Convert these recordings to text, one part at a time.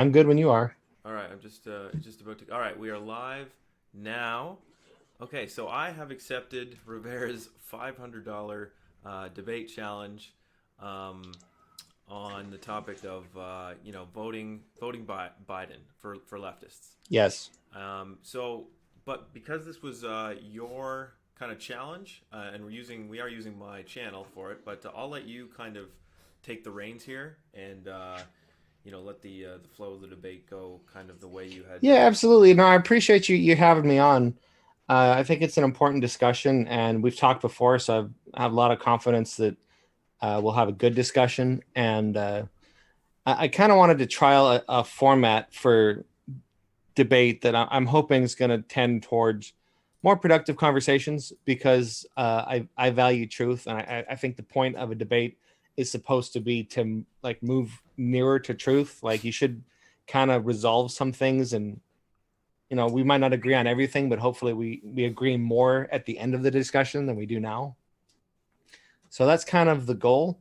I'm good when you are. All right, I'm just about to. All right, we are live now. Okay, so I have accepted Rivera's $500 debate challenge um, on the topic of voting Biden for leftists. Yes. So, but because this was your kind of challenge, and we are using my channel for it, but I'll let you kind of take the reins here and let the flow of the debate go kind of the way you had. Yeah, absolutely. No, I appreciate you having me on. I think it's an important discussion, and we've talked before, so I have a lot of confidence that we'll have a good discussion. And I kind of wanted to trial a format for debate that I'm hoping is going to tend towards more productive conversations because I value truth, and I think the point of a debate is supposed to be to like move nearer to truth. Like you should kind of resolve some things, and we might not agree on everything, but hopefully we agree more at the end of the discussion than we do now. So that's kind of the goal.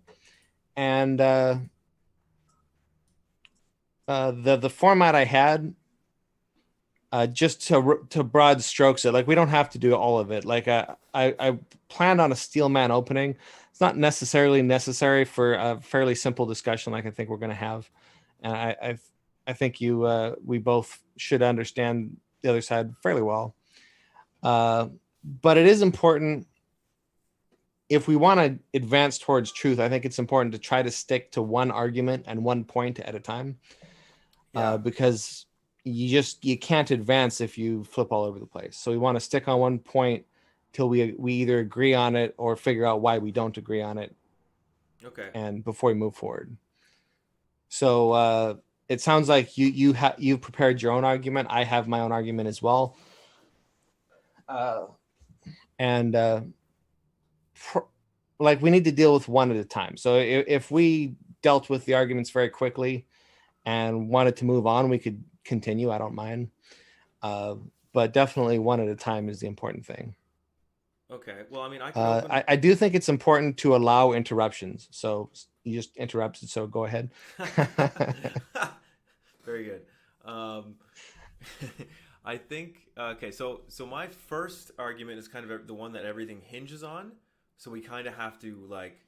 And the format I had, just to broad strokes it, like we don't have to do all of it. Like I planned on a steel man opening. It's not necessarily necessary for a fairly simple discussion like I think we're going to have. And I think we both should understand the other side fairly well. uh, but it is important if we want to advance towards truth. I think it's important to try to stick to one argument and one point at a time, Yeah. because you can't advance if you flip all over the place. So we want to stick on one point till we either agree on it or figure out why we don't agree on it, Okay. and before we move forward. So it sounds like you've prepared your own argument. I have my own argument as well. uh, and like we need to deal with one at a time. So if we dealt with the arguments very quickly and wanted to move on, we could continue. I don't mind. Uh, but definitely one at a time is the important thing. Okay. Well, I mean, I can open. I do think it's important to allow interruptions. So you just interrupted. So go ahead. Very good. Um, I think okay. So my first argument is kind of the one that everything hinges on. So we kind of have to like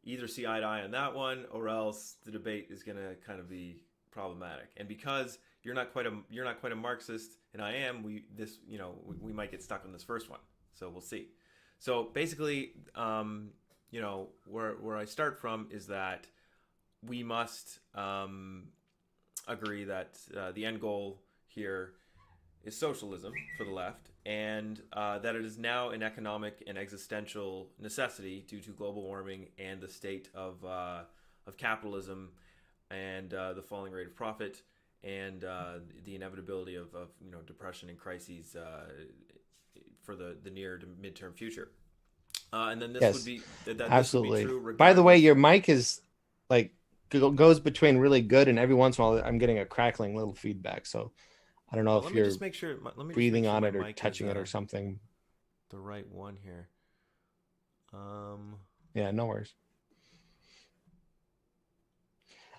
either see eye to eye on that one, or else the debate is going to kind of be problematic. And because you're not quite a Marxist, and I am, we might get stuck on this first one. So we'll see. So basically, where I start from is that we must agree that the end goal here is socialism for the left, and that it is now an economic and existential necessity due to global warming and the state of capitalism, and the falling rate of profit, and the inevitability of depression and crises for the near to midterm future. And then this would Yes, be that this would be absolutely. true By the way, regardless. your mic is like goes between really good and every once in a while I'm getting a crackling little feedback. So I don't know Oh, if you're let me just make breathing sure on my it or mic is touching it or something. the right one here. Um, Yeah, no worries.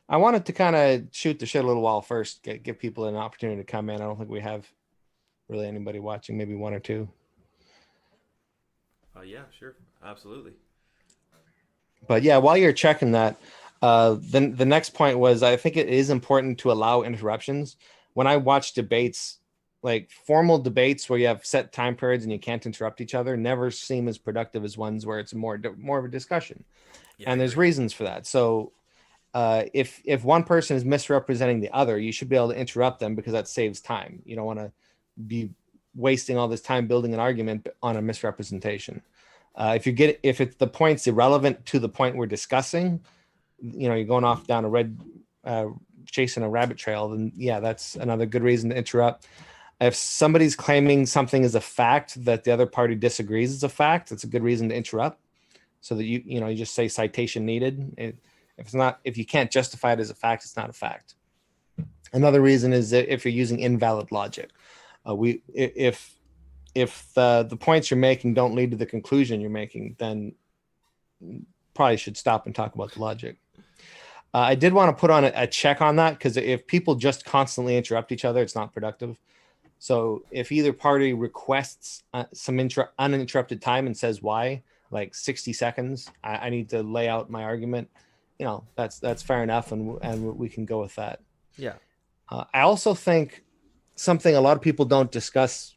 I wanted to kind of shoot the shit a little while first, give people an opportunity to come in. I don't think we have really anybody watching, maybe one or two. yeah, sure, absolutely. But yeah, while you're checking that, then the next point was I think it is important to allow interruptions. When I watch debates, like formal debates where you have set time periods and you can't interrupt each other, never seem as productive as ones where it's more of a discussion. Yeah, I And there's agree. reasons for that. So if one person is misrepresenting the other, you should be able to interrupt them because that saves time. You don't want to be wasting all this time building an argument on a misrepresentation. If it's the point's irrelevant to the point we're discussing, you're going off down a uh, chasing a rabbit trail, then yeah, that's another good reason to interrupt. If somebody's claiming something is a fact that the other party disagrees is a fact, that's a good reason to interrupt, so that you just say citation needed. If you can't justify it as a fact, it's not a fact. Another reason is that if you're using invalid logic, we if the points you're making don't lead to the conclusion you're making, then probably should stop and talk about the logic. I did want to put on a check on that, because if people just constantly interrupt each other, it's not productive. So if either party requests some uninterrupted time and says why, like 60 seconds, I need to lay out my argument, that's fair enough, and we can go with that. Yeah. I also think something a lot of people don't discuss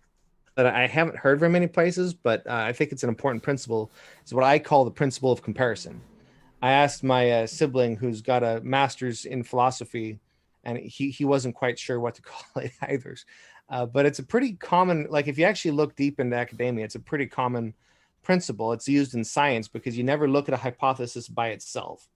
that I haven't heard very many places, but I think it's an important principle, is what I call the principle of comparison. I asked my sibling, who's got a master's in philosophy, and he wasn't quite sure what to call it either. But it's a pretty common, like if you actually look deep into academia, it's a pretty common principle. It's used in science because you never look at a hypothesis by itself.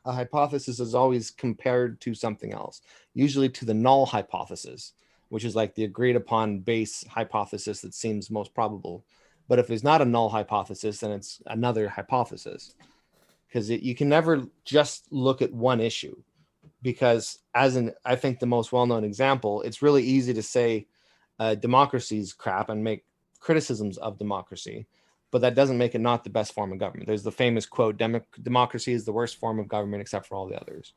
A hypothesis is always compared to something else, usually to the null hypothesis, which is like the agreed upon base hypothesis that seems most probable. But if there's not a null hypothesis, then it's another hypothesis, because you can never just look at one issue. Because I think the most well-known example, it's really easy to say democracy's crap and make criticisms of democracy, but that doesn't make it not the best form of government. There's the famous quote, democracy is the worst form of government except for all the others.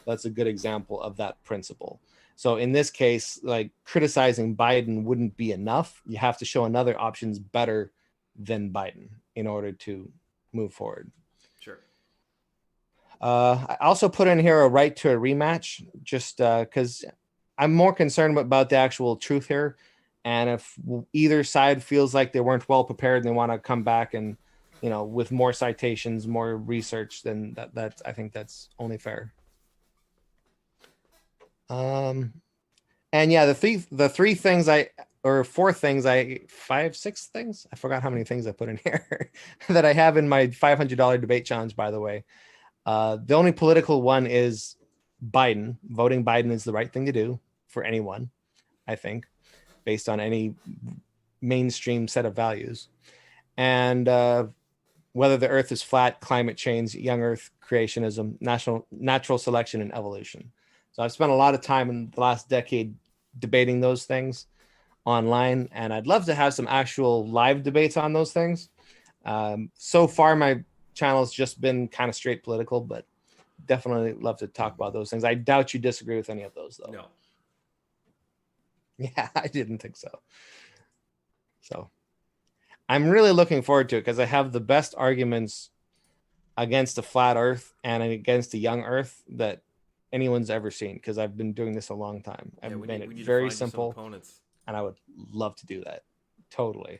That's a good example of that principle. So in this case, like criticizing Biden wouldn't be enough. You have to show another option's better than Biden in order to move forward. Sure. I also put in here a right to a rematch, just because I'm more concerned about the actual truth here. And if either side feels like they weren't well prepared and they want to come back and, with more citations, more research, then that I think that's only fair. And yeah, the three things four things six things. I forgot how many things I put in here that I have in my $500 debate challenge, by the way. The only political one is Biden. Voting Biden is the right thing to do for anyone, I think, based on any mainstream set of values. And whether the earth is flat, climate change, young earth creationism, natural selection, and evolution. So I've spent a lot of time in the last decade debating those things online, and I'd love to have some actual live debates on those things. So far, my channel has just been kind of straight political, but definitely love to talk about those things. I doubt you disagree with any of those, though. No. Yeah, I didn't think so. So I'm really looking forward to it, because I have the best arguments against a flat earth and against a young earth that anyone's ever seen, because I've been doing this a long time. I've made it very simple, and I would love to do that. Totally.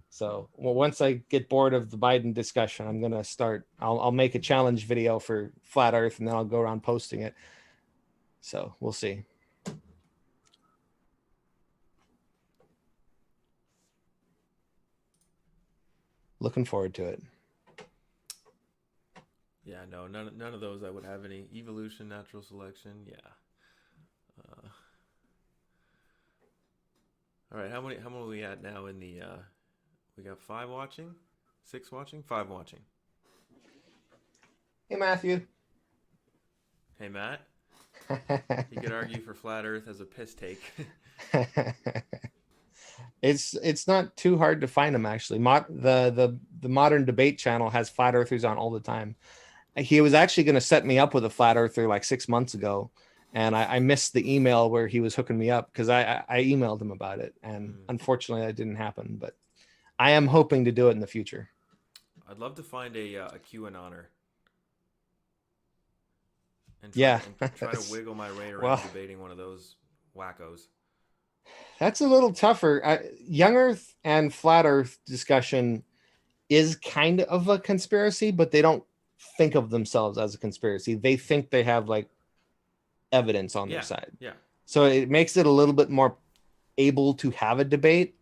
So once I get bored of the Biden discussion, I'm going to start, I'll make a challenge video for flat earth, and then I'll go around posting it. So we'll see. Looking forward to it. Yeah, no, none of those I would have any. Evolution, natural selection, yeah. All right, how many are we at now in the? We got 5 watching, 6 watching, 5 watching. Hey, Matthew. Hey, Matt. You could argue for flat Earth as a piss take. It's not too hard to find them, actually. The Modern Debate channel has flat earthers on all the time. He was actually going to set me up with a flat earther like 6 months ago, and I missed the email where he was hooking me up, because I emailed him about it, and unfortunately that didn't happen. But I am hoping to do it in the future. I'd love to find a QAnoner. And try to wiggle my way around debating one of those wackos. That's a little tougher. Young Earth and flat Earth discussion is kind of a conspiracy, but they don't think of themselves as a conspiracy. They think they have like evidence on their side. Yeah. So it makes it a little bit more able to have a debate,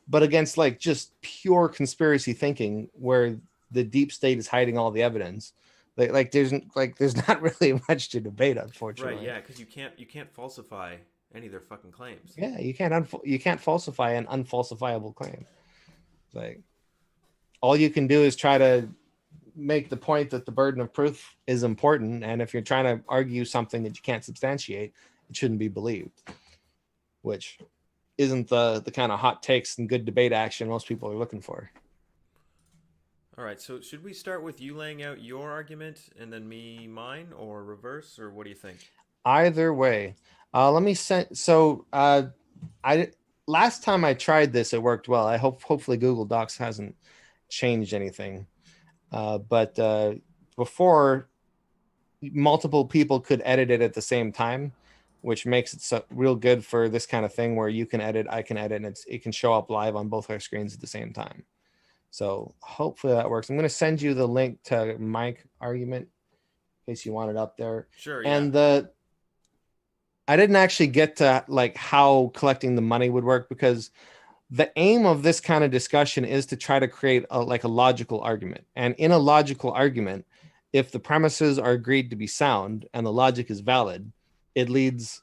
but against like just pure conspiracy thinking, where the deep state is hiding all the evidence. There's not really much to debate, unfortunately. Right? Yeah, because you can't falsify any of their fucking claims. Yeah, you can't falsify an unfalsifiable claim. Like, all you can do is try to make the point that the burden of proof is important, and if you're trying to argue something that you can't substantiate, it shouldn't be believed, which isn't the kind of hot takes and good debate action most people are looking for. All right. So should we start with you laying out your argument and then me mine, or reverse, or what do you think? Either way, let me send. I last time I tried this, it worked well. I hopefully Google Docs hasn't changed anything. But before, multiple people could edit it at the same time, which makes it so real good for this kind of thing where you can edit, I can edit, and it can show up live on both our screens at the same time. So hopefully that works. I'm going to send you the link to my argument in case you want it up there. Sure. Yeah. And I didn't actually get to like how collecting the money would work because the aim of this kind of discussion is to try to create a logical argument. And in a logical argument, if the premises are agreed to be sound and the logic is valid, it leads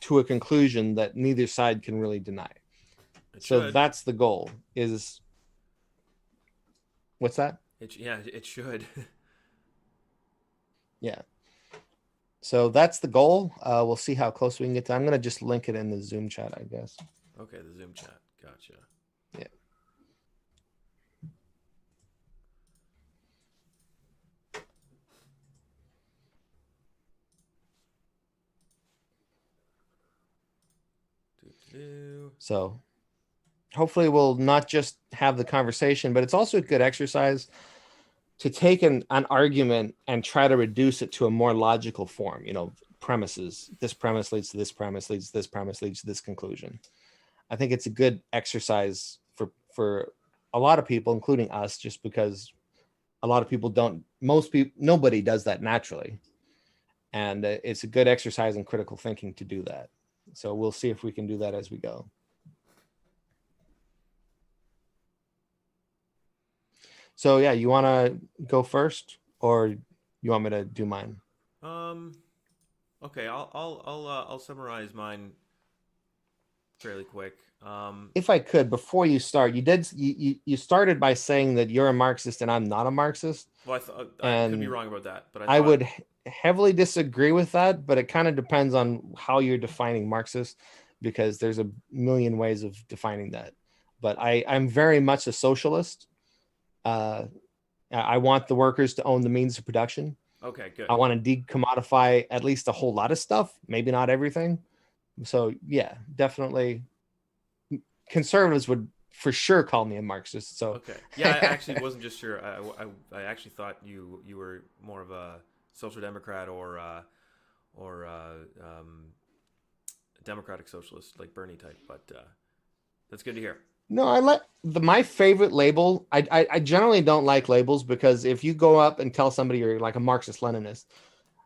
to a conclusion that neither side can really deny. It So should. that's the goal. Is what's that? Yeah. It should. Yeah. So that's the goal. We'll see how close we can get to. I'm going to just link it in the Zoom chat, I guess. Okay. The Zoom chat. Gotcha. Yeah. Do-do-do. So hopefully we'll not just have the conversation, but it's also a good exercise to take an argument and try to reduce it to a more logical form. Premises. This premise leads to this premise, leads to this premise, leads to this conclusion. I think it's a good exercise for a lot of people, including us, just because a lot of people don't. Most people, nobody does that naturally, and it's a good exercise in critical thinking to do that. So we'll see if we can do that as we go. So yeah, you want to go first, or you want me to do mine? Um. Okay. I'll summarize mine fairly quick. If I could, before you start, you started by saying that you're a Marxist and I'm not a Marxist, Well, I thought I could be and wrong about that, but I I thought would heavily disagree with that. But it kind of depends on how you're defining Marxist, because there's a million ways of defining that. But I'm very much a socialist. Uh, I want the workers to own the means of production. okay, good. I want to decommodify at least a whole lot of stuff, maybe not everything. So yeah, definitely conservatives would for sure call me a Marxist. So Okay. Yeah, I actually wasn't just sure. I actually thought you were more of a social democrat or democratic socialist like Bernie type, but that's good to hear. no, I like my favorite label. I generally don't like labels because if you go up and tell somebody you're like a Marxist Leninist,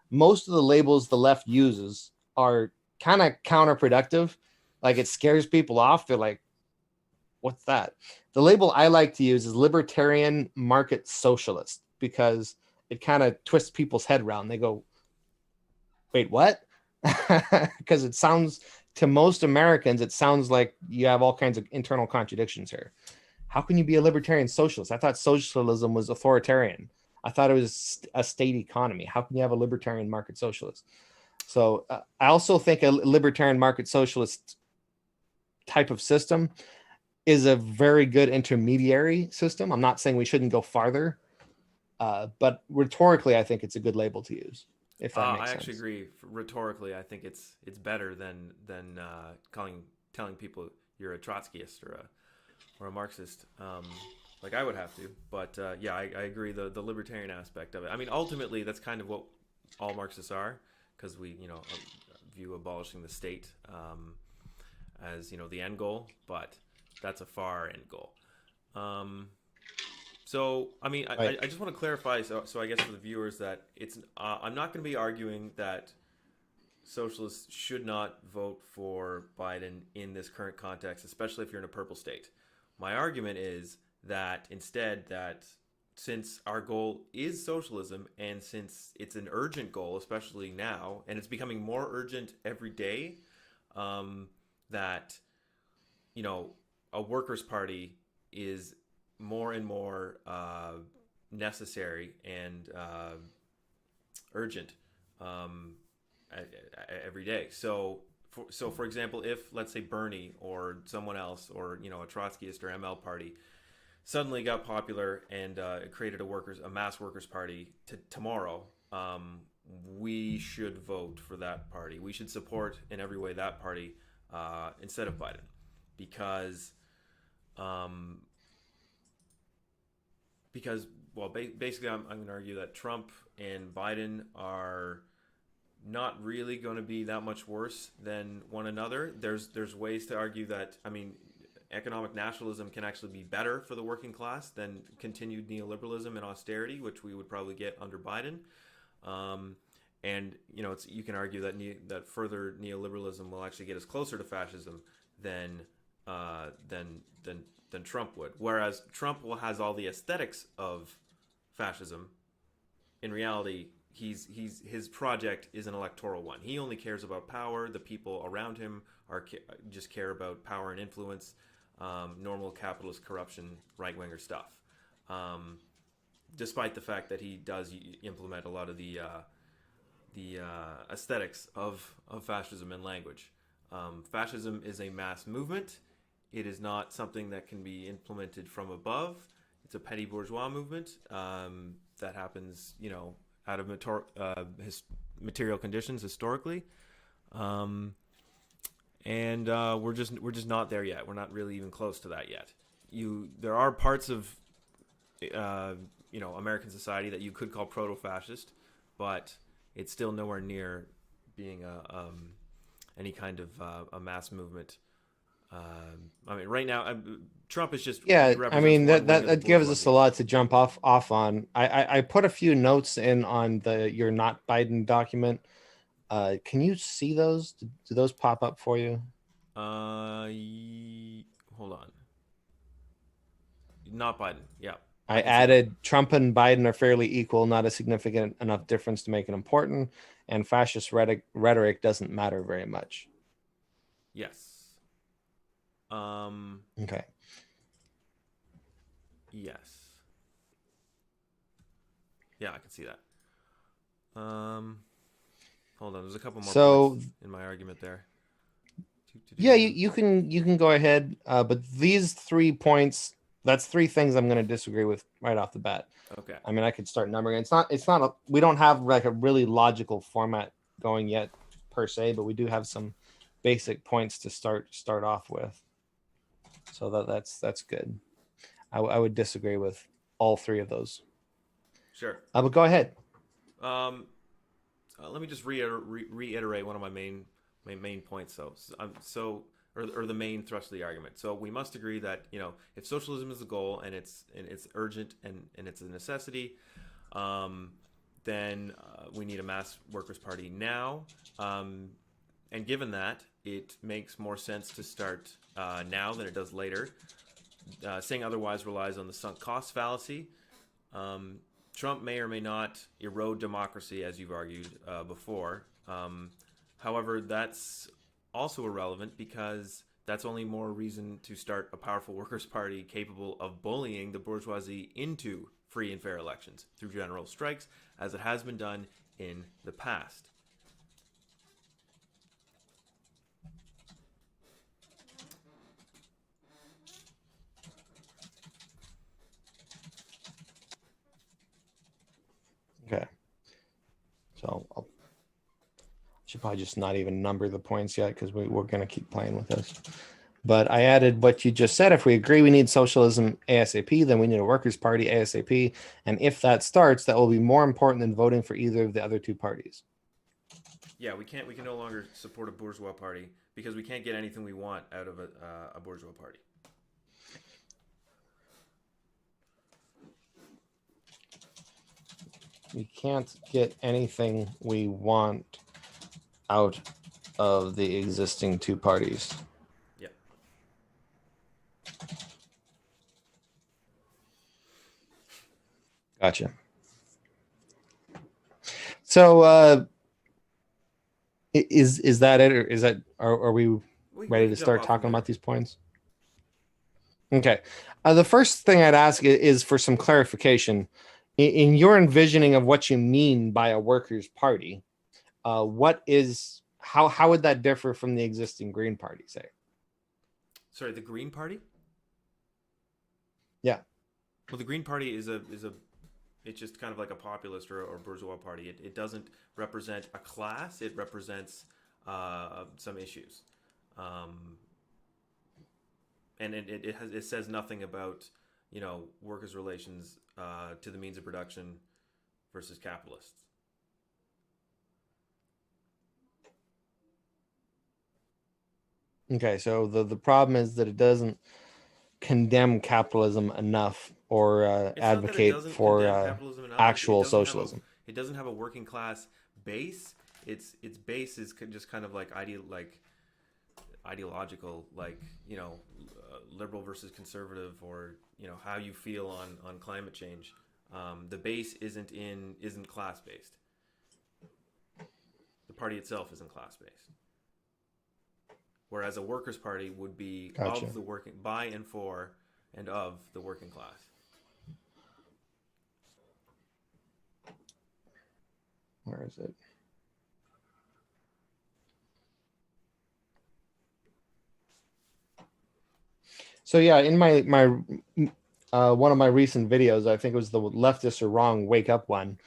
most of the labels the left uses are kind of counterproductive. Like it scares people off. They're like, what's that? The label I like to use is libertarian market socialist because it kind of twists people's head around. They go, wait, what? Because it sounds to most Americans, it sounds like you have all kinds of internal contradictions here. How can you be a libertarian socialist? I thought socialism was authoritarian. I thought it was a state economy. How can you have a libertarian market socialist? So I also think a libertarian market socialist type of system is a very good intermediary system. I'm not saying we shouldn't go farther, but rhetorically, I think it's a good label to use, if that I makes actually sense. agree. Rhetorically, I think it's better than telling people you're a Trotskyist or a Marxist, like I would have to. But yeah, I agree. The libertarian aspect of it. I mean, ultimately, that's kind of what all Marxists are, because we view abolishing the state as the end goal, but that's a far end goal. Um, so, I mean, Right. I just want to clarify. So I guess for the viewers that I'm not going to be arguing that socialists should not vote for Biden in this current context, especially if you're in a purple state. My argument is that instead, that since our goal is socialism, and since it's an urgent goal, especially now, and it's becoming more urgent every day, that you know a workers' party is more and more necessary and urgent um, every day. So, for example, if let's say Bernie or someone else, or a Trotskyist or ML party, suddenly got popular and it created a mass workers party tomorrow, we should vote for that party. We should support in every way that party instead of Biden, because um, well, basically, I'm going to argue that Trump and Biden are not really going to be that much worse than one another. There's ways to argue that, I mean, economic nationalism can actually be better for the working class than continued neoliberalism and austerity, which we would probably get under Biden. Um, and you can argue that that further neoliberalism will actually get us closer to fascism than uh, than than than Trump would. Whereas Trump has all the aesthetics of fascism. In reality, his project is an electoral one. He only cares about power. The people around him just care about power and influence, normal capitalist corruption, right winger stuff. Um, Despite the fact that he does implement a lot of the aesthetics of fascism and language. Fascism is a mass movement. It is not something that can be implemented from above. It's a petty bourgeois movement that happens, out of material conditions historically, and we're just not there yet. We're not really even close to that yet. There are parts of American society that you could call proto-fascist, but it's still nowhere near being any kind of a mass movement. I mean, right now, Trump is just Yeah, I mean that gives us bourgeoisie. a lot to jump off on. I put a few notes in on the "You're Not Biden" document. Can you see those? Do those pop up for you? Hold on. Not Biden. Yeah, I I can see them. added Trump and Biden are fairly equal, not a significant enough difference to make it important, and fascist rhetoric doesn't matter very much. Yes. Um. Okay. Yes. Yeah, I can see that. Hold on. There's a couple more points So in my argument there. yeah, you can go ahead, but these 3 points, that's three things I'm going to disagree with right off the bat. Okay. I mean, I could start numbering. It's not we don't have like a really logical format going yet per se, but we do have some basic points to start off with. So that's good. I would disagree with all three of those. Sure. But go ahead. Um. Let me just reiterate one of my main points. Or the main thrust of the argument. So we must agree that if socialism is the goal and it's urgent and it's a necessity, then we need a mass workers' party now. And given that, it makes more sense to start now than it does later. Saying otherwise relies on the sunk cost fallacy. Trump may or may not erode democracy, as you've argued before. However, that's also irrelevant because that's only more reason to start a powerful workers' party capable of bullying the bourgeoisie into free and fair elections through general strikes, as it has been done in the past. Okay. So I should probably just not even number the points yet because we're going to keep playing with this. But I added what you just said. If we agree we need socialism ASAP, then we need a workers' party ASAP. And if that starts, that will be more important than voting for either of the other two parties. Yeah, we can no longer support a bourgeois party because we can't get anything we want out of a bourgeois party. We can't get anything we want out of the existing two parties. Yeah. Gotcha. So is that it, or is that are we ready to start talking about these points? Okay. The first thing I'd ask is for some clarification. In your envisioning of what you mean by a workers' party, how would that differ from the existing Green Party, say? Sorry, the Green Party? Yeah. Well, the Green Party is a it's just kind of like a populist or bourgeois party. It doesn't represent a class. It represents some issues, um, and it says nothing about workers' relations to the means of production versus capitalists. Okay, so the problem is that it doesn't condemn capitalism enough or It's not that it advocate doesn't for condemn capitalism enough. It actual doesn't have a socialism. working class base. Its base is just kind of like ideological, like liberal versus conservative, or how you feel on climate change. The base isn't class based. The party itself isn't class based. Whereas a workers' party would be Gotcha. of the working, by and for and of the working class. Where is it? So yeah, in my one of my recent videos, I think it was the leftist or wrong wake up one.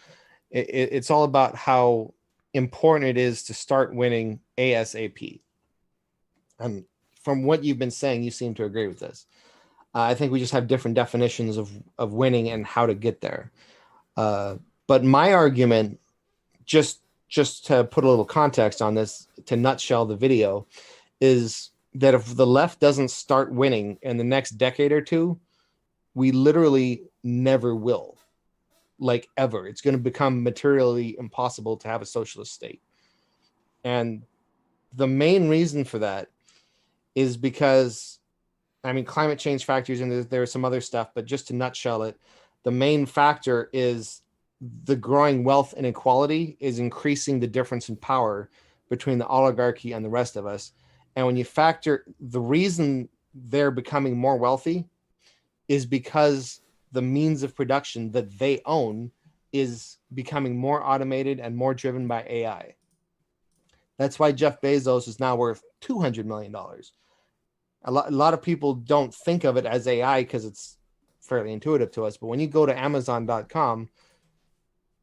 It's all about how important it is to start winning ASAP. And from what you've been saying, you seem to agree with this. I think we just have different definitions of winning and how to get there. But my argument, just to put a little context on this, to nutshell the video, is that if the left doesn't start winning in the next decade or two, we literally never will, like ever. It's going to become materially impossible to have a socialist state. And the main reason for that is because, I mean, climate change factors, and there's some other stuff, but just to nutshell it, the main factor is the growing wealth inequality is increasing the difference in power between the oligarchy and the rest of us. And when you factor the reason they're becoming more wealthy is because the means of production that they own is becoming more automated and more driven by AI. That's why Jeff Bezos is now worth $200 million. A lot of people don't think of it as AI because it's fairly intuitive to us. But when you go to Amazon.com,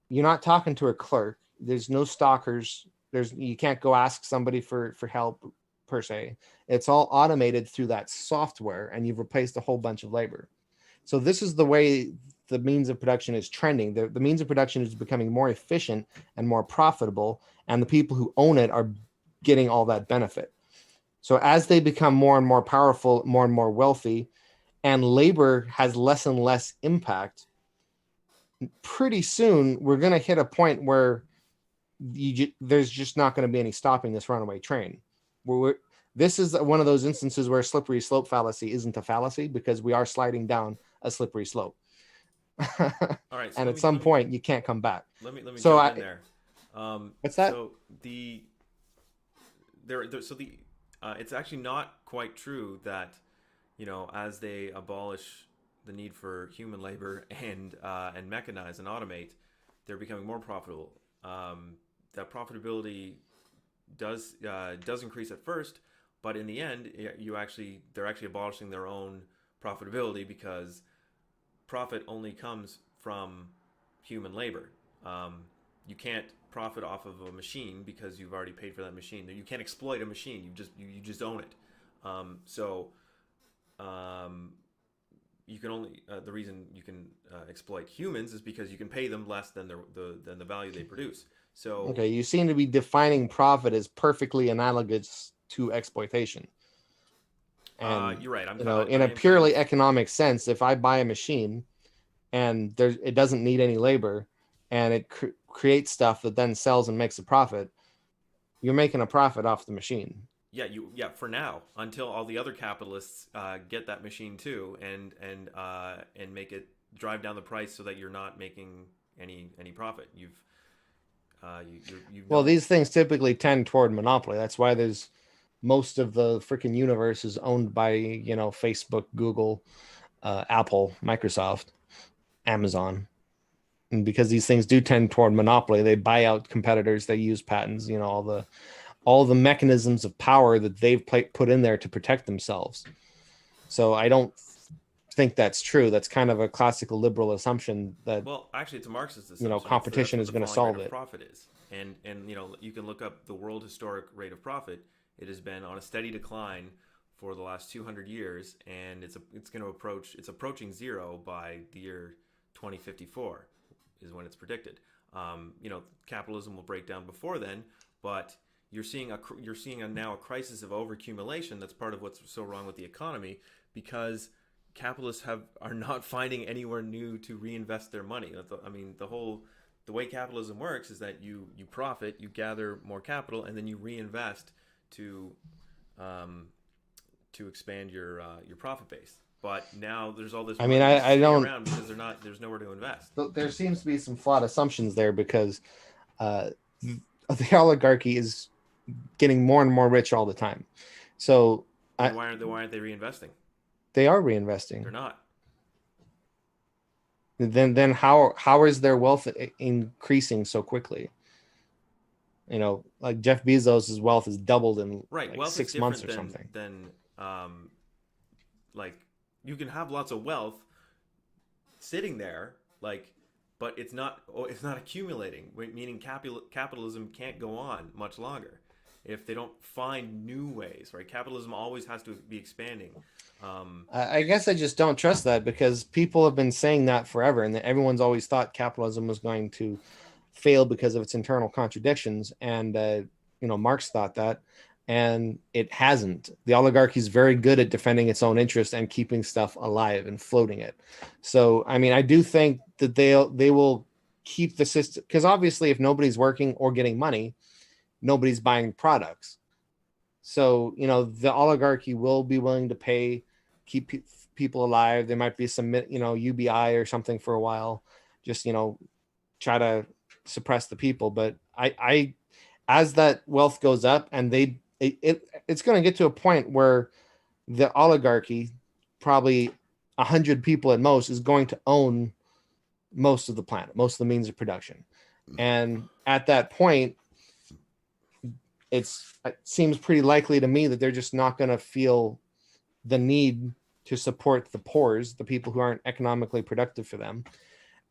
you're not talking to a clerk. There's no stalkers. You can't go ask somebody for help per se. It's all automated through that software, and you've replaced a whole bunch of labor. So this is the way the means of production is trending. The means of production is becoming more efficient and more profitable, and the people who own it are getting all that benefit. So as they become more and more powerful, more and more wealthy, and labor has less and less impact, pretty soon we're going to hit a point where there's just not going to be any stopping this runaway train. This is one of those instances where slippery slope fallacy isn't a fallacy, because we are sliding down a slippery slope. All right, so and at some point you can't come back. Let me jump in there. What's that? So it's actually not quite true that as they abolish the need for human labor and mechanize and automate, they're becoming more profitable. That profitability does increase at first, but in the end, they're actually abolishing their own profitability, because profit only comes from human labor. You can't profit off of a machine because you've already paid for that machine. You can't exploit a machine. You just own it. You can only the reason you can exploit humans is because you can pay them less than the value they produce. So okay, you seem to be defining profit as perfectly analogous to exploitation. And you're right. In a purely economic sense, if I buy a machine and it doesn't need any labor, and it creates stuff that then sells and makes a profit, you're making a profit off the machine. Yeah, for now, until all the other capitalists get that machine too, and make it drive down the price so that you're not making any profit. Well, these things typically tend toward monopoly. That's why there's most of the freaking universe is owned by Facebook, Google, Apple, Microsoft, Amazon. And because these things do tend toward monopoly, they buy out competitors. They use patents. All the mechanisms of power that they've put in there to protect themselves. So I don't think that's true. That's kind of a classical liberal assumption that, Well, actually, it's a Marxist assumption. That's competition what is the going to falling rate solve of it. profit is, and you can look up the world historic rate of profit. It has been on a steady decline for the last 200 years, and it's approaching zero by the year 2054 is when it's predicted. Capitalism will break down before then, but you're seeing now a crisis of overaccumulation. That's part of what's so wrong with the economy, because capitalists are not finding anywhere new to reinvest their money. I mean, the way capitalism works is that you profit, you gather more capital, and then you reinvest to expand your profit base. But now there's all this I mean, money just I sitting don't. around because there's nowhere to invest. There seems to be some flawed assumptions there because uh, the oligarchy is getting more and more rich all the time. So Then why aren't they reinvesting? they are reinvesting. They're not. Then how is their wealth increasing so quickly? Like Jeff Bezos' wealth has doubled in Right. like Wealth is 6 months different or something. than like you can have lots of wealth sitting there, like, but it's not accumulating. Meaning capitalism can't go on much longer if they don't find new ways. Right. Capitalism always has to be expanding. I guess I just don't trust that because people have been saying that forever, and that everyone's always thought capitalism was going to fail because of its internal contradictions. And Marx thought that, and it hasn't. The oligarchy is very good at defending its own interest and keeping stuff alive and floating it. So, I mean, I do think that they will keep the system, because obviously, if nobody's working or getting money, nobody's buying products. So, the oligarchy will be willing to keep people alive. There might be some, UBI or something for a while, just, try to suppress the people. But as that wealth goes up, and it's going to get to a point where the oligarchy, probably 100 people at most, is going to own most of the planet, most of the means of production. And at that point, it seems pretty likely to me that they're just not going to feel the need to support the poors, the people who aren't economically productive for them,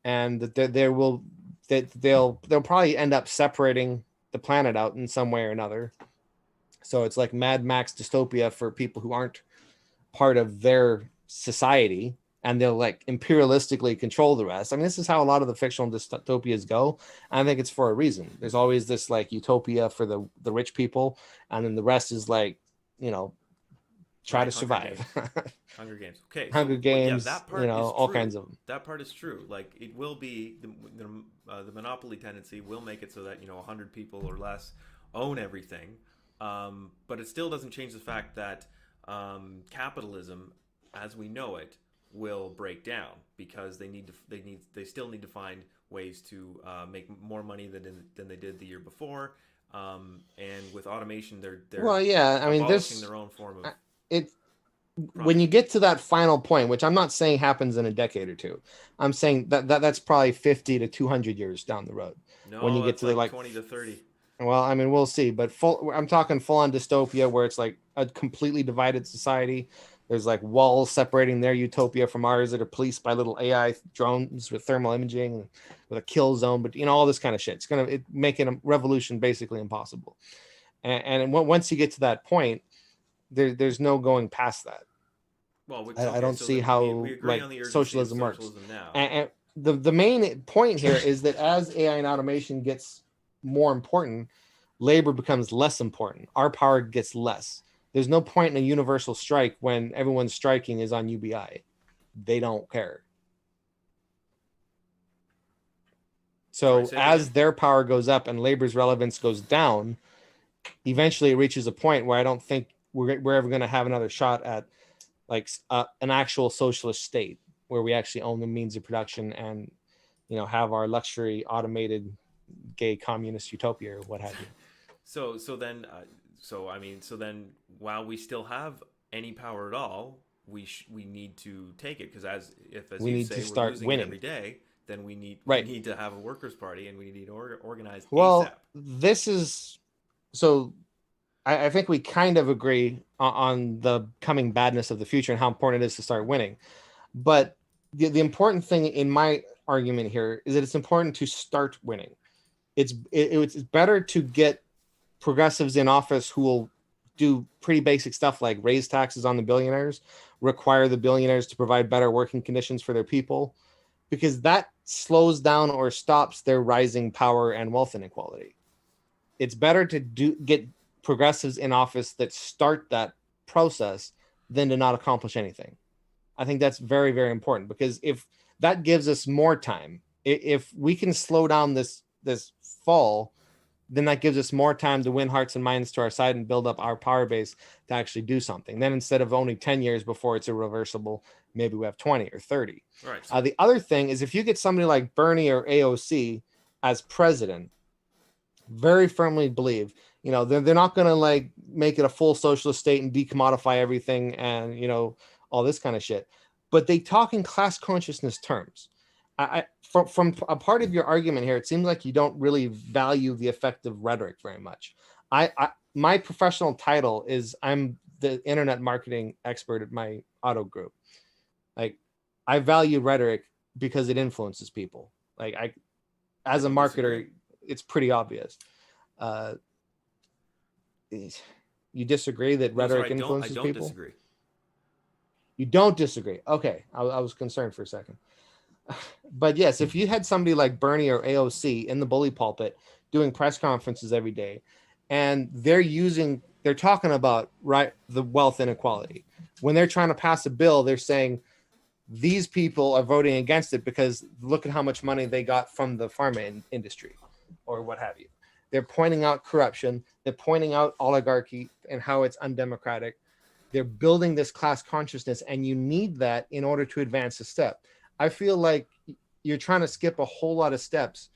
and that they'll probably end up separating the planet out in some way or another. So it's like Mad Max dystopia for people who aren't part of their society, and they'll like imperialistically control the rest. I mean, this is how a lot of the fictional dystopias go. And I think it's for a reason. There's always this like utopia for the rich people, and then the rest is like, try to survive. Hunger Games. Okay, Hunger Games, that part is all true. kinds of them. That part is true. Like it will be the monopoly tendency will make it so that 100 people or less own everything, but it still doesn't change the fact that capitalism, as we know it, will break down because they still need to find ways to make more money than they did the year before. And with automation, they're well, yeah. I mean, abolishing their own form of it. profit. When you get to that final point, which I'm not saying happens in a decade or two, I'm saying that's probably 50 to 200 years down the road. No, When you get to like the like 20 to 30. Well, I mean, we'll see, but I'm talking full on dystopia where it's like a completely divided society. There's like walls separating their utopia from ours that are policed by little AI drones with thermal imaging, with a kill zone, but all this kind of shit. It's gonna making a revolution basically impossible. And once you get to that point, there's no going past that. Well, I don't see how we agree like on the urgency socialism of works. socialism now. And the main point here is that as AI and automation gets more important, labor becomes less important. Our power gets less. There's no point in a universal strike when everyone's striking is on UBI. They don't care. So as their power goes up and labor's relevance goes down, eventually it reaches a point where I don't think we're ever going to have another shot at like an actual socialist state where we actually own the means of production and have our luxury automated gay communist utopia or what have you. So then while we still have any power at all, we need to take it, because as we you need say, to we're start losing winning it every day. Then we need to have a workers' party, and we need to organize well ASAP. This is so I think we kind of agree on the coming badness of the future and how important it is to start winning. But the important thing in my argument here is that it's important to start winning. It's better to get progressives in office who will do pretty basic stuff like raise taxes on the billionaires, require the billionaires to provide better working conditions for their people, because that slows down or stops their rising power and wealth inequality. It's better to get progressives in office that start that process than to not accomplish anything. I think that's very, very important, because if that gives us more time, if we can slow down this fall, then that gives us more time to win hearts and minds to our side and build up our power base to actually do something. Then instead of only 10 years before it's irreversible, maybe we have 20 or 30. Right. The other thing is, if you get somebody like Bernie or AOC as president, very firmly believe, they're not going to like make it a full socialist state and decommodify everything and, all this kind of shit. But they talk in class consciousness terms. From a part of your argument here, it seems like you don't really value the effective rhetoric very much. My professional title is I'm the internet marketing expert at my auto group. Like, I value rhetoric because it influences people. Like, as a marketer, it's pretty obvious. You disagree that rhetoric influences people? I don't disagree. You don't disagree. Okay. I was concerned for a second. But yes, if you had somebody like Bernie or AOC in the bully pulpit doing press conferences every day, and they're talking about the wealth inequality. When they're trying to pass a bill, they're saying these people are voting against it because look at how much money they got from the pharma industry or what have you. They're pointing out corruption. They're pointing out oligarchy and how it's undemocratic. They're building this class consciousness, and you need that in order to advance a step. I feel like you're trying to skip a whole lot of steps.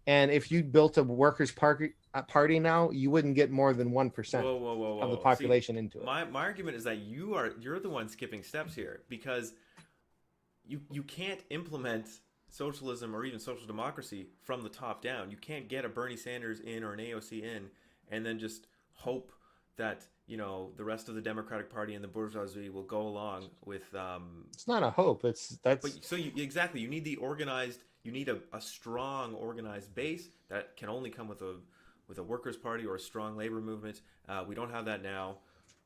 And if you built a workers' party now, you wouldn't get more than 1% of the population into it. My argument is that you're the one skipping steps here, because you can't implement socialism or even social democracy from the top down. You can't get a Bernie Sanders in or an AOC in and then just hope that the rest of the Democratic Party and the bourgeoisie will go along with. It's not a hope. Exactly. You need the organized. You need a strong organized base that can only come with a workers' party or a strong labor movement. We don't have that now.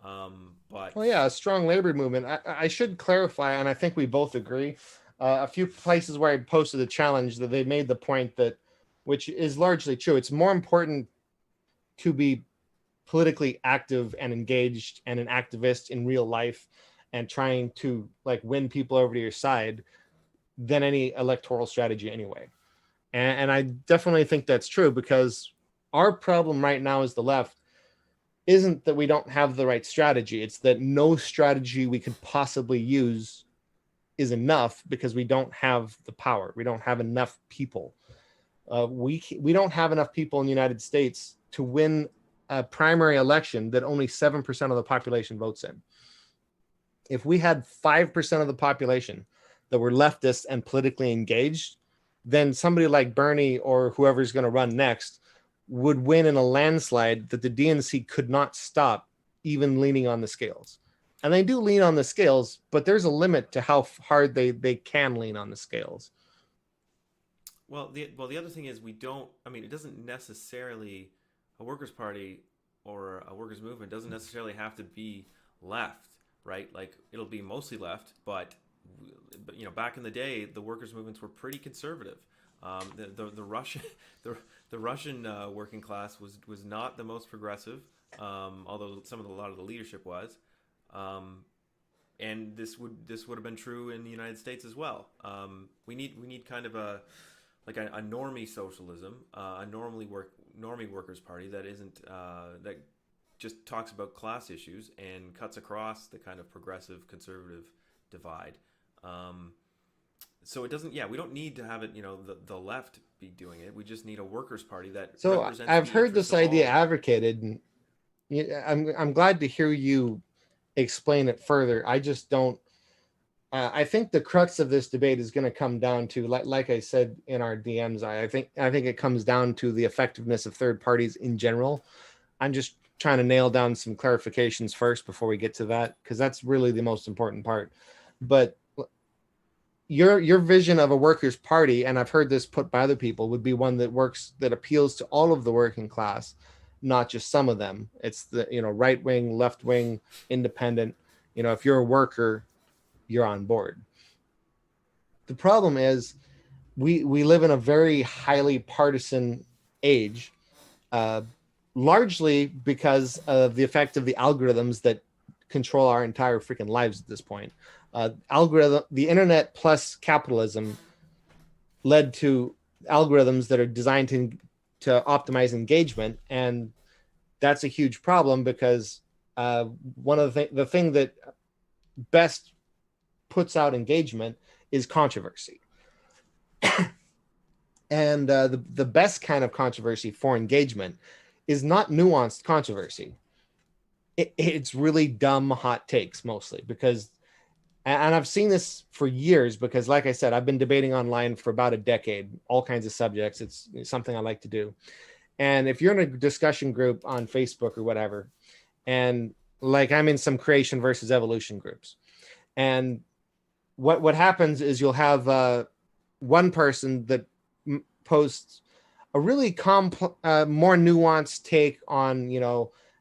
A strong labor movement. I should clarify, and I think we both agree. A few places where I posted a challenge that they made the point that, which is largely true, it's more important to be politically active and engaged and an activist in real life and trying to like win people over to your side than any electoral strategy anyway. And I definitely think that's true, because our problem right now as the left isn't that we don't have the right strategy. It's that no strategy we could possibly use is enough, because we don't have the power. We don't have enough people. We don't have enough people in the United States to win a primary election that only 7% of the population votes in. If we had 5% of the population that were leftist and politically engaged, then somebody like Bernie or whoever's going to run next would win in a landslide that the DNC could not stop, even leaning on the scales. And they do lean on the scales, but there's a limit to how hard they can lean on the scales. Well, the other thing is it doesn't necessarily, a workers' party or a workers' movement doesn't necessarily have to be left, right? Like, it'll be mostly left, but back in the day, the workers' movements were pretty conservative. The Russian working class was not the most progressive, although a lot of the leadership was, and this would have been true in the United States as well. We need kind of a normie socialism, a normie workers' party that isn't that just talks about class issues and cuts across the kind of progressive conservative divide. So it doesn't. Yeah, we don't need to have it. The left be doing it. We just need a workers' party that. So I've heard this idea advocated, and I'm glad to hear you explain it further. I just don't. I think the crux of this debate is going to come down to, like I said in our DMs, I think it comes down to the effectiveness of third parties in general. I'm just trying to nail down some clarifications first before we get to that, because that's really the most important part. But your vision of a workers' party, and I've heard this put by other people, would be one that appeals to all of the working class, not just some of them. It's the right wing, left wing, independent. If you're a worker, you're on board. The problem is we live in a very highly partisan age, uh, largely because of the effect of the algorithms that control our entire freaking lives at this point. The internet plus capitalism led to algorithms that are designed to optimize engagement, and that's a huge problem because one of the thing that best puts out engagement is controversy. And the best kind of controversy for engagement is not nuanced controversy. It's really dumb hot takes mostly, because, and I've seen this for years, because like I said, I've been debating online for about a decade, all kinds of subjects. It's something I like to do. And if you're in a discussion group on Facebook or whatever, and like I'm in some creation versus evolution groups, and what happens is you'll have one person that posts a really more nuanced take on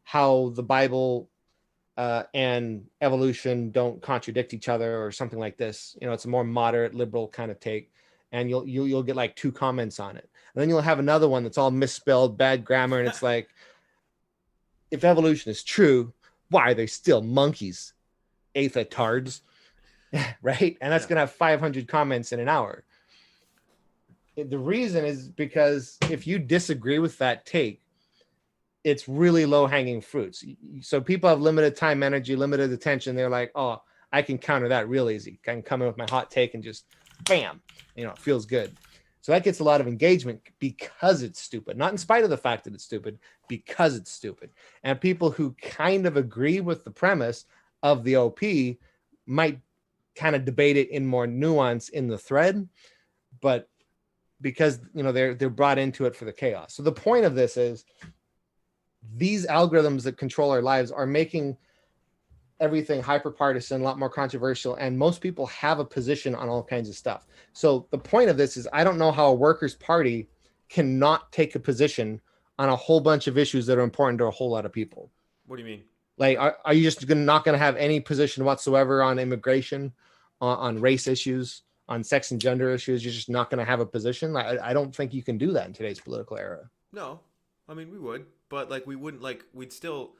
how the Bible and evolution don't contradict each other or something like this. It's a more moderate liberal kind of take, and you'll get like 2 comments on it, and then you'll have another one that's all misspelled, bad grammar, and it's like, if evolution is true, why are they still monkeys, tards? Right? And that's gonna have 500 comments in an hour. The reason is because if you disagree with that take, it's really low-hanging fruits. So people have limited time, energy, limited attention. They're like, oh, I can counter that real easy. I can come in with my hot take and just bam, it feels good. So that gets a lot of engagement because it's stupid, not in spite of the fact that it's stupid, because it's stupid. And people who kind of agree with the premise of the OP might kind of debate it in more nuance in the thread, but because they're brought into it for the chaos. So the point of this is, these algorithms that control our lives are making everything hyper partisan, a lot more controversial, and most people have a position on all kinds of stuff. So the point of this is, I don't know how a workers' party cannot take a position on a whole bunch of issues that are important to a whole lot of people. What do you mean? Like, are you just not going to have any position whatsoever on immigration, on race issues, on sex and gender issues? You're just not going to have a position? I don't think you can do that in today's political era. No, I mean, we would, but like we wouldn't, like we're still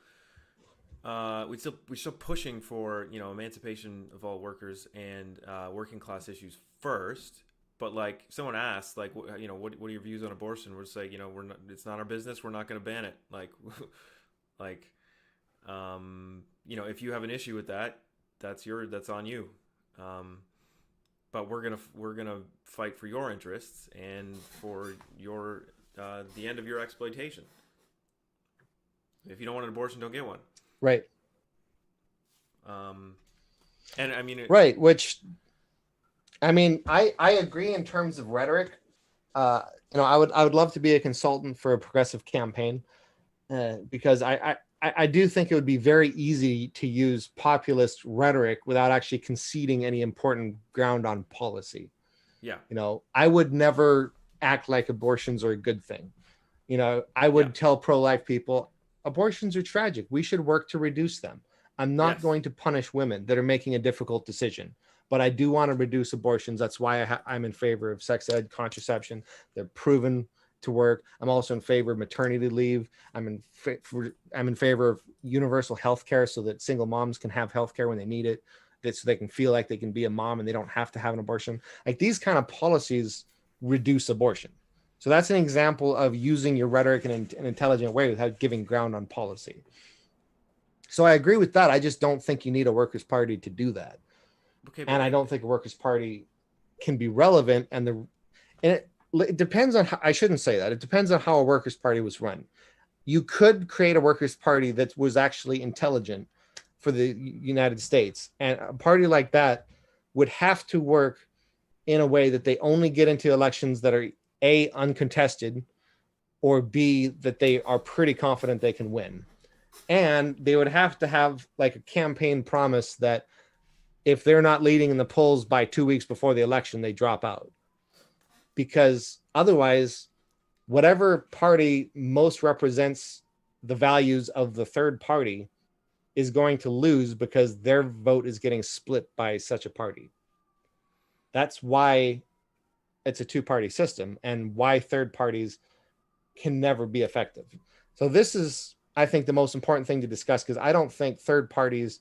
pushing for emancipation of all workers and working class issues first. But like someone asked, like what are your views on abortion? We're just like, we're not, it's not our business. We're not going to ban it. Like like if you have an issue with that, that's on you. But we're gonna fight for your interests and for your the end of your exploitation. If you don't want an abortion, don't get one. Right. And I mean, right. Which, I mean, I agree in terms of rhetoric. I would love to be a consultant for a progressive campaign, because I do think it would be very easy to use populist rhetoric without actually conceding any important ground on policy. Yeah. I would never act like abortions are a good thing. I would tell pro-life people, abortions are tragic. We should work to reduce them. I'm not going to punish women that are making a difficult decision, but I do want to reduce abortions. That's why I'm in favor of sex ed, contraception. They're proven to work. I'm also in favor of maternity leave. I'm in favor of universal health care, so that single moms can have health care when they need it, so they can feel like they can be a mom and they don't have to have an abortion. Like, these kind of policies reduce abortion. So that's an example of using your rhetoric in an intelligent way without giving ground on policy. So I agree with that. I just don't think you need a workers' party to do that. Okay, and I don't think a workers' party can be relevant. And it depends on how, I shouldn't say that. It depends on how a workers' party was run. You could create a workers' party that was actually intelligent for the United States. And a party like that would have to work in a way that they only get into elections that are A, uncontested, or B, that they are pretty confident they can win. And they would have to have like a campaign promise that if they're not leading in the polls by 2 weeks before the election, they drop out. Because otherwise, whatever party most represents the values of the third party is going to lose because their vote is getting split by such a party. That's why it's a two-party system and why third parties can never be effective. So this is, I think, the most important thing to discuss, because I don't think third parties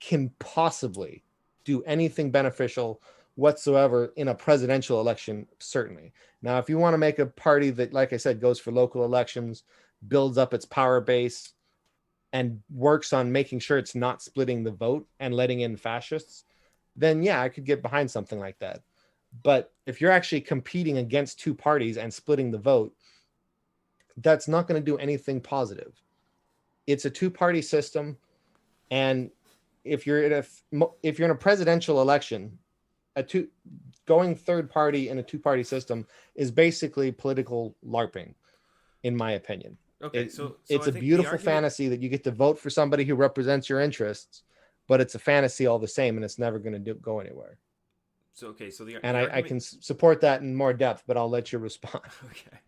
can possibly do anything beneficial whatsoever in a presidential election, certainly. Now, if you want to make a party that, like I said, goes for local elections, builds up its power base, and works on making sure it's not splitting the vote and letting in fascists, then yeah, I could get behind something like that. But if you're actually competing against two parties and splitting the vote, that's not going to do anything positive. It's a two-party system, and if you're in a presidential election, going third party in a two-party system is basically political LARPing, in my opinion. Okay, it's a beautiful fantasy that you get to vote for somebody who represents your interests, but it's a fantasy all the same, and it's never going to go anywhere. So I can support that in more depth, but I'll let you respond. Okay.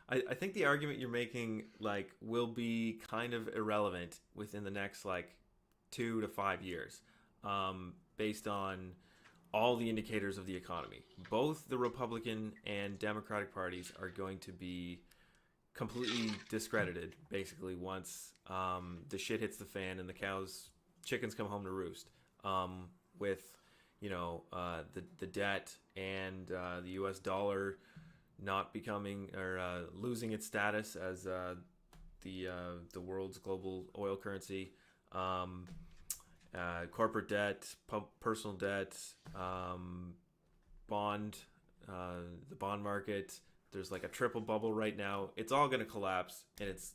I think the argument you're making will be kind of irrelevant within the next 2 to 5 years, based on all the indicators of the economy. Both the Republican and Democratic parties are going to be completely discredited, basically, once the shit hits the fan and the chickens come home to roost, with the debt and the U.S. dollar not becoming or losing its status as the world's global oil currency, corporate debt, personal debt, the bond market. There's a triple bubble right now. It's all going to collapse, and it's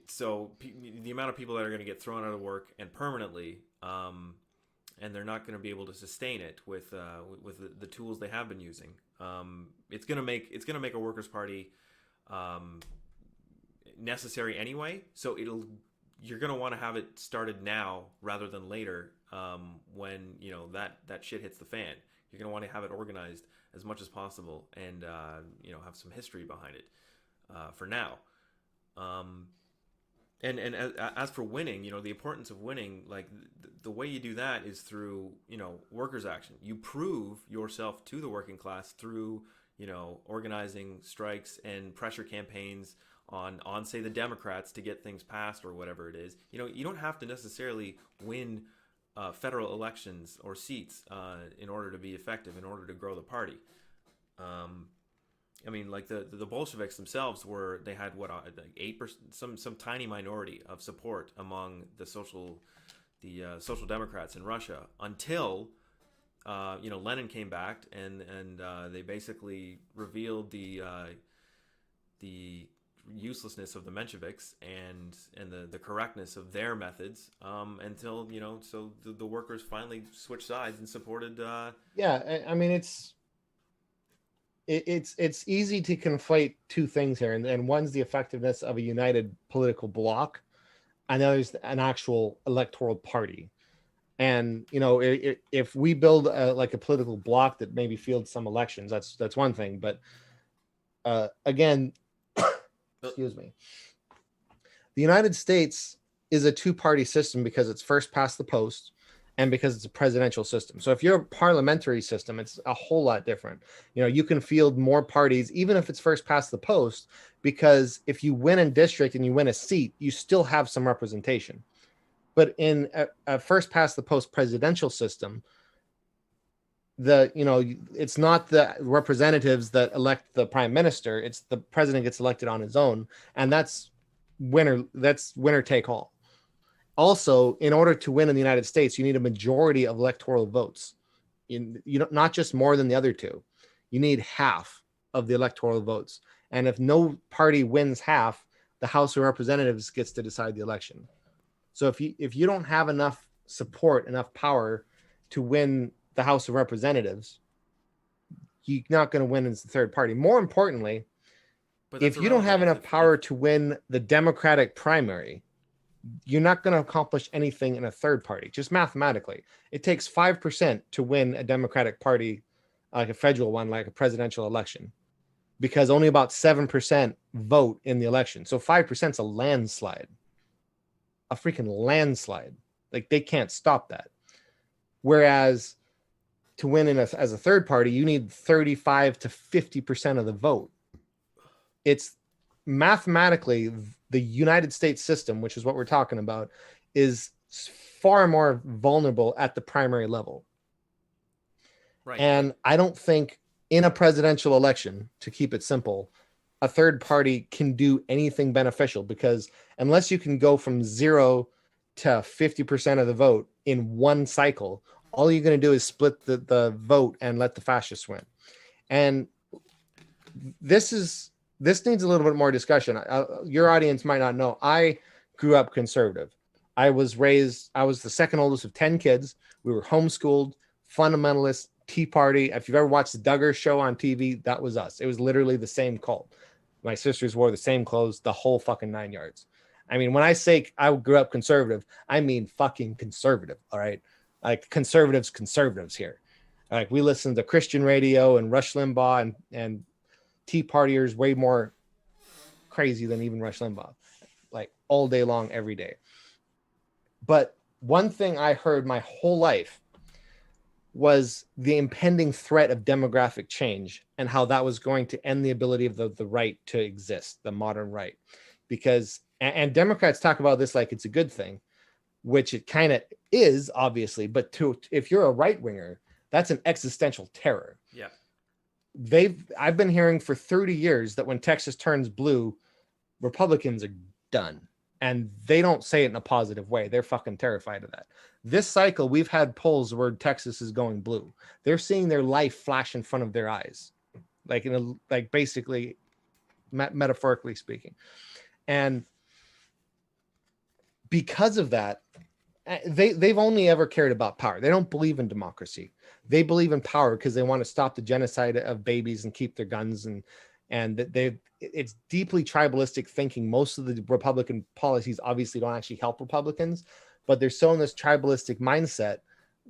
so the amount of people that are going to get thrown out of work and permanently, and they're not going to be able to sustain it with the tools they have been using. It's going to make a workers' party necessary anyway. So you're going to want to have it started now rather than later, when that shit hits the fan. You're going to want to have it organized as much as possible, and have some history behind it for now. And as for winning, the importance of winning, the way you do that is through workers' action. You prove yourself to the working class through organizing strikes and pressure campaigns on say the Democrats to get things passed or whatever it is. You don't have to necessarily win federal elections or seats in order to be effective, in order to grow the party. The Bolsheviks themselves they had 8%, some tiny minority of support among the social democrats in Russia, until Lenin came back and they basically revealed the uselessness of the Mensheviks and the correctness of their methods, until so the workers finally switched sides and supported. It's easy to conflate two things here, and one's the effectiveness of a united political bloc, and the other's an actual electoral party. And if we build a political bloc that maybe fields some elections, that's one thing. But again, excuse me, the United States is a two-party system because it's first past the post, and because it's a presidential system. So if you're a parliamentary system, it's a whole lot different. You can field more parties, even if it's first past the post, because if you win a district and you win a seat, you still have some representation. But in a first past the post presidential system, it's not the representatives that elect the prime minister. It's the president gets elected on his own, and that's winner take all. Also, in order to win in the United States, you need a majority of electoral votes. Not just more than the other two. You need half of the electoral votes. And if no party wins half, the House of Representatives gets to decide the election. So if you don't have enough support, enough power to win the House of Representatives, you're not going to win as the third party. More importantly, if you don't have enough power to win the Democratic primary, you're not going to accomplish anything in a third party. Just mathematically, it takes 5% to win a Democratic Party, like a federal one, like a presidential election, because only about 7% vote in the election. So 5% is a landslide, a freaking landslide. Like they can't stop that. Whereas to win as a third party, you need 35 to 50% of the vote. It's mathematically the United States system, which is what we're talking about, is far more vulnerable at the primary level. Right. And I don't think in a presidential election, to keep it simple, a third party can do anything beneficial, because unless you can go from 0 to 50% of the vote in one cycle, all you're going to do is split the vote and let the fascists win. And this needs a little bit more discussion. Your audience might not know, I grew up conservative. I was the second oldest of 10 kids. We were homeschooled, fundamentalist, Tea Party. If you've ever watched the Duggar show on TV, that was us. It was literally the same cult. My sisters wore the same clothes, the whole fucking 9 yards. I mean, when I say I grew up conservative, I mean fucking conservative. All right. Like conservatives here. Like we listened to Christian radio and Rush Limbaugh and Tea Partiers way more crazy than even Rush Limbaugh, like all day long, every day. But one thing I heard my whole life was the impending threat of demographic change and how that was going to end the ability of the right to exist, the modern right. Because, and Democrats talk about this like it's a good thing, which it kind of is, obviously, but if you're a right winger, that's an existential terror. Yeah. I've been hearing for 30 years that when Texas turns blue, Republicans are done. And they don't say it in a positive way. They're fucking terrified of that. This cycle, we've had polls where Texas is going blue. They're seeing their life flash in front of their eyes, like basically, metaphorically speaking. And because of that, they've only ever cared about power. They don't believe in democracy. They believe in power because they want to stop the genocide of babies and keep their guns, and it's deeply tribalistic thinking. Most of the Republican policies obviously don't actually help Republicans, but they're so in this tribalistic mindset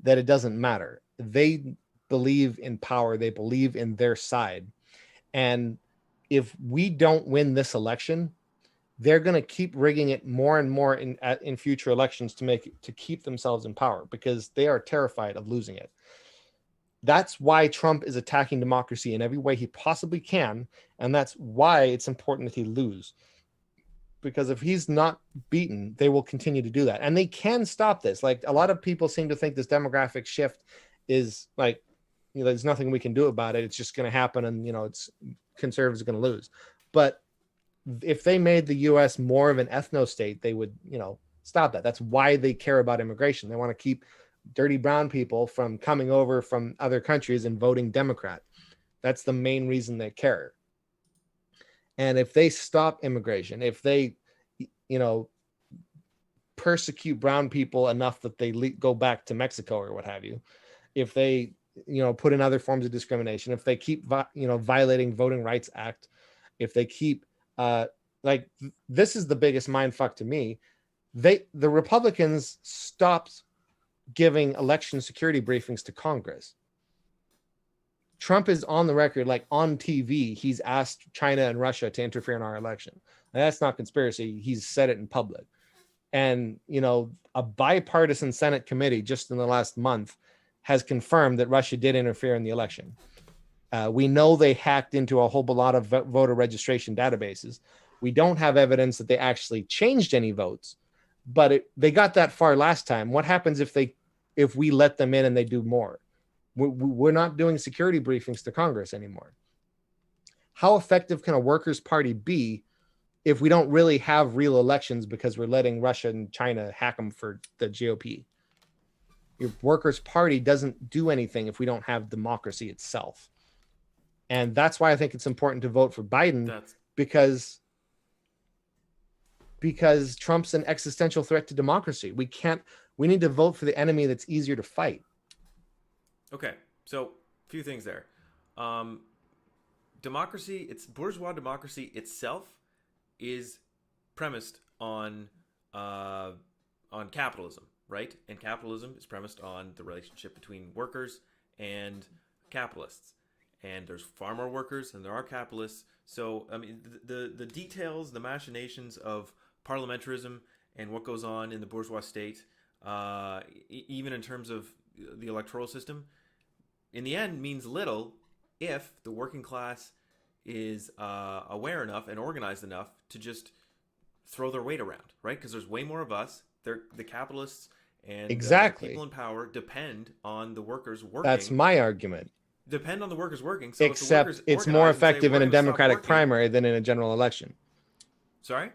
that it doesn't matter. They believe in power. They believe in their side. And if we don't win this election, they're going to keep rigging it more and more in future elections to keep themselves in power, because they are terrified of losing it. That's why Trump is attacking democracy in every way he possibly can. And that's why it's important that he lose. Because if he's not beaten, they will continue to do that. And they can stop this. Like, a lot of people seem to think this demographic shift is like, there's nothing we can do about it. It's just going to happen. And, it's conservatives are going to lose. But if they made the U.S. more of an ethno state, they would, stop that. That's why they care about immigration. They want to keep dirty brown people from coming over from other countries and voting Democrat. That's the main reason they care. And if they stop immigration, if they, persecute brown people enough that they go back to Mexico or what have you, if they, put in other forms of discrimination, if they keep, violating Voting Rights Act, if they keep, this is the biggest mindfuck to me. The Republicans stopped giving election security briefings to Congress. Trump is on the record, like on TV, he's asked China and Russia to interfere in our election. And that's not conspiracy. He's said it in public. And, a bipartisan Senate committee just in the last month has confirmed that Russia did interfere in the election. We know they hacked into a whole lot of voter registration databases. We don't have evidence that they actually changed any votes, but they got that far last time. What happens if we let them in and they do more? We're not doing security briefings to Congress anymore. How effective can a workers' party be if we don't really have real elections because we're letting Russia and China hack them for the GOP? Your workers' party doesn't do anything if we don't have democracy itself. And that's why I think it's important to vote for Biden, because Trump's an existential threat to democracy. We need to vote for the enemy that's easier to fight. Okay, so a few things there. Bourgeois democracy itself is premised on uh, on capitalism, right? And capitalism is premised on the relationship between workers and capitalists. And there's far more workers than there are capitalists. So I mean, the details, the machinations of parliamentarism and what goes on in the bourgeois state, even in terms of the electoral system, in the end means little if the working class is aware enough and organized enough to just throw their weight around, right? Because there's way more of us. They're the capitalists and the people Exactly. in power depend on the workers That's working. my argument. Depend on the workers working. So if the Except workers it's more organize and say effective we're in a going to stop Democratic working, primary than in a general election. sorry.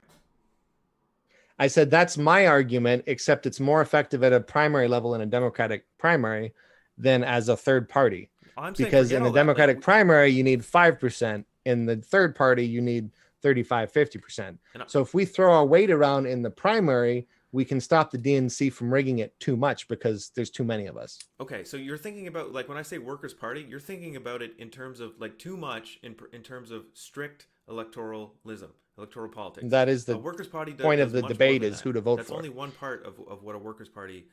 I said that's my argument, except it's more effective at a primary level in a Democratic primary than as a third party. I'm saying Because forget in the all that. Like, Democratic primary, you need 5%. In the third party, you need 35, 50%. and So if we throw our weight around in the primary, we can stop the DNC from rigging it too much because there's too many of us. okay, so you're thinking about, like, when I say Workers' Party, you're thinking about it in terms of like too much in terms of strict electoralism, electoral politics. That is A the Workers' Party point of does the much more debate than is that. who to vote That's for. only one part of what a Workers' Party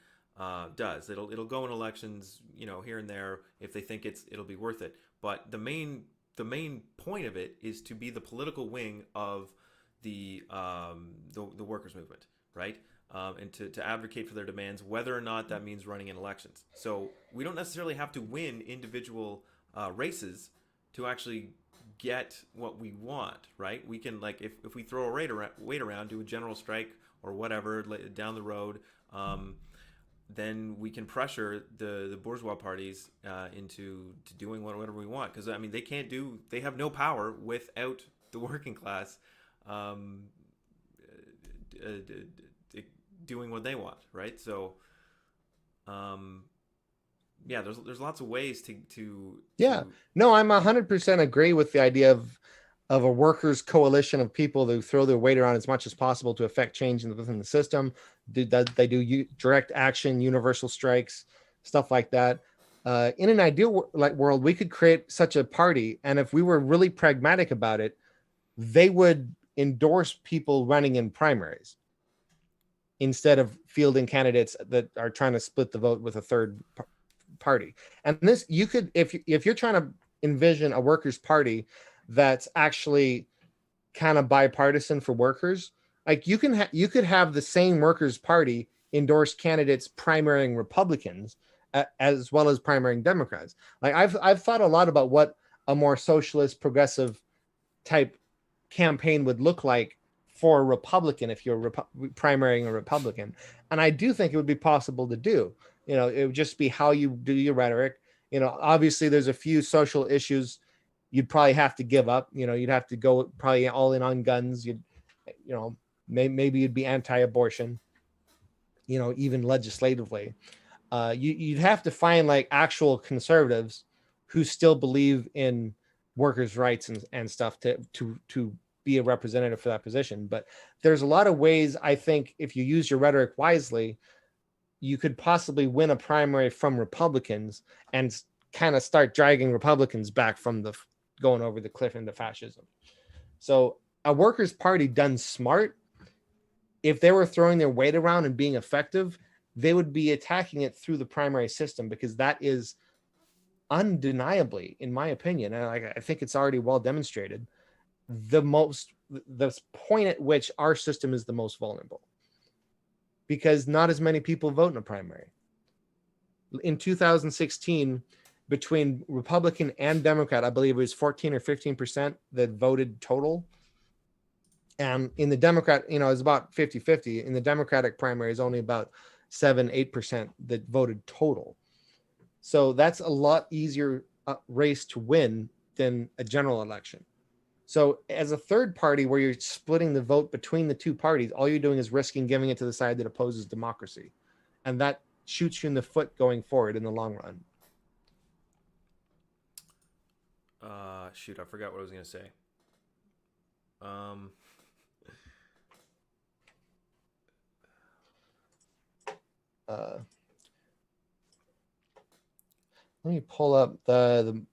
does. It'll go in elections, here and there if they think it'll be worth it. But the main point of it is to be the political wing of the workers movement, right? And to advocate for their demands, whether or not that means running in elections. So we don't necessarily have to win individual races to actually get what we want, right? We can, like, if we throw a weight around, do a general strike or whatever down the road, then we can pressure the bourgeois parties into doing whatever we want. Because I mean, they have no power without the working class um, doing what they want, right? So, yeah, there's lots of ways Yeah. to No, I'm 100% agree with the idea of a workers' coalition of people who throw their weight around as much as possible to affect change within the system. They do direct action, universal strikes, stuff like that. In an ideal world, we could create such a party, and if we were really pragmatic about it, they would endorse people running in primaries instead of fielding candidates that are trying to split the vote with a third party. And this, you could, if you're trying to envision a workers' party that's actually kind of bipartisan for workers, like you could have the same workers' party endorse candidates primarying Republicans as well as primarying Democrats. Like I've thought a lot about what a more socialist, progressive type campaign would look like for a Republican if you're primarying a Republican, and I do think it would be possible to do. It would just be how you do your rhetoric. Obviously there's a few social issues you'd probably have to give up. You'd have to go probably all in on guns. Maybe you'd be anti-abortion, even legislatively. You'd have to find like actual conservatives who still believe in workers' rights and stuff to be a representative for that position. But there's a lot of ways, I think, if you use your rhetoric wisely, you could possibly win a primary from Republicans and kind of start dragging Republicans back from the going over the cliff into fascism. So a workers' party done smart, if they were throwing their weight around and being effective, they would be attacking it through the primary system, because that is undeniably, in my opinion, and I think it's already well demonstrated, the point at which our system is the most vulnerable, because not as many people vote in a primary. In 2016, between Republican and Democrat, I believe it was 14 or 15% that voted total. And in the Democrat, it was about 50-50. In the Democratic primary, is only about 7-8% that voted total. So that's a lot easier race to win than a general election. So as a third party where you're splitting the vote between the two parties, all you're doing is risking giving it to the side that opposes democracy. And that shoots you in the foot going forward in the long run. Shoot, I forgot what I was going to say. Let me pull up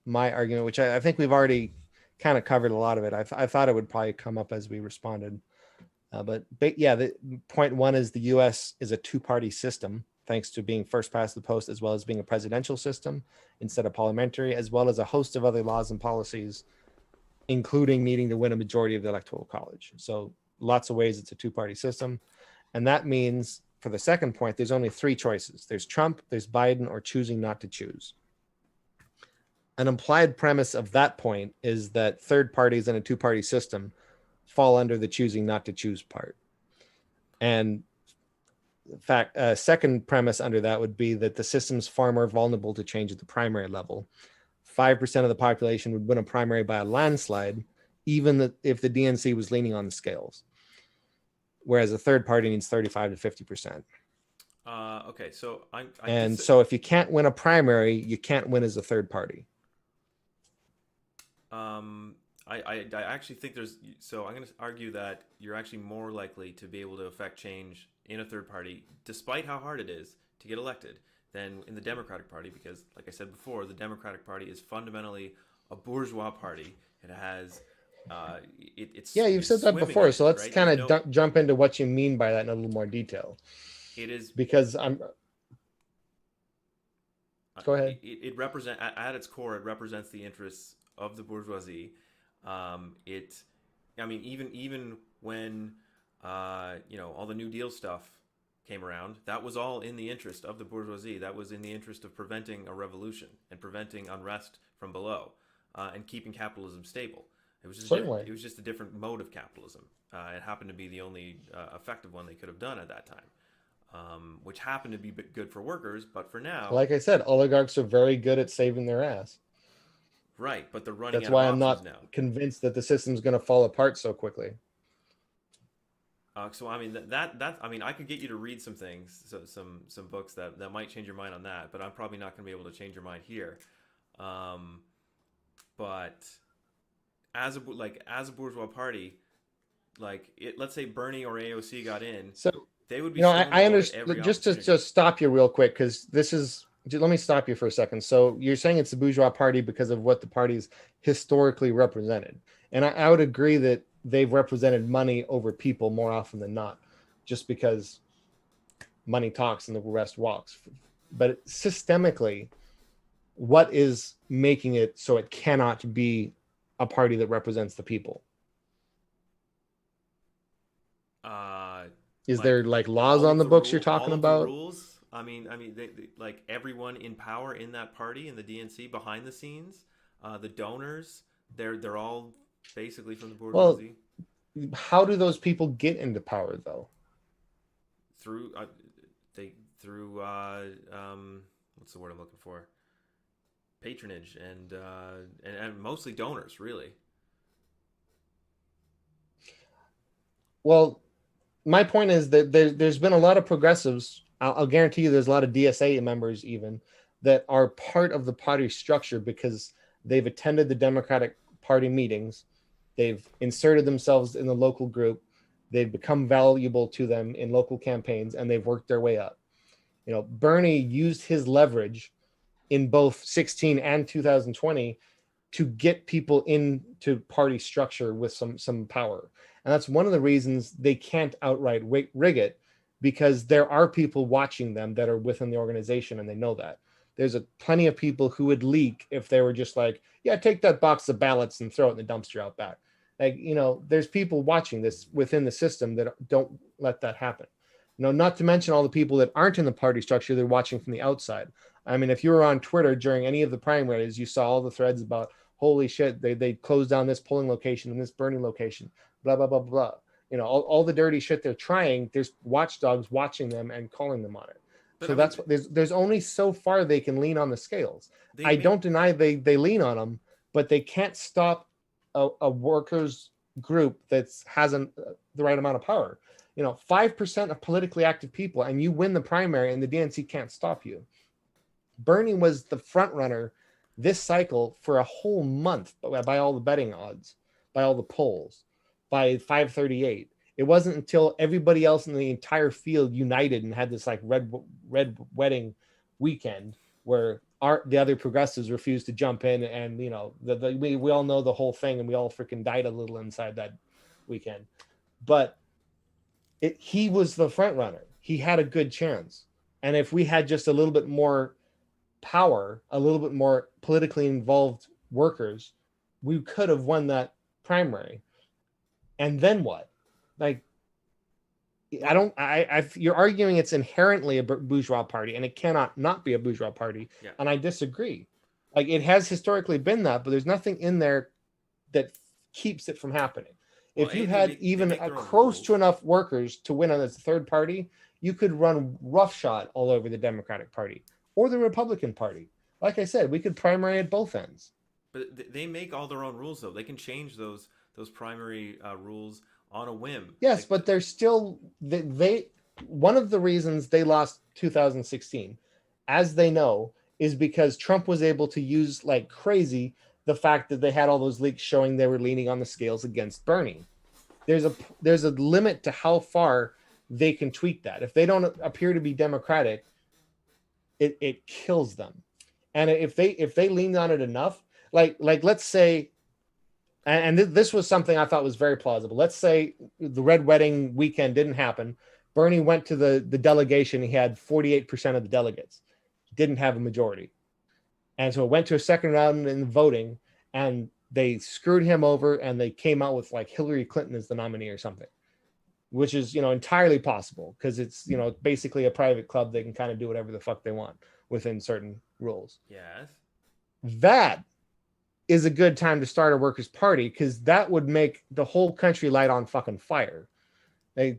my argument, which I think we've already kind of covered a lot of it. I thought it would probably come up as we responded. But yeah, the point one is the U.S. is a two-party system, thanks to being first past the post, as well as being a presidential system instead of parliamentary, as well as a host of other laws and policies, including needing to win a majority of the electoral college. So lots of ways it's a two-party system. And that means, for the second point, there's only three choices. There's Trump, there's Biden, or choosing not to choose. An implied premise of that point is that third parties in a two-party system fall under the choosing not to choose part. And in fact, a second premise under that would be that the system's far more vulnerable to change at the primary level. 5% of the population would win a primary by a landslide, even if the DNC was leaning on the scales. Whereas a third party needs 35 to 50%. Okay, so so if you can't win a primary, you can't win as a third party. I actually think so I'm going to argue that you're actually more likely to be able to affect change in a third party, despite how hard it is to get elected, than in the Democratic Party, because, like I said before, the Democratic Party is fundamentally a bourgeois party. It has, you've said that before, so let's kind of jump into what you mean by that in a little more detail. It is because Go ahead. It represents, at its core, it represents the interests of the bourgeoisie. Even when all the New Deal stuff came around, that was all in the interest of the bourgeoisie. That was in the interest of preventing a revolution and preventing unrest from below, and keeping capitalism stable. It was just a different mode of capitalism. It happened to be the only effective one they could have done at that time, which happened to be good for workers. But for now, like I said, oligarchs are very good at saving their ass. Right, but they're running. That's why I'm not now convinced that the system's going to fall apart so quickly. So I mean I could get you to read some things, some books that might change your mind on that, but I'm probably not going to be able to change your mind here. But as a bourgeois party, let's say Bernie or AOC got in, so they would be. I understand. Just to stop you real quick, because this is. Let me stop you for a second. So you're saying it's the bourgeois party because of what the party's historically represented. And I would agree that they've represented money over people more often than not, just because money talks and the rest walks. But systemically, what is making it so it cannot be a party that represents the people? Is there laws on the books you're talking about? Rules? I mean, they, like everyone in power in that party, in the DNC, behind the scenes, the donors, they're all basically from the bourgeoisie. Well, how do those people get into power, though? Through what's the word I'm looking for? Patronage and mostly donors, really. Well, my point is that there's been a lot of progressives. I'll guarantee you there's a lot of DSA members even that are part of the party structure because they've attended the Democratic Party meetings. They've inserted themselves in the local group. They've become valuable to them in local campaigns, and they've worked their way up. Bernie used his leverage in both 16 and 2020 to get people into party structure with some power. And that's one of the reasons they can't outright rig it, because there are people watching them that are within the organization, and they know that. There's plenty of people who would leak if they were just like, yeah, take that box of ballots and throw it in the dumpster out back. There's people watching this within the system that don't let that happen. Not to mention all the people that aren't in the party structure, they're watching from the outside. I mean, if you were on Twitter during any of the primaries, you saw all the threads about, holy shit, they closed down this polling location and this burning location, blah, blah, blah, blah. All the dirty shit they're trying, there's watchdogs watching them and calling them on it. But that's there's only so far they can lean on the scales. I don't deny they lean on them, but they can't stop a workers group that hasn't the right amount of power. 5% of politically active people, and you win the primary, and the DNC can't stop you. Bernie was the front runner this cycle for a whole month by all the betting odds, by all the polls. By 538, it wasn't until everybody else in the entire field united and had this red wedding weekend where the other progressives refused to jump in, and we all know the whole thing, and we all freaking died a little inside that weekend. But he was the front runner. He had a good chance. And if we had just a little bit more power, a little bit more politically involved workers, we could have won that primary. And then what? Like, I don't. You're arguing it's inherently a bourgeois party, and it cannot not be a bourgeois party. Yeah. And I disagree. Like, it has historically been that, but there's nothing in there that keeps it from happening. Well, If you A, had they even make their own close rules. to enough workers to win on as a third party, you could run roughshod all over the Democratic Party or the Republican Party. Like I said, we could primary at both ends. But they make all their own rules, though. They can change those primary rules on a whim. Yes, Like but they're still they one of the reasons they lost 2016, as they know, is because Trump was able to use like crazy the fact that they had all those leaks showing they were leaning on the scales against Bernie. There's a limit to how far they can tweak that. If they don't appear to be democratic, it kills them. And if they leaned on it enough, like let's say, and this was something I thought was very plausible. Let's say the red wedding weekend didn't happen. Bernie went to the delegation. He had 48% of the delegates. Didn't have a majority. And so it went to a second round in voting, and they screwed him over, and they came out with like Hillary Clinton as the nominee or something, which is, entirely possible because it's, basically a private club. They can kind of do whatever the fuck they want within certain rules. yes, That is a good time to start a workers' party because that would make the whole country light on fucking fire. You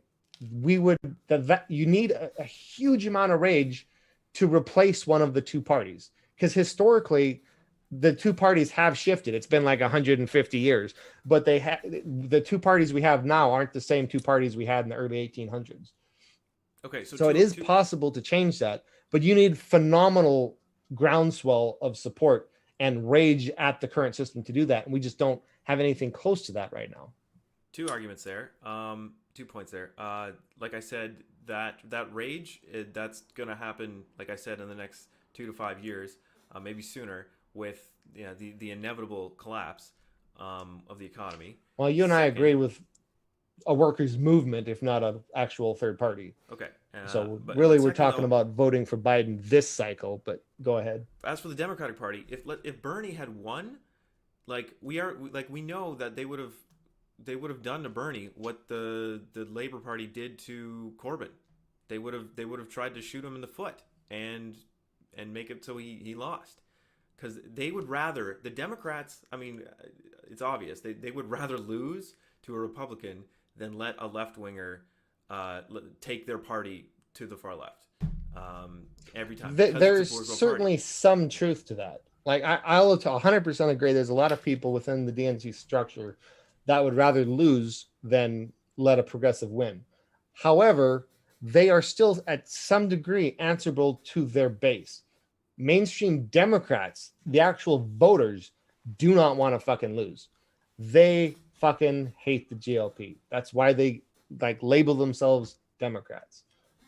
need a huge amount of rage to replace one of the two parties because historically the two parties have shifted. It's been like 150 years, but the two parties we have now aren't the same two parties we had in the early 1800s. okay. So it is possible to change that, but you need phenomenal groundswell of support and rage at the current system to do that. And we just don't have anything close to that right now. Two arguments there. 2 points there. Like I said, that rage that's gonna happen. Like I said, in the next 2 to 5 years, maybe sooner, with the inevitable collapse of the economy. Well, you and I Second, agree with a workers' movement, if not an actual third party. okay. So But really, we're second, talking though, about voting for Biden this cycle. But go ahead. as for the Democratic Party, if Bernie had won, we know that they would have done to Bernie what the Labor Party did to Corbyn. They would have tried to shoot him in the foot and make it so he lost, because they would rather, the Democrats. I mean, it's obvious they would rather lose to a Republican than let a left winger take their party to the far left every time. There's certainly some truth to that. Like I'll 100% agree. There's a lot of people within the DNC structure that would rather lose than let a progressive win. However, they are still at some degree answerable to their base. Mainstream Democrats, the actual voters, do not want to fucking lose. They fucking hate the GLP. That's why they label themselves Democrats.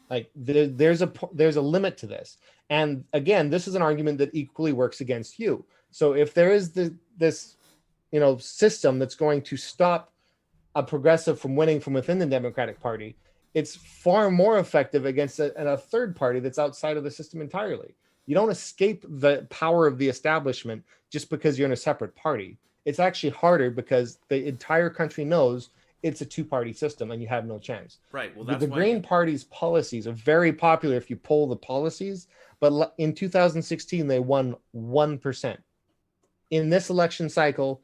Like there's a limit to this. And again, this is an argument that equally works against you. So if there is this system that's going to stop a progressive from winning from within the Democratic Party, it's far more effective against a third party that's outside of the system entirely. You don't escape the power of the establishment just because you're in a separate party. It's actually harder because the entire country knows it's a two-party system and you have no chance. Right. Well, the Green Party's policies are very popular if you poll the policies, but in 2016, they won 1%. In this election cycle,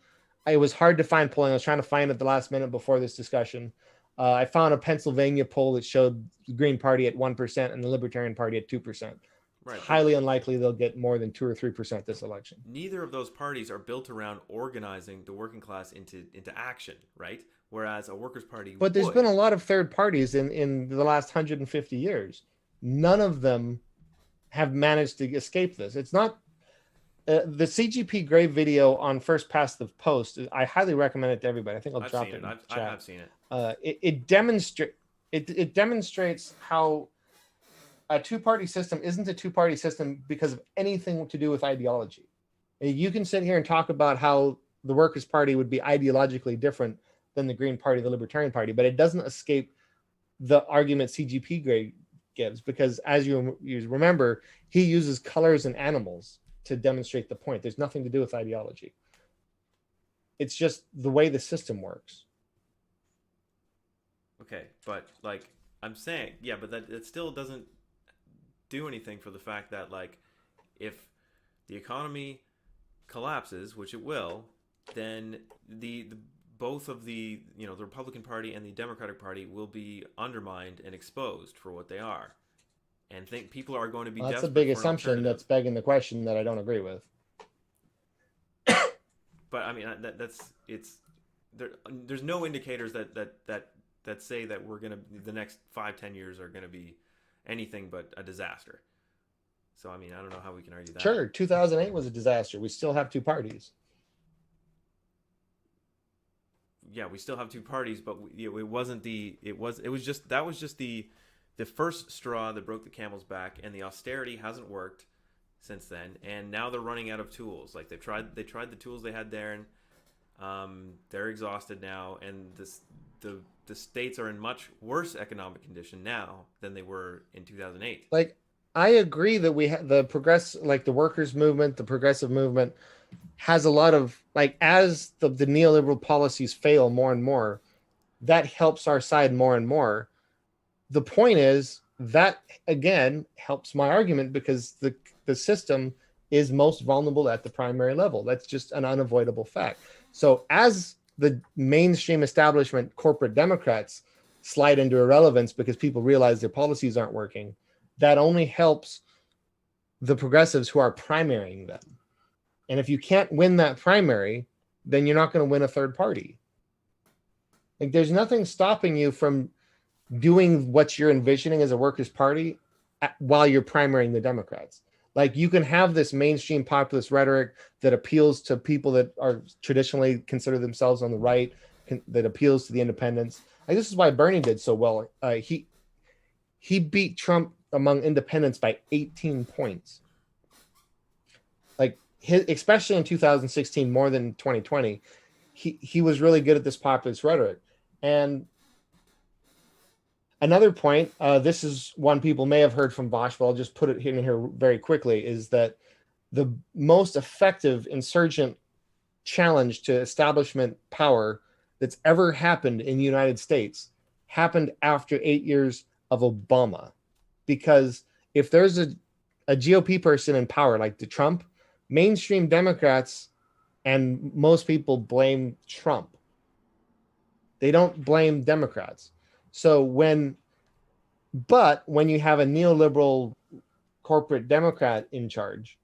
it was hard to find polling. I was trying to find it at the last minute before this discussion. I found a Pennsylvania poll that showed the Green Party at 1% and the Libertarian Party at 2%. Right. It's highly unlikely they'll get more than 2 or 3% this election. Neither of those parties are built around organizing the working class into action, right? Whereas a workers' party But there's would. been a lot of third parties in the last 150 years. None of them have managed to escape this. It's not the CGP Grey video on First Past the Post. I highly recommend it to everybody. I think I'll drop it in the chat. I have seen it. It demonstrates how a two-party system isn't a two-party system because of anything to do with ideology. You can sit here and talk about how the Workers' Party would be ideologically different than the Green Party, the Libertarian Party, but it doesn't escape the argument CGP grade gives, because as you remember, he uses colors and animals to demonstrate the point. There's nothing to do with ideology. It's just the way the system works. Okay, but like I'm saying, yeah, but that it still doesn't do anything for the fact that like if the economy collapses, which it will, then the both of the the Republican Party and the Democratic Party will be undermined and exposed for what they are, and think people are going to be Well, that's a desperate big for an assumption alternative. that's begging the question that I don't agree with. But I mean that's it's there. There's no indicators that say that we're gonna the next 5-10 years are gonna be anything but a disaster. So I mean I don't know how we can argue that. Sure, 2008 was a disaster. We still have two parties. Yeah, we still have two parties, but it wasn't the it was just that was just the first straw that broke the camel's back, and the austerity hasn't worked since then, and now they're running out of tools. Like they tried the tools they had there, and they're exhausted now, and the states are in much worse economic condition now than they were in 2008. Like, I agree that we have the like the workers movement, the progressive movement has a lot of, like, as the neoliberal policies fail more and more, that helps our side more and more. The point is that again helps my argument, because the system is most vulnerable at the primary level. That's just an unavoidable fact. So as the mainstream establishment corporate Democrats slide into irrelevance because people realize their policies aren't working, that only helps the progressives who are primarying them. And if you can't win that primary, then you're not going to win a third party. Like, there's nothing stopping you from doing what you're envisioning as a workers' party while you're primarying the Democrats. Like, you can have this mainstream populist rhetoric that appeals to people that are traditionally consider themselves on the right, that appeals to the independents. Like, this is why Bernie did so well. He beat Trump among independents by 18 points. Like, especially in 2016, more than 2020, he was really good at this populist rhetoric. And another point, this is one people may have heard from Bosch, but I'll just put it in here very quickly, is that the most effective insurgent challenge to establishment power that's ever happened in the United States happened after 8 years of Obama. Because if there's a GOP person in power like the Trump, mainstream Democrats and most people blame Trump. They don't blame Democrats. So when you have a neoliberal corporate Democrat in charge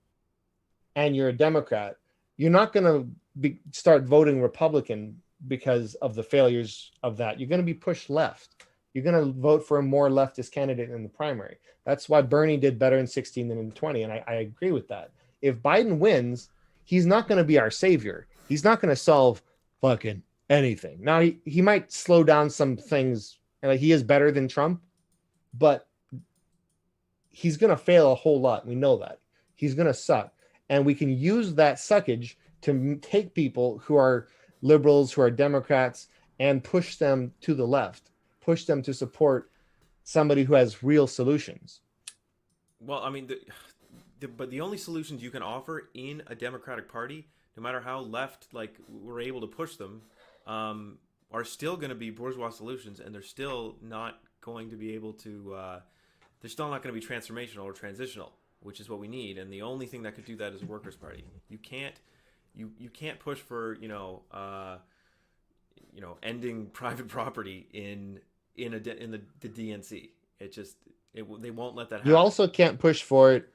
and you're a Democrat, you're not going to start voting Republican because of the failures of that. You're going to be pushed left. You're going to vote for a more leftist candidate in the primary. That's why Bernie did better in 16 than in 20. And I agree with that. If Biden wins, he's not going to be our savior. He's not going to solve fucking anything. Now, he might slow down some things. Like, he is better than Trump, but he's going to fail a whole lot. We know that. He's going to suck. And we can use that suckage to take people who are liberals, who are Democrats, and push them to the left, push them to support somebody who has real solutions. Well, I mean, but the only solutions you can offer in a Democratic Party, no matter how left like we're able to push them, are still going to be bourgeois solutions, and they're still not going to be able to. They're still not going to be transformational or transitional, which is what we need. And the only thing that could do that is a workers' party. You can't push for ending private property in the DNC. They won't let that happen. You also can't push for it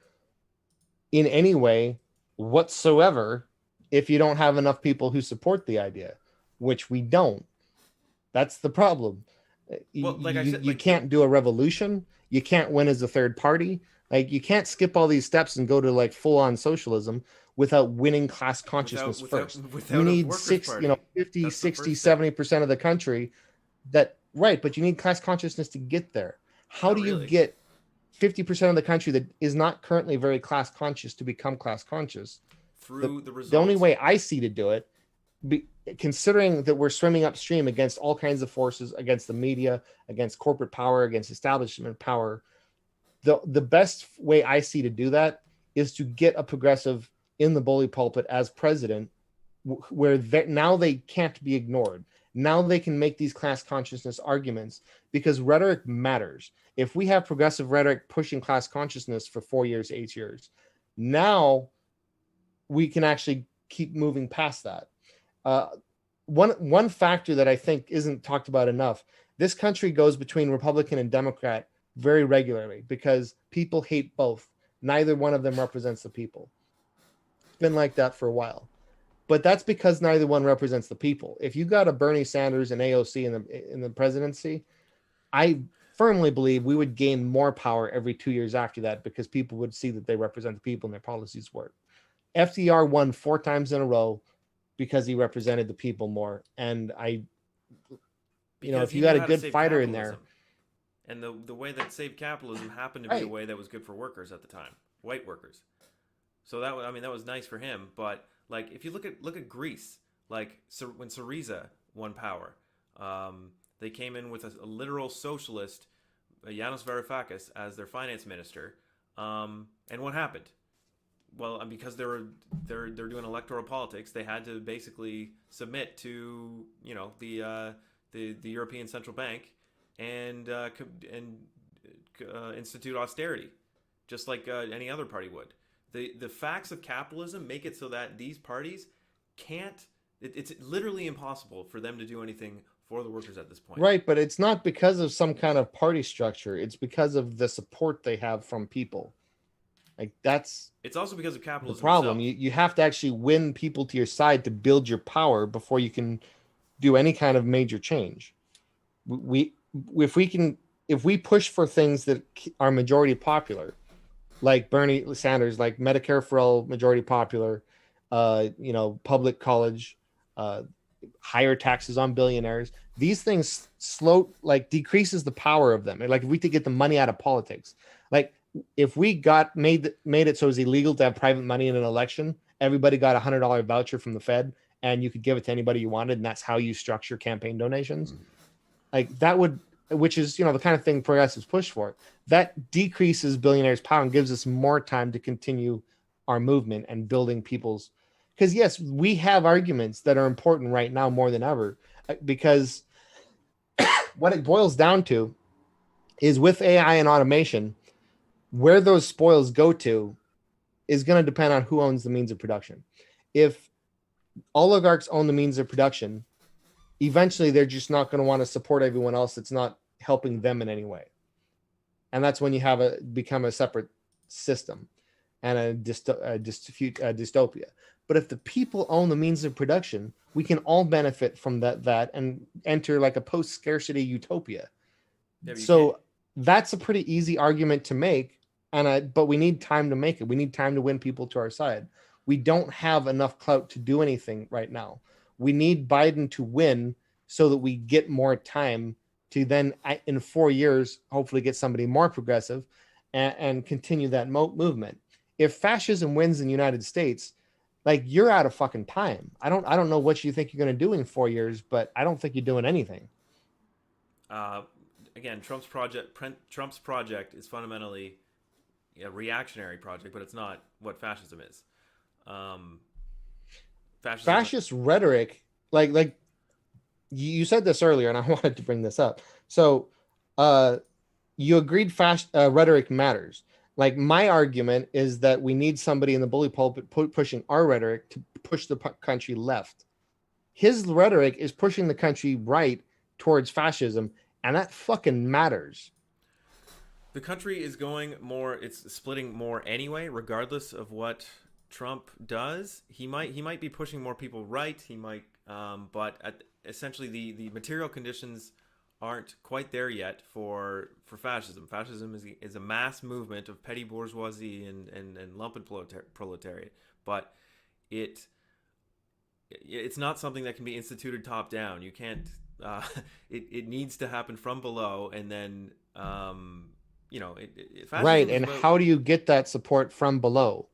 in any way whatsoever if you don't have enough people who support the idea, which we don't. That's the problem. Well, like I said, you can't do a revolution. You can't win as a third party. Like, you can't skip all these steps and go to like full on socialism without winning class consciousness first. You need 50, 60, 70% of the country but you need class consciousness to get there. How do you get 50% of the country that is not currently very class conscious to become class conscious? Through the results. The only way I see to do it be, considering that we're swimming upstream against all kinds of forces, against the media, against corporate power, against establishment power, the best way I see to do that is to get a progressive in the bully pulpit as president, where now they can't be ignored. Now they can make these class consciousness arguments because rhetoric matters. If we have progressive rhetoric pushing class consciousness for 4 years, 8 years, now we can actually keep moving past that. Uh, one factor that I think isn't talked about enough: this country goes between Republican and Democrat very regularly because people hate both. Neither one of them represents the people. It's been like that for a while, but that's because neither one represents the people. If you got a Bernie Sanders and AOC in the presidency, I firmly believe we would gain more power every 2 years after that because people would see that they represent the people and their policies work. FDR won 4 times in a row because he represented the people more. And because if he you knew got a how to good save fighter in capitalism. there, And the way that saved capitalism happened to be a right, way that was good for workers at the time, white workers. So I mean, that was nice for him. But like, if you look at Greece, like when Syriza won power, they came in with a literal socialist, Yanis Varoufakis, as their finance minister. And what happened? Well, because they're doing electoral politics, they had to basically submit to the European Central Bank and institute austerity, just like any other party would. The facts of capitalism make it so that these parties can't. It's literally impossible for them to do anything for the workers at this point. right. But it's not because of some kind of party structure. It's because of the support they have from people. Like that's It's also because of the capitalism problem. itself. You have to actually win people to your side to build your power before you can do any kind of major change. We if we can if we push for things that are majority popular, like Bernie Sanders, like Medicare for all, majority popular, public college, uh, higher taxes on billionaires. These things decreases the power of them. Like if we could get the money out of politics, like if we got made it so it was illegal to have private money in an election, everybody got $100 voucher from the Fed, and you could give it to anybody you wanted, and that's how you structure campaign donations. Like that would, which is the kind of thing progressives push for. That decreases billionaires' power and gives us more time to continue our movement and building people's. Because yes, we have arguments that are important right now more than ever. Because what it boils down to is with AI and automation, where those spoils go to is going to depend on who owns the means of production. If oligarchs own the means of production, eventually they're just not going to want to support everyone else that's not helping them in any way. And that's when you have become a separate system and a dystopia. But if the people own the means of production, we can all benefit from that and enter like a post-scarcity utopia. Yeah, So that's a pretty easy argument to make, but we need time to make it. We need time to win people to our side. We don't have enough clout to do anything right now. We need Biden to win so that we get more time to then, in 4 years, hopefully get somebody more progressive and continue that movement. If fascism wins in the United States, like you're out of fucking time. I don't know what you think you're going to do in 4 years, but I don't think you're doing anything. Again, Trump's project is fundamentally a reactionary project, but it's not what fascism is. Fascist rhetoric, like you said this earlier, and I wanted to bring this up. So, you agreed rhetoric matters. Like my argument is that we need somebody in the bully pulpit pushing our rhetoric to push the country left. His rhetoric is pushing the country right towards fascism, and that fucking matters. The country is going more, it's splitting more anyway, regardless of what Trump does. He might be pushing more people right. He might, but essentially the material conditions aren't quite there yet for fascism. Fascism is a mass movement of petty bourgeoisie and lumpen proletariat, but it's not something that can be instituted top down. You can't. It needs to happen from below, and then right. And how do you get that support from below?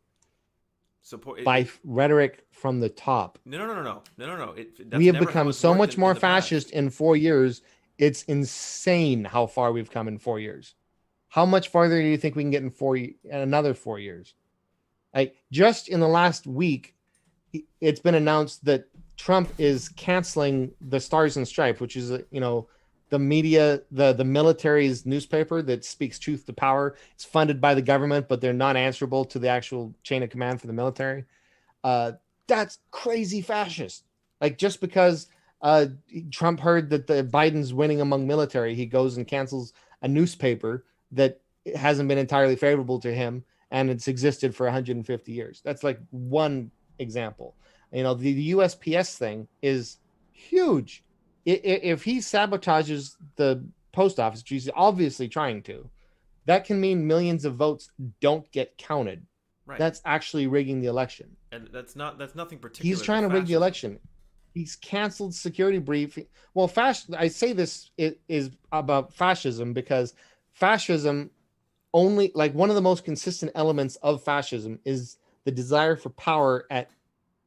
support by rhetoric from the top. no. We That's have never how become it's so worked much in more the past. fascist in 4 years. It's insane how far we've come in 4 years. How much farther do you think we can get in another 4 years? Like just in the last week, it's been announced that Trump is canceling the Stars and Stripes, which is the media, the military's newspaper that speaks truth to power. It's funded by the government, but they're not answerable to the actual chain of command for the military. Uh, that's crazy fascist. Like just because uh, Trump heard that the Biden's winning among military, he goes and cancels a newspaper that hasn't been entirely favorable to him, and it's existed for 150 years. That's like one example. The USPS thing is huge. If he sabotages the post office, which he's obviously trying to, that can mean millions of votes don't get counted. Right. That's actually rigging the election. And that's nothing He's particular to trying to rig the fascism. election. He's canceled security brief. Well, I say this is about fascism because fascism only, like, one of the most consistent elements of fascism is the desire for power at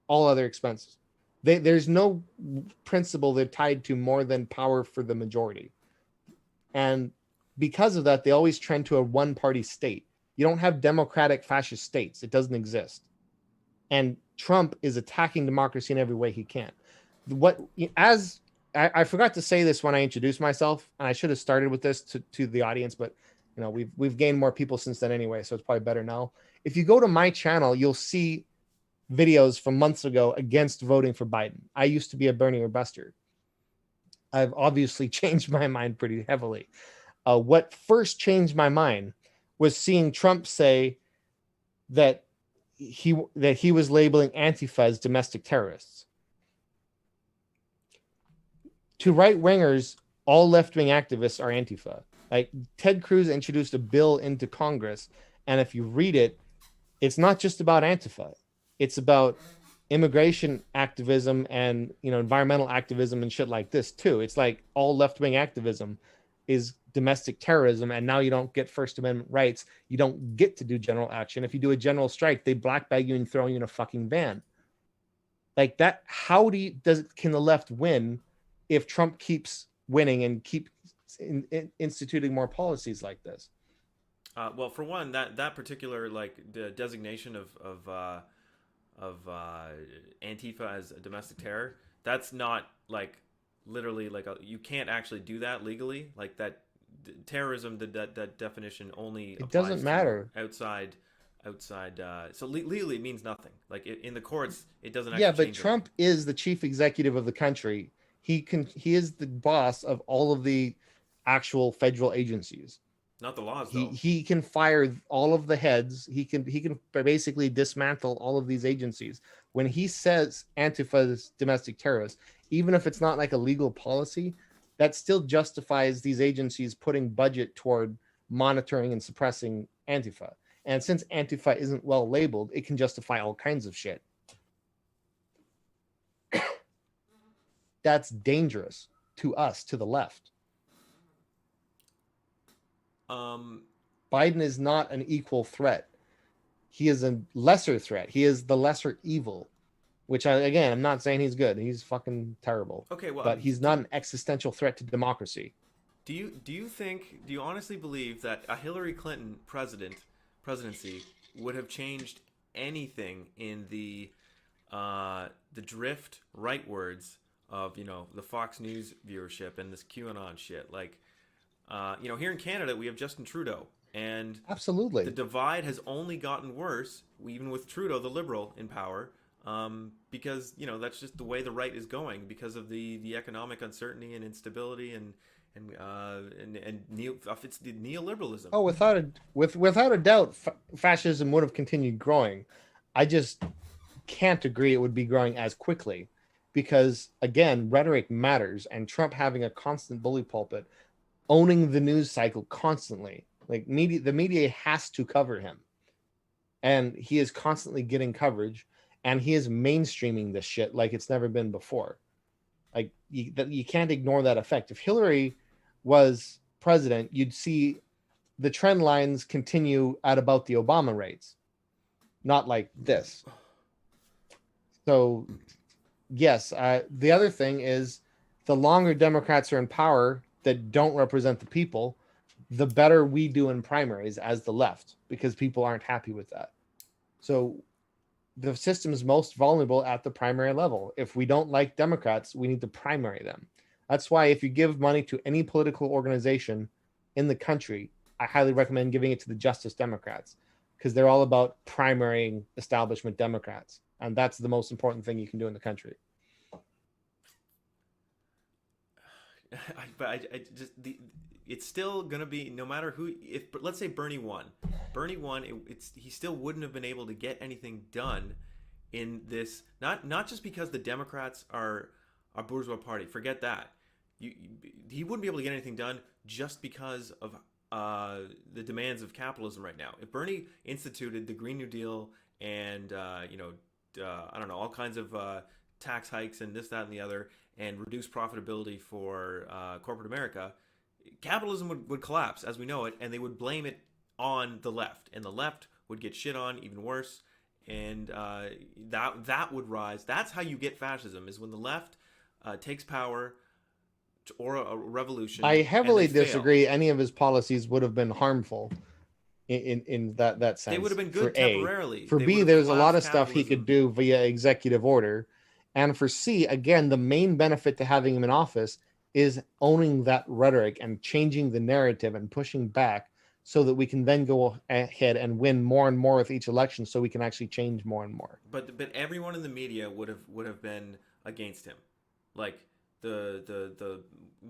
all other expenses. There's no principle they're tied to more than power for the majority. And because of that, they always trend to a one party state. You don't have democratic fascist states, it doesn't exist. And Trump is attacking democracy in every way he can. What as I forgot to say this when I introduced myself, and I should have started with this to the audience, but we've gained more people since then anyway, so it's probably better now. If you go to my channel, you'll see videos from months ago against voting for Biden. I used to be a Bernie or Buster. I've obviously changed my mind pretty heavily. What first changed my mind was seeing Trump say that he was labeling Antifa as domestic terrorists. To right wingers, all left wing activists are Antifa. Like, Ted Cruz introduced a bill into Congress, and if you read it, it's not just about Antifa. It's about immigration activism and environmental activism and shit like this too. It's like all left wing activism is domestic terrorism, and now you don't get First Amendment rights. You don't get to do general action. If you do a general strike, they black bag you and throw you in a fucking van. Like that. How can the left win if Trump keeps winning and keep instituting more policies like this? Well, for one, that particular the designation of Antifa as a domestic terror, that's not literally you can't actually do that legally. Like that terrorism, that definition only It applies doesn't to matter. outside. So legally it means nothing. Like in the courts, it doesn't Yeah, actually but change Trump anything. is the chief executive of the country. He is the boss of all of the actual federal agencies. Not the laws he though. he can fire all of the heads. He can basically dismantle all of these agencies. When he says Antifa is domestic terrorists, even if it's not like a legal policy, that still justifies these agencies putting budget toward monitoring and suppressing Antifa. And since Antifa isn't well labeled, it can justify all kinds of shit. That's dangerous to us, to the left. Um, Biden is not an equal threat. He is a lesser threat. He is the lesser evil, which I'm not saying he's good. He's fucking terrible. okay. Well, But he's not an existential threat to democracy. do you honestly believe that a Hillary Clinton presidency would have changed anything in the drift rightwards of the Fox News viewership and this QAnon shit? Here in Canada we have Justin Trudeau, and the Absolutely. divide has only gotten worse, even with Trudeau, the liberal, in power. Because that's just the way the right is going because of the economic uncertainty and instability it's the neoliberalism. Oh, without a doubt, fascism would have continued growing. I just can't agree it would be growing as quickly because, again, rhetoric matters, and Trump having a constant bully pulpit, owning the news cycle constantly, like the media has to cover him, and he is constantly getting coverage, and he is mainstreaming this shit like it's never been before. Like you can't ignore that effect. If Hillary was president, you'd see the trend lines continue at about the Obama rates, not like this. So yes, the other thing is the longer Democrats are in power that don't represent the people, the better we do in primaries as the left, because people aren't happy with that. So the system is most vulnerable at the primary level. If we don't like Democrats, we need to primary them. That's why if you give money to any political organization in the country, I highly recommend giving it to the Justice Democrats, because they're all about primarying establishment Democrats. And that's the most important thing you can do in the country. It's still gonna be, no matter who. If let's say Bernie won, he still wouldn't have been able to get anything done in this. Not just because the Democrats are a bourgeois party. Forget that. He wouldn't be able to get anything done just because of the demands of capitalism right now. If Bernie instituted the Green New Deal and I don't know, all kinds of tax hikes and this, that, and the other, and reduce profitability for corporate America, capitalism would collapse as we know it, and they would blame it on the left, and the left would get shit on even worse, and that would rise. That's how you get fascism, is when the left takes power or a revolution. I heavily disagree. Any of his policies would have been harmful in that sense. They would have been good temporarily. For B, there's a lot of stuff he could do via executive order. And for C, again, the main benefit to having him in office is owning that rhetoric and changing the narrative and pushing back, so that we can then go ahead and win more and more with each election, so we can actually change more and more. But everyone in the media would have been against him, like the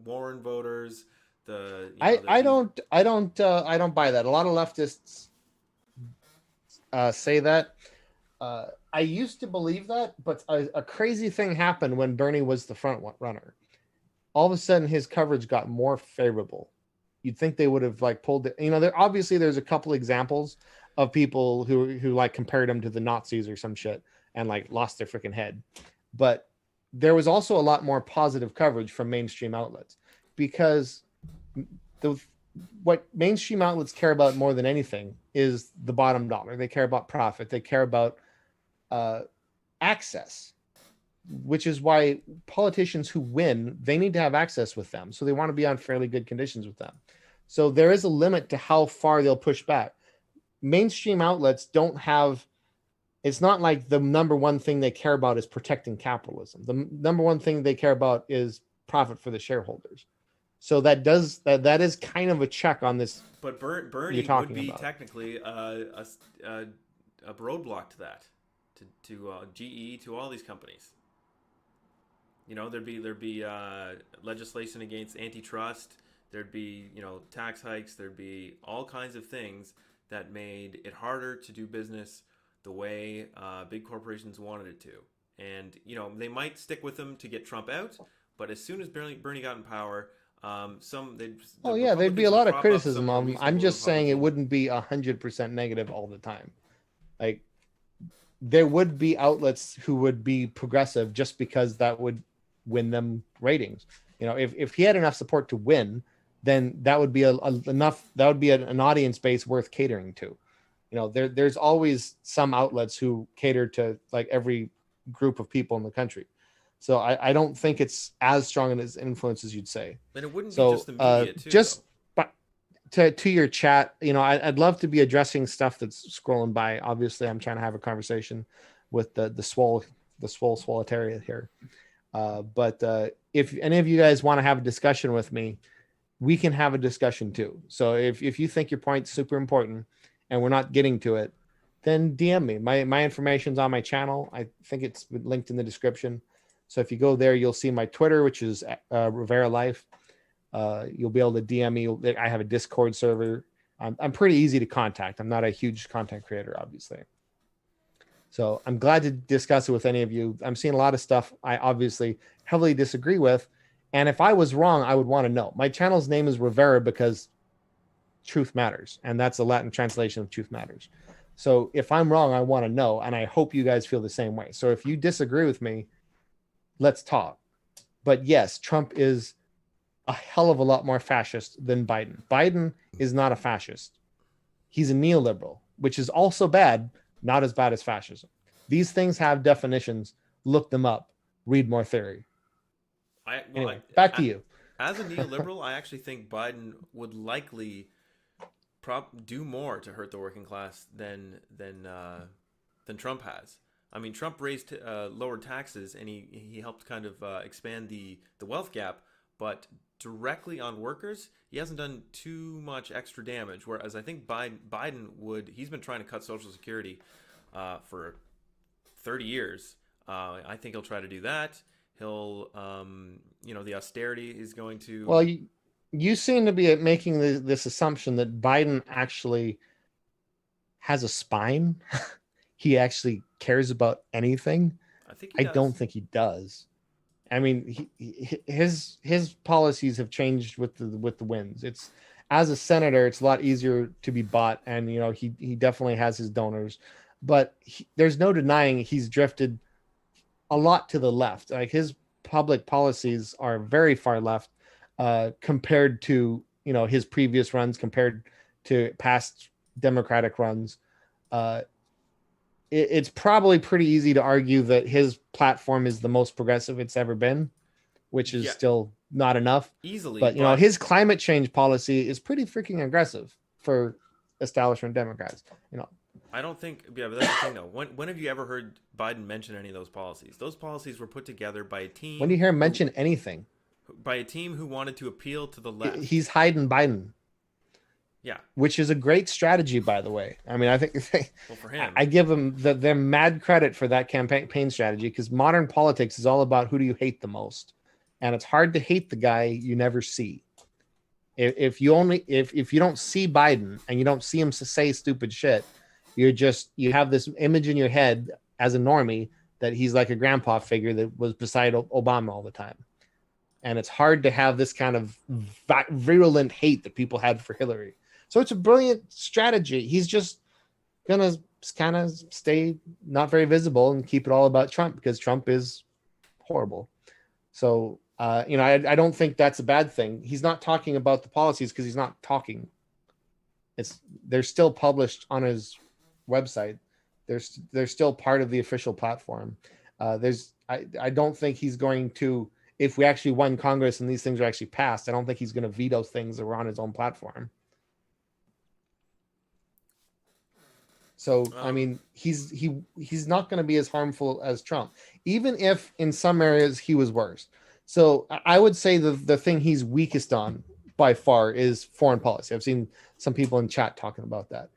Warren voters. I don't buy that. A lot of leftists say that. I used to believe that, but a crazy thing happened when Bernie was the front runner. All of a sudden, his coverage got more favorable. You'd think they would have pulled it. There's a couple examples of people who compared him to the Nazis or some shit and lost their freaking head. But there was also a lot more positive coverage from mainstream outlets, because what mainstream outlets care about more than anything is the bottom dollar. They care about profit. They care about access, which is why politicians who win, they need to have access with them. So they want to be on fairly good conditions with them. So there is a limit to how far they'll push back. Mainstream outlets don't have, it's not like the number one thing they care about is protecting capitalism. The number one thing they care about is profit for the shareholders. So that is kind of a check on this. But Bernie would be technically a roadblock to that, to GE, to all these companies. There'd be legislation against antitrust. There'd be tax hikes. There'd be all kinds of things that made it harder to do business the way big corporations wanted it to. And they might stick with them to get Trump out, but as soon as Bernie got in power, there'd be a lot of criticism of him. I'm just saying it wouldn't be 100% negative all the time. There would be outlets who would be progressive just because that would win them ratings. If he had enough support to win, then that would be enough. That would be an audience base worth catering to. There's always some outlets who cater to every group of people in the country. So I don't think it's as strong an influence as you'd say. But it wouldn't be just the media too. But to your chat, I'd love to be addressing stuff that's scrolling by. Obviously, I'm trying to have a conversation with the swole swolitarian here. But if any of you guys want to have a discussion with me, we can have a discussion too. So if you think your point's super important and we're not getting to it, then DM me. My information's on my channel. I think it's linked in the description. So if you go there, you'll see my Twitter, which is Re-Vera Life. You'll be able to DM me. I have a Discord server. I'm pretty easy to contact. I'm not a huge content creator, obviously. So I'm glad to discuss it with any of you. I'm seeing a lot of stuff I obviously heavily disagree with. And if I was wrong, I would want to know. My channel's name is Re-Vera because truth matters. And that's a Latin translation of truth matters. So if I'm wrong, I want to know. And I hope you guys feel the same way. So if you disagree with me, let's talk. But yes, Trump is a hell of a lot more fascist than Biden. Biden is not a fascist. He's a neoliberal, which is also bad, not as bad as fascism. These things have definitions look them up, read more theory. Anyway, back to you. As a neoliberal, I actually think Biden would likely do more to hurt the working class than Trump has. I mean, Trump raised lowered taxes and he helped kind of expand the wealth gap, but directly on workers, he hasn't done too much extra damage. Whereas I think Biden would. He's been trying to cut Social Security for 30 years. I think he'll try to do that. He'll, the austerity is going to. Well, you seem to be making this assumption that Biden actually has a spine. He actually cares about anything. I don't think he does. I mean, his policies have changed with the wins. It's as a senator, it's a lot easier to be bought, and he definitely has his donors, but there's no denying he's drifted a lot to the left. Like his public policies are very far left compared to his previous runs, compared to past Democratic runs. It's probably pretty easy to argue that his platform is the most progressive it's ever been, which is still not enough. Easily. But his climate change policy is pretty freaking aggressive for establishment Democrats. I don't think. Yeah, but that's the thing, though. When have you ever heard Biden mention any of those policies? Those policies were put together by a team. When do you hear him mention anything? By a team who wanted to appeal to the left. He's hiding Biden. Yeah, which is a great strategy, by the way. I mean, I think for him, I give them their mad credit for that campaign strategy, because modern politics is all about who do you hate the most, and it's hard to hate the guy you never see. If you don't see Biden and you don't see him say stupid shit, you have this image in your head as a normie that he's like a grandpa figure that was beside Obama all the time. And it's hard to have this kind of virulent hate that people had for Hillary. So it's a brilliant strategy. He's just going to kind of stay not very visible and keep it all about Trump, because Trump is horrible. So, I don't think that's a bad thing. He's not talking about the policies because he's not talking. They're still published on his website. They're still part of the official platform. I don't think he's going to, if we actually won Congress and these things are actually passed, I don't think he's going to veto things that were on his own platform. So, I mean, he's not going to be as harmful as Trump, even if in some areas he was worse. So I would say the thing he's weakest on by far is foreign policy. I've seen some people in chat talking about that.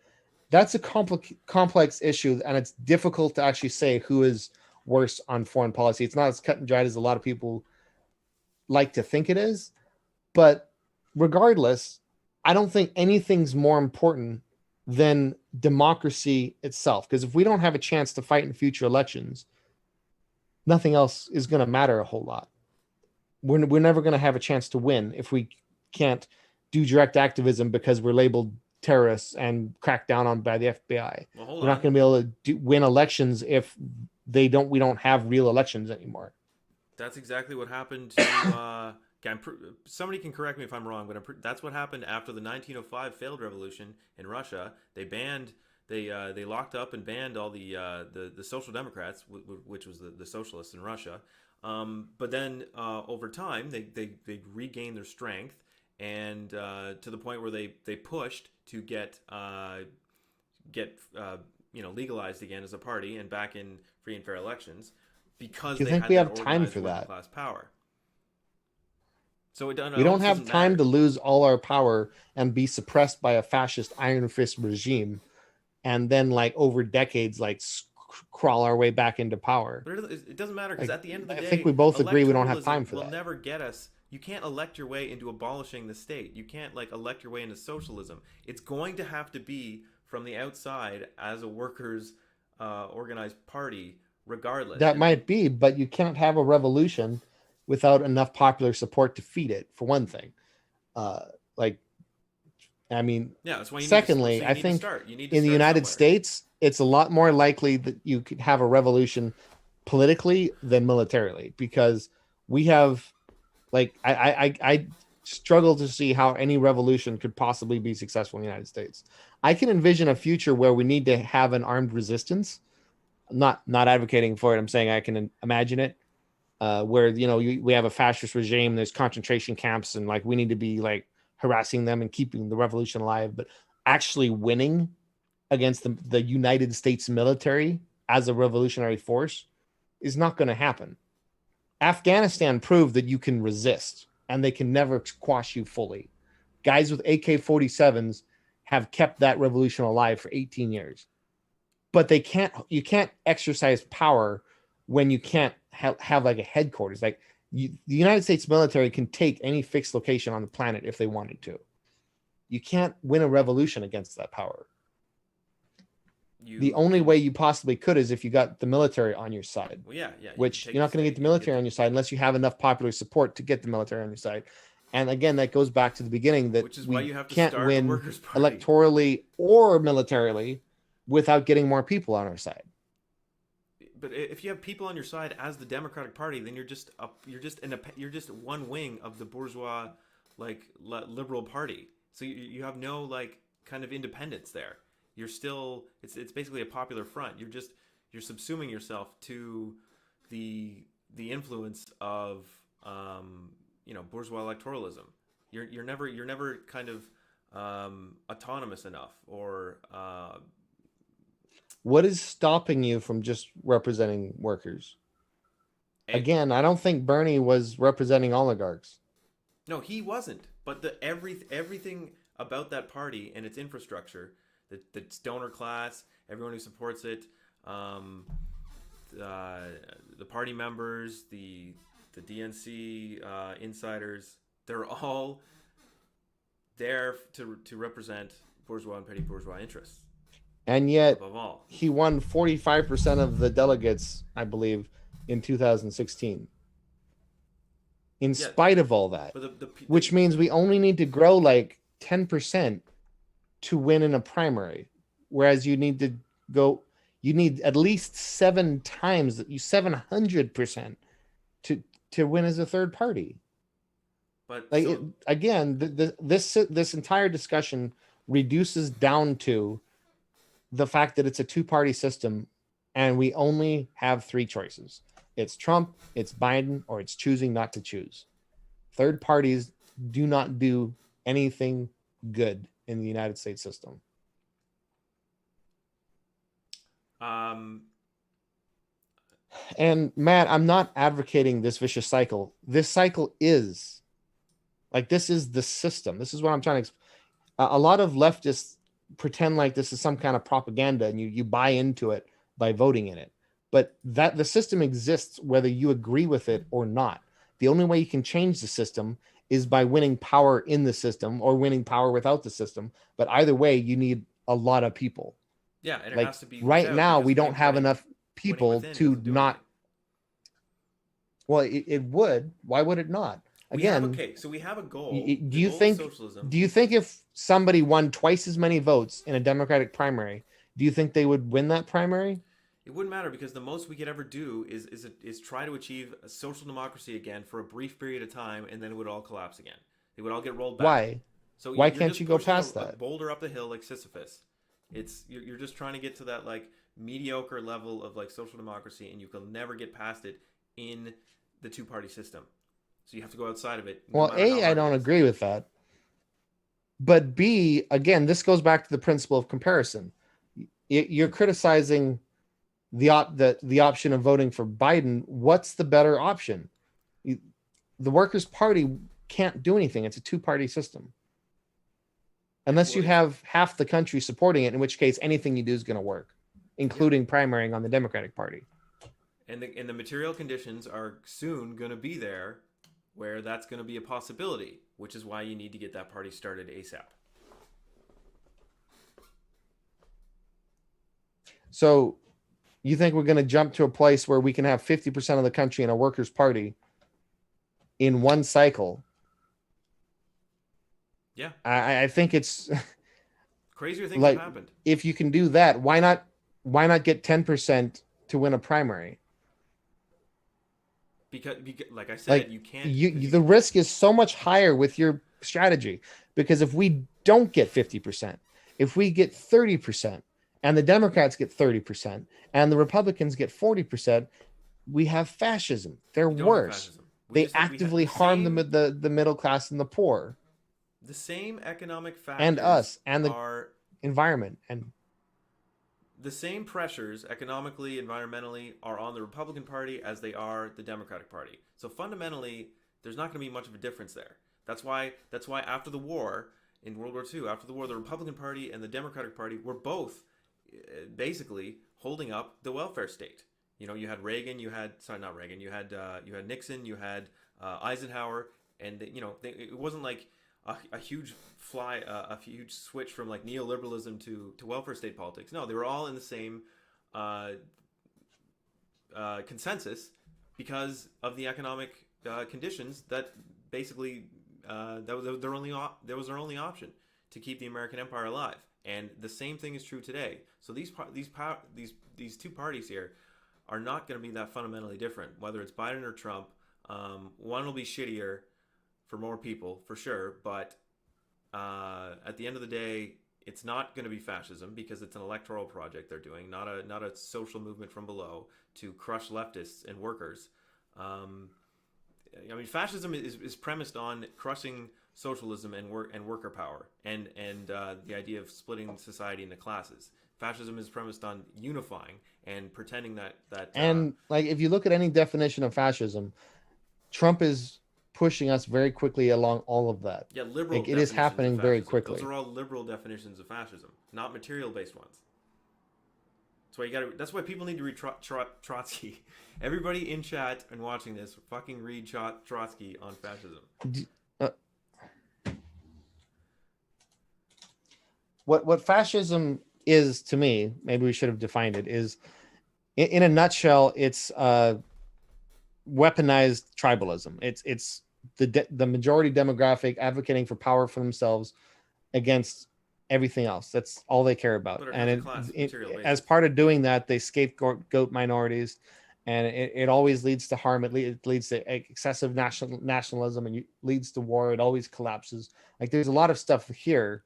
That's a complex issue, and it's difficult to actually say who is worse on foreign policy. It's not as cut and dried as a lot of people like to think it is. But regardless, I don't think anything's more important than democracy itself. Because if we don't have a chance to fight in future elections, nothing else is going to matter a whole lot. We're never going to have a chance to win if we can't do direct activism because we're labeled terrorists and cracked down on by the FBI. We're not going to be able to win elections if we don't have real elections anymore. That's exactly what happened to somebody can correct me if I'm wrong, but that's what happened after the 1905 failed revolution in Russia. They locked up and banned all the Social Democrats, which was the socialists in Russia. But then over time they regained their strength, and to the point where they pushed to get legalized again as a party and back in free and fair elections, because do you think we have time for that class power. So we don't have time to lose all our power and be suppressed by a fascist iron fist regime, and then over decades crawl our way back into power. But it doesn't matter, because at the end of the day, I think we both agree we don't have time for that. Will never get us. You can't elect your way into abolishing the state. You can't elect your way into socialism. It's going to have to be from the outside as a workers' organized party, regardless. That might be, but you can't have a revolution without enough popular support to feed it, for one thing. That's why you secondly, I think in the United States, it's a lot more likely that you could have a revolution politically than militarily, because we have, I struggle to see how any revolution could possibly be successful in the United States. I can envision a future where we need to have an armed resistance, not advocating for it. I'm saying I can imagine it, where we have a fascist regime. There's concentration camps, and like we need to be like harassing them and keeping the revolution alive. But actually winning against the United States military as a revolutionary force is not going to happen. Afghanistan proved that you can resist, and they can never quash you fully. Guys with AK-47s have kept that revolution alive for 18 years. But you can't exercise power when you can't have like a headquarters. Like the United States military can take any fixed location on the planet if they wanted to. You can't win a revolution against that power. The only way you possibly could is if you got the military on your side. Well, yeah. Which you're not going to get the military on your side unless you have enough popular support to get the military on your side. And again, that goes back to the beginning that we can't win electorally or militarily without getting more people on our side. But if you have people on your side as the Democratic Party, then you're just one wing of the bourgeois, like liberal party. So you have no like kind of independence there. You're still it's basically a popular front. You're subsuming yourself to the influence of bourgeois electoralism. You're never kind of autonomous enough or. What is stopping you from just representing workers? Again, I don't think Bernie was representing oligarchs. No, he wasn't. But everything about that party and its infrastructure, the donor class, everyone who supports it, the party members, the DNC insiders, they're all there to represent bourgeois and petty bourgeois interests. And yet he won 45% of the delegates, I believe, in 2016. In spite of all that, which means we only need to grow like 10% to win in a primary. Whereas you need at least 700% to win as a third party. But this entire discussion reduces down to the fact that it's a two-party system and we only have three choices. It's Trump, it's Biden, or it's choosing not to choose. Third parties do not do anything good in the United States system. And Matt, I'm not advocating this vicious cycle. This cycle is this is the system. This is what I'm trying to a lot of leftists pretend like this is some kind of propaganda and you buy into it by voting in it. But that the system exists whether you agree with it or not. The only way you can change the system is by winning power in the system or winning power without the system. But either way, you need a lot of people. Yeah, and it has to be right now we don't have enough people to not. Well, it would. Why would it not? Again, so we have a goal. Do you think if somebody won twice as many votes in a Democratic primary, do you think they would win that primary? It wouldn't matter because the most we could ever do is try to achieve a social democracy again for a brief period of time, and then it would all collapse again. It would all get rolled back. Why? So why can't you go past that? A boulder up the hill like Sisyphus. You're just trying to get to that like mediocre level of like social democracy, and you can never get past it in the two-party system. So you have to go outside of it. Well, A, I don't agree with that. But B, again, this goes back to the principle of comparison. You're criticizing the option of voting for Biden. What's the better option? The Workers' Party can't do anything. It's a two-party system. Unless you have half the country supporting it, in which case anything you do is going to work, including primarying on the Democratic Party. And the material conditions are soon going to be there where that's going to be a possibility, which is why you need to get that party started ASAP. So you think we're going to jump to a place where we can have 50% of the country in a Workers' Party in one cycle? Yeah. I think it's crazier things have happened. If you can do that, why not get 10% to win a primary? Because like I said, you can't. The risk is so much higher with your strategy, because if we don't get 50%, if we get 30%, and the Democrats get 30%, and the Republicans get 40%, we have fascism. They're We don't have worse. fascism. They We have actively harm the middle class and the poor, the same economic and factors us, and the are environment. And the same pressures economically, environmentally are on the Republican Party as they are the Democratic Party. So fundamentally, there's not going to be much of a difference there. That's why after the war in World War II, after the war, the Republican Party and the Democratic Party were both basically holding up the welfare state. You know, you had Reagan, not Reagan, you had Nixon, you had Eisenhower, and it wasn't like a huge a huge switch from like neoliberalism to welfare state politics. No, they were all in the same consensus because of the economic conditions that basically that was their only option to keep the American empire alive. And the same thing is true today. So these two parties here are not going to be that fundamentally different, whether it's Biden or Trump. One will be shittier for more people, for sure, but at the end of the day, it's not going to be fascism because it's an electoral project they're doing, not a social movement from below to crush leftists and workers. I mean, fascism is premised on crushing socialism and worker power, and the idea of splitting society into classes. Fascism is premised on unifying and pretending that and like if you look at any definition of fascism, Trump is pushing us very quickly along all of that. yeah, liberal. Like, it is happening very quickly. Those are all liberal definitions of fascism, not material-based ones. That's why people need to read Trotsky. Everybody in chat and watching this, fucking read Trotsky on fascism. What fascism is to me, maybe we should have defined it, is in a nutshell, it's weaponized tribalism. It's the majority demographic advocating for power for themselves against everything else. That's all they care about. And as part of doing that, they scapegoat minorities, and it always leads to harm. It leads to excessive nationalism, and leads to war. It always collapses. Like, there's a lot of stuff here.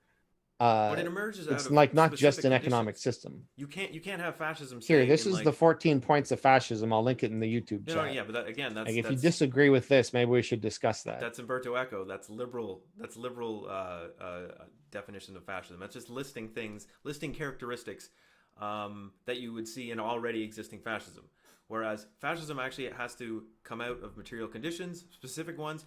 But it emerges it's like not just an economic system. You can't have fascism. Here, this is the 14 points of fascism. I'll link it in the YouTube chat. No, yeah, but that's if you disagree with this, maybe we should discuss that. That's Umberto Eco. That's liberal. That's liberal definition of fascism. That's just listing characteristics that you would see in already existing fascism. Whereas fascism actually has to come out of material conditions, specific ones.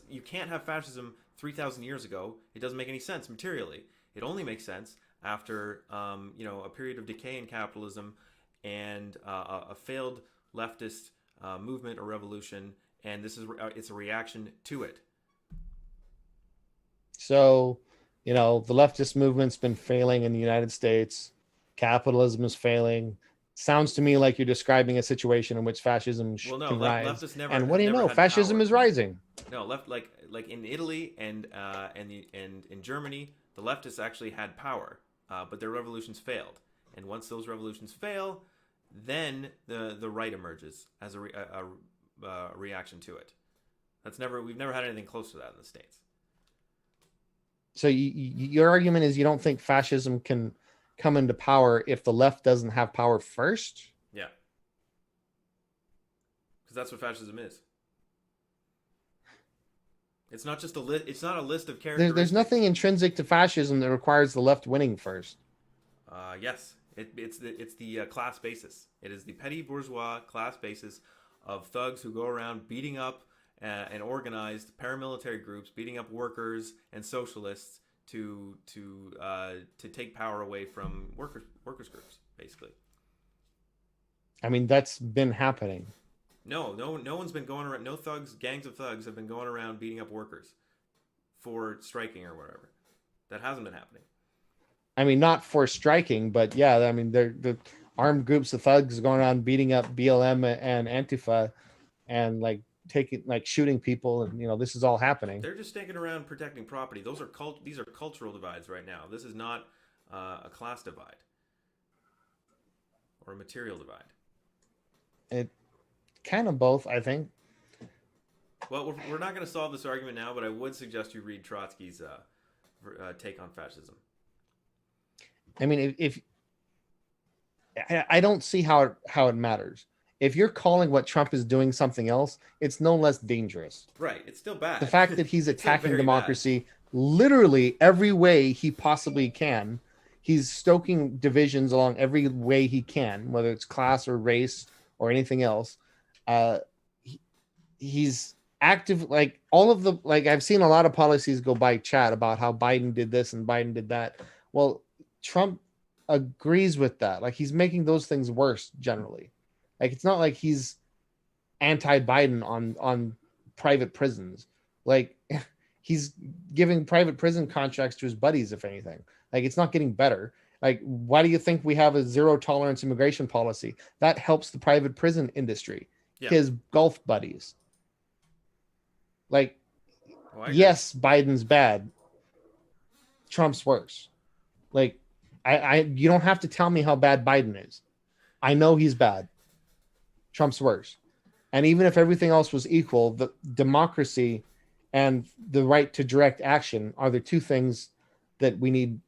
You can't have fascism 3,000 years ago. It doesn't make any sense materially. It only makes sense after a period of decay in capitalism and a failed leftist movement or revolution, and it's a reaction to it. So, the leftist movement's been failing in the United States. Capitalism is failing. Sounds to me like you're describing a situation in which fascism can rise. Leftists never. And what do you know? Fascism is rising. No, like in Italy and in Germany, the leftists actually had power, but their revolutions failed. And once those revolutions fail, then the right emerges as a reaction to it. We've never had anything close to that in the States. So your argument is you don't think fascism can come into power if the left doesn't have power first? Yeah, because that's what fascism is. It's not just it's not a list of characteristics. There's nothing intrinsic to fascism that requires the left winning first. Yes, it's the class basis. It is the petty bourgeois class basis of thugs who go around beating up and organized paramilitary groups, beating up workers and socialists to take power away from workers groups, basically. I mean, that's been happening. No one's been going around. No gangs of thugs have been going around beating up workers for striking or whatever. That hasn't been happening. I mean, not for striking, but yeah, I mean, the armed groups of thugs going around beating up BLM and Antifa, and shooting people, and this is all happening. They're just sticking around protecting property. These are cultural divides right now. This is not a class divide or a material divide. It kind of both, I think. Well, we're not going to solve this argument now, but I would suggest you read Trotsky's take on fascism. I mean, if I don't see how it matters. If you're calling what Trump is doing something else, it's no less dangerous. Right. It's still The bad. fact that he's It's still attacking very bad. democracy literally every way he possibly can, he's stoking divisions along every way he can, whether it's class or race or anything else. Uh, he's active, like all of the, like I've seen a lot of policies go by chat about how Biden did this and Biden did that. Well, Trump agrees with that. Like he's making those things worse generally. Like it's not like he's anti-Biden on private prisons. Like he's giving private prison contracts to his buddies, if anything. Like it's not getting better. Like, why do you think we have a zero tolerance immigration policy? That helps the private prison industry, Yeah. his golf buddies. Like, Oh, yes, Biden's bad. Trump's worse. Like, you don't have to tell me how bad Biden is. I know he's bad. Trump's worse. And even if everything else was equal, the democracy and the right to direct action are the two things that we need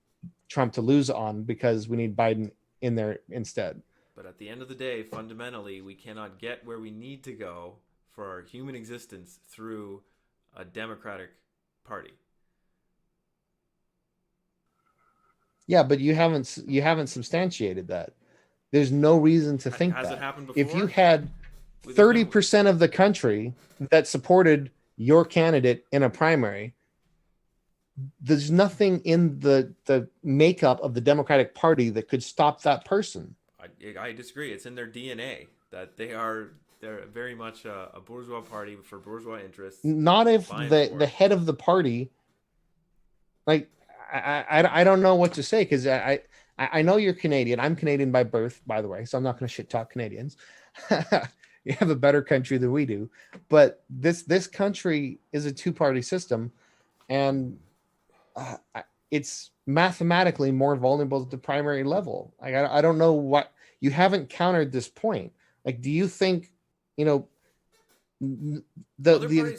Trump to lose on, because we need Biden in there instead. But at the end of the day, fundamentally, we cannot get where we need to go for our human existence through a Democratic Party. Yeah, but you haven't substantiated that. There's no reason to think Has that. it happened before? If you had 30% of the country that supported your candidate in a primary, there's nothing in the makeup of the Democratic Party that could stop that person. I disagree. It's in their DNA that they're very much a bourgeois party for bourgeois interests. Not if the head of the party, like I don't know what to say, because I know you're Canadian. I'm Canadian by birth, by the way, so I'm not going to shit talk Canadians. You have a better country than we do, but this country is a two-party system, and it's mathematically more vulnerable at the primary level. Like I don't know what you haven't countered this point. Like, do you think, the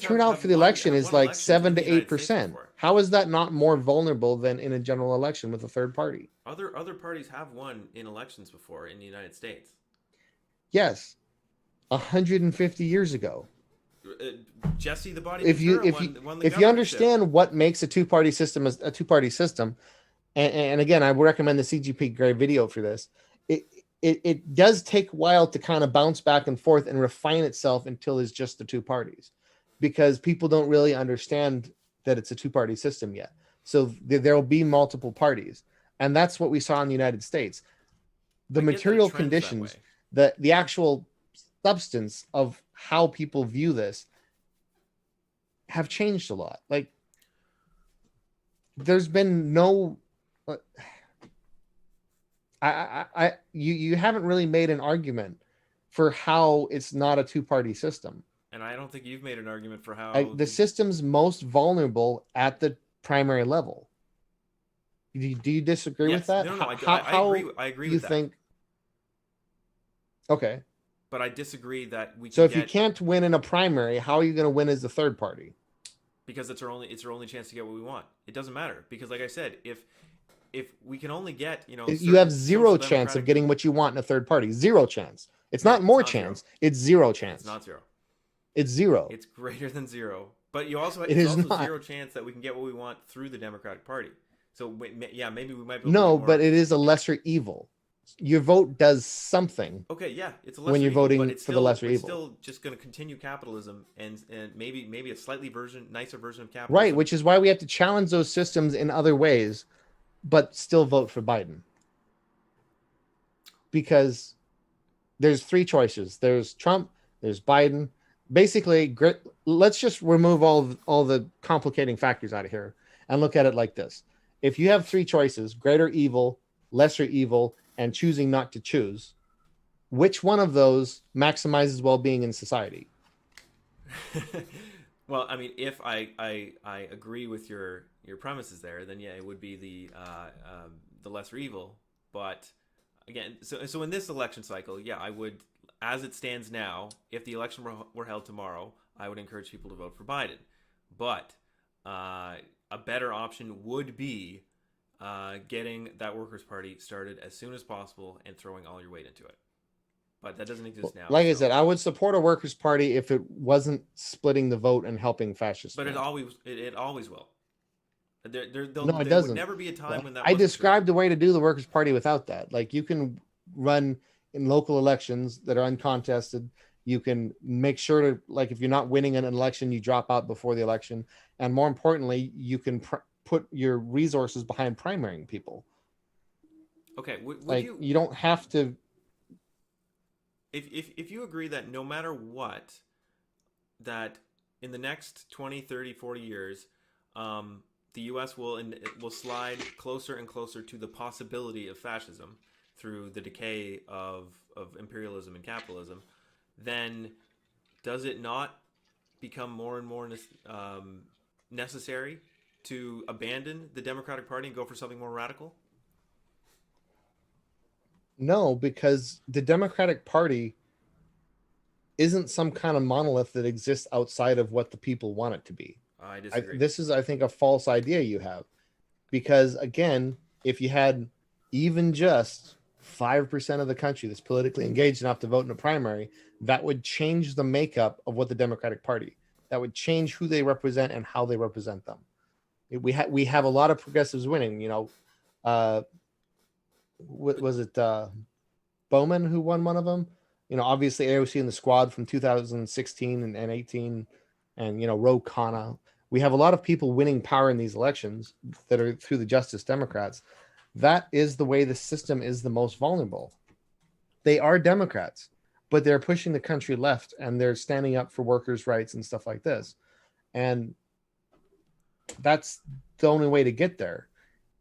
turnout for the election is like 7 to 8%? How is that not more vulnerable than in a general election with a third party? Other parties have won in elections before in the United States. Yes, 150 years ago. Jesse the Body if you understand what makes a two-party system a two-party system, and again, I would recommend the CGP Grey video for this. It does take a while to kind of bounce back and forth and refine itself until it's just the two parties, because people don't really understand that it's a two-party system yet. So there will be multiple parties, and that's what we saw in the United States. The material conditions, the actual substance of how people view this have changed a lot. Like, there's been no you haven't really made an argument for how it's not a two-party system. And I don't think you've made an argument for how the system's most vulnerable at the primary level. Do you disagree with that? No, I agree with that. Think? Okay. But I disagree that So if you can't win in a primary, how are you going to win as the third party? Because it's our only chance to get what we want. It doesn't matter, because like I said, if we can only get, you have zero chance of getting what you want in a third party. Zero chance. It's not more chance. It's zero chance. It's not zero. It's zero. It's greater than zero. But it's also zero chance that we can get what we want through the Democratic Party. So yeah, maybe we might be no, but it is a lesser evil. Your vote does something. Okay, yeah, it's a lesser when you're evil, voting for the lesser evil. It's still just going to continue capitalism and maybe a slightly nicer version of capitalism. Right, which is why we have to challenge those systems in other ways, but still vote for Biden. Because there's three choices. There's Trump, there's Biden. Basically, let's just remove all the complicating factors out of here and look at it like this. If you have three choices, greater evil, lesser evil, and choosing not to choose, which one of those maximizes well-being in society? Well, I mean, if I agree with your premises there, then yeah, it would be the lesser evil. But again, so in this election cycle, yeah, I would, as it stands now, if the election were held tomorrow, I would encourage people to vote for Biden. But a better option would be getting that Workers' Party started as soon as possible and throwing all your weight into it. But that doesn't exist now. Like I So, said, I would support a Workers' Party if it wasn't splitting the vote and helping fascists but win. it always will. No, it There would doesn't. never be a time when that I wasn't true. described a way to do the Workers' Party without that. Like you can run in local elections that are uncontested. You can make sure to, like, if you're not winning an election, you drop out before the election. And more importantly, you can put your resources behind primarying people. Okay, would Like you, you don't have to. if you agree that no matter what, that in the next 20, 30, 40 years, the U.S. will slide closer and closer to the possibility of fascism through the decay of imperialism and capitalism, then does it not become more and more necessary to abandon the Democratic Party and go for something more radical? No, because the Democratic Party isn't some kind of monolith that exists outside of what the people want it to be. I disagree. This is, I think, a false idea you have. Because again, if you had even just 5% of the country that's politically engaged enough to vote in a primary, that would change the makeup of what the Democratic Party. That would change who they represent and how they represent them. We have a lot of progressives winning. Uh, was it Bowman who won one of them? Obviously AOC and the Squad from 2016 and 18, and Ro Khanna. We have a lot of people winning power in these elections that are through the Justice Democrats. That is the way the system is the most vulnerable. They are Democrats, but they're pushing the country left and they're standing up for workers' rights and stuff like this. And that's the only way to get there.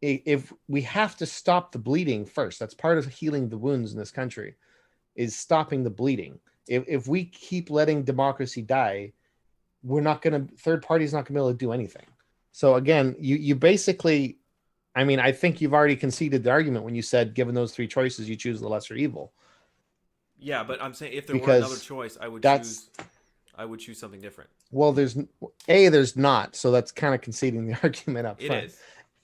If we have to stop the bleeding first, that's part of healing the wounds in this country, is stopping the bleeding. If we keep letting democracy die, third party's not gonna be able to do anything. So again, you basically, I think you've already conceded the argument when you said, given those three choices, you choose the lesser evil. Yeah, but I'm saying if there were another Because choice, that's I would choose something different. well, there's not, so that's kind of conceding the argument up It front. is.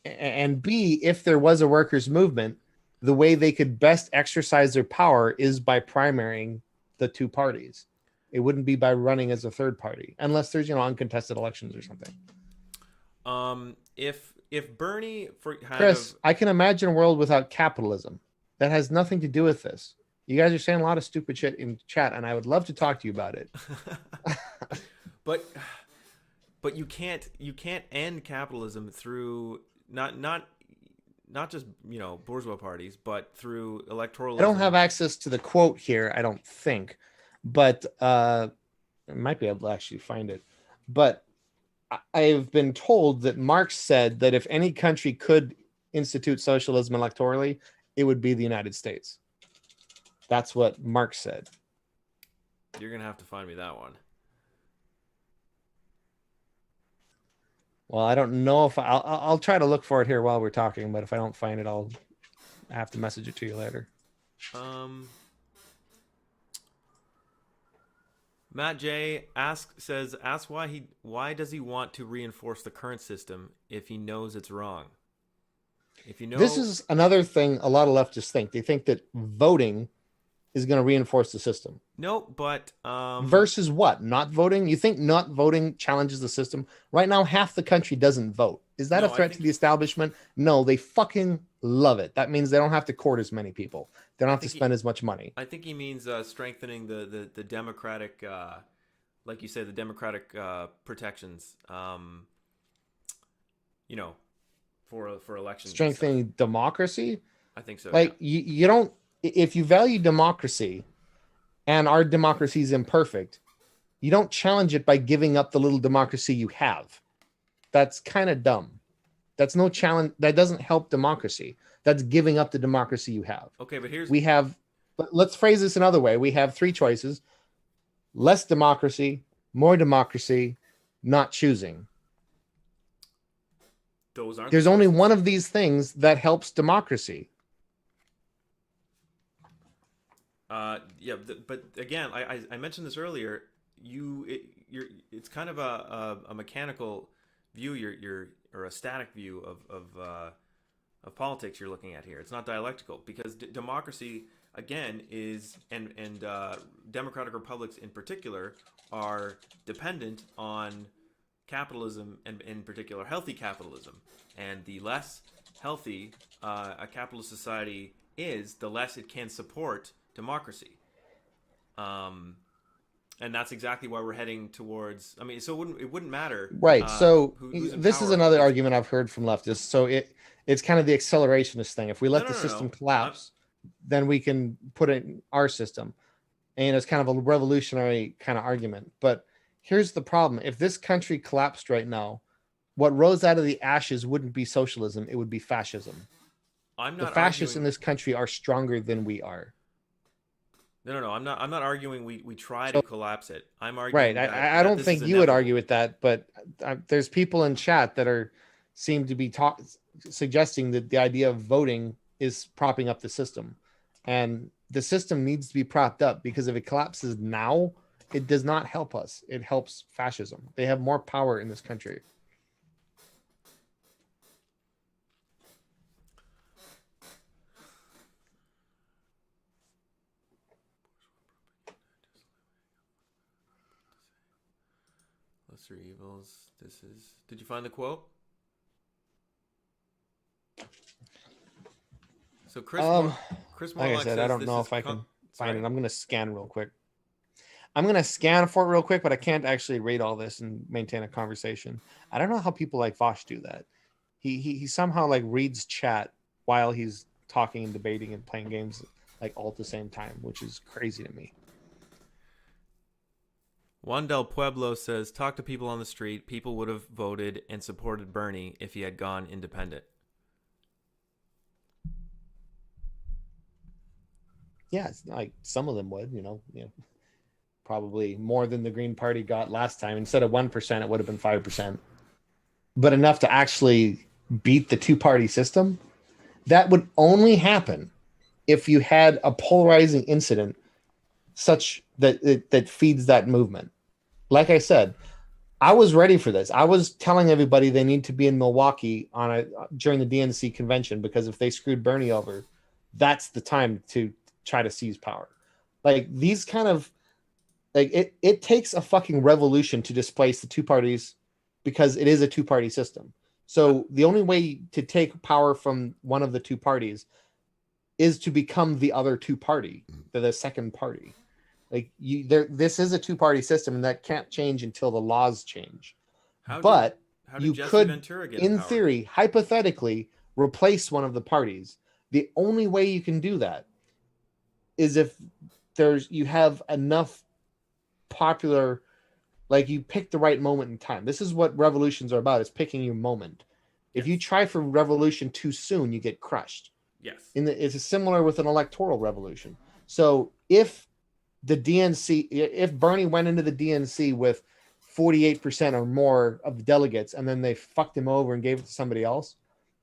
And B, if there was a workers' movement, the way they could best exercise their power is by primarying the two parties. It wouldn't be by running as a third party, unless there's uncontested elections or something. If Bernie Chris, I can imagine a world without capitalism. That has nothing to do with this. You guys are saying a lot of stupid shit in chat, and I would love to talk to you about it. but you can't end capitalism through not just bourgeois parties, but through electoralism. I don't have access to the quote here, I don't think, but I might be able to actually find it. But I've been told that Marx said that if any country could institute socialism electorally, it would be the United States. That's what Marx said. You're gonna have to find me that one. Well, I don't know if I'll try to look for it here while we're talking, but if I don't find it, I'll have to message it to you later. Matt J says why does he want to reinforce the current system if he knows it's wrong? If you know, this is another thing a lot of leftists think. They think that voting is going to reinforce the system. No, but versus what? Not voting? You think not voting challenges the system? Right now, half the country doesn't vote. Is that a threat to the establishment? No, they fucking love it. That means they don't have to court as many people. They don't have to spend as much money. I think he means strengthening the democratic, like you said, the democratic protections. For elections. Strengthening democracy? I think so. Like you don't. If you value democracy, and our democracy is imperfect, you don't challenge it by giving up the little democracy you have. That's kind of dumb. That's no challenge. That doesn't help democracy. That's giving up the democracy you have. Okay, but let's phrase this another way. We have three choices: less democracy, more democracy, not choosing. There's only one of these things that helps democracy. But again, I mentioned this earlier. It's kind of a mechanical view, or a static view of politics you're looking at here. It's not dialectical because democracy again is and democratic republics in particular are dependent on capitalism and in particular healthy capitalism. And the less healthy a capitalist society is, the less it can support democracy. And that's exactly why we're heading towards. I mean, so it wouldn't matter, Right. So who's in this is power. another argument I've heard from leftists. So it's kind of the accelerationist thing. If we No, let no, the no, system no. collapse, then we can put it in our system. And it's kind of a revolutionary kind of argument. But here's the problem. If this country collapsed right now, what rose out of the ashes wouldn't be socialism, it would be fascism. I'm The not fascists in arguing. this country are stronger than we are. No, no, no. I'm not arguing. We try to So, collapse it. I'm right. arguing I don't this is think you would argue inevitable. with that, but there's people in chat that seem to be suggesting that the idea of voting is propping up the system. And the system needs to be propped up because if it collapses now, it does not help us. It helps fascism. They have more power in this country. Lesser evils. This is. Did you find the quote? So Um, Chris like I Morlock said, I says don't this know is. if I can find Sorry. it. I'm gonna scan real quick. I'm gonna scan for it real quick, but I can't actually read all this and maintain a conversation. I don't know how people like Vosh do that. He somehow like reads chat while he's talking and debating and playing games like all at the same time, which is crazy to me. Juan del Pueblo says, talk to people on the street. People would have voted and supported Bernie if he had gone independent. Yeah, it's like some of them would, probably more than the Green Party got last time. Instead of 1%, it would have been 5%. But enough to actually beat the two-party system. That would only happen if you had a polarizing incident such that feeds that movement. Like I said, I was ready for this. I was telling everybody they need to be in Milwaukee during the DNC convention because if they screwed Bernie over, that's the time to try to seize power. Like these kind of like it takes a fucking revolution to displace the two parties because it is a two-party system. So the only way to take power from one of the two parties is to become the other two party, the second party. Like this is a two-party system, and that can't change until the laws change. How did But how did you Jesse could, Ventura get in in power? theory, hypothetically, replace one of the parties. The only way you can do that is if you have enough popular, like you pick the right moment in time. This is what revolutions are about, is picking your moment. If you Yes. try for revolution too soon, you get crushed. Yes. It's similar with an electoral revolution. So if if Bernie went into the DNC with 48% or more of the delegates, and then they fucked him over and gave it to somebody else,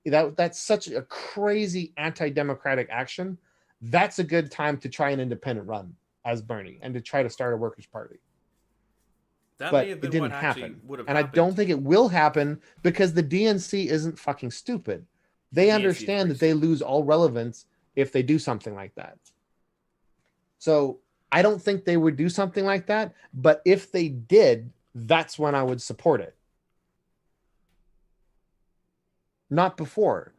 that's such a crazy anti-democratic action. That's a good time to try an independent run as Bernie and to try to start a workers' party. That may But have it been what didn't actually happen. would have And I don't happened. think it will happen because the DNC isn't fucking stupid. The They DNC is understand pretty that they stupid. lose all relevance if they do something like that. So I don't think they would do something like that. But if they did, that's when I would support it. Not before,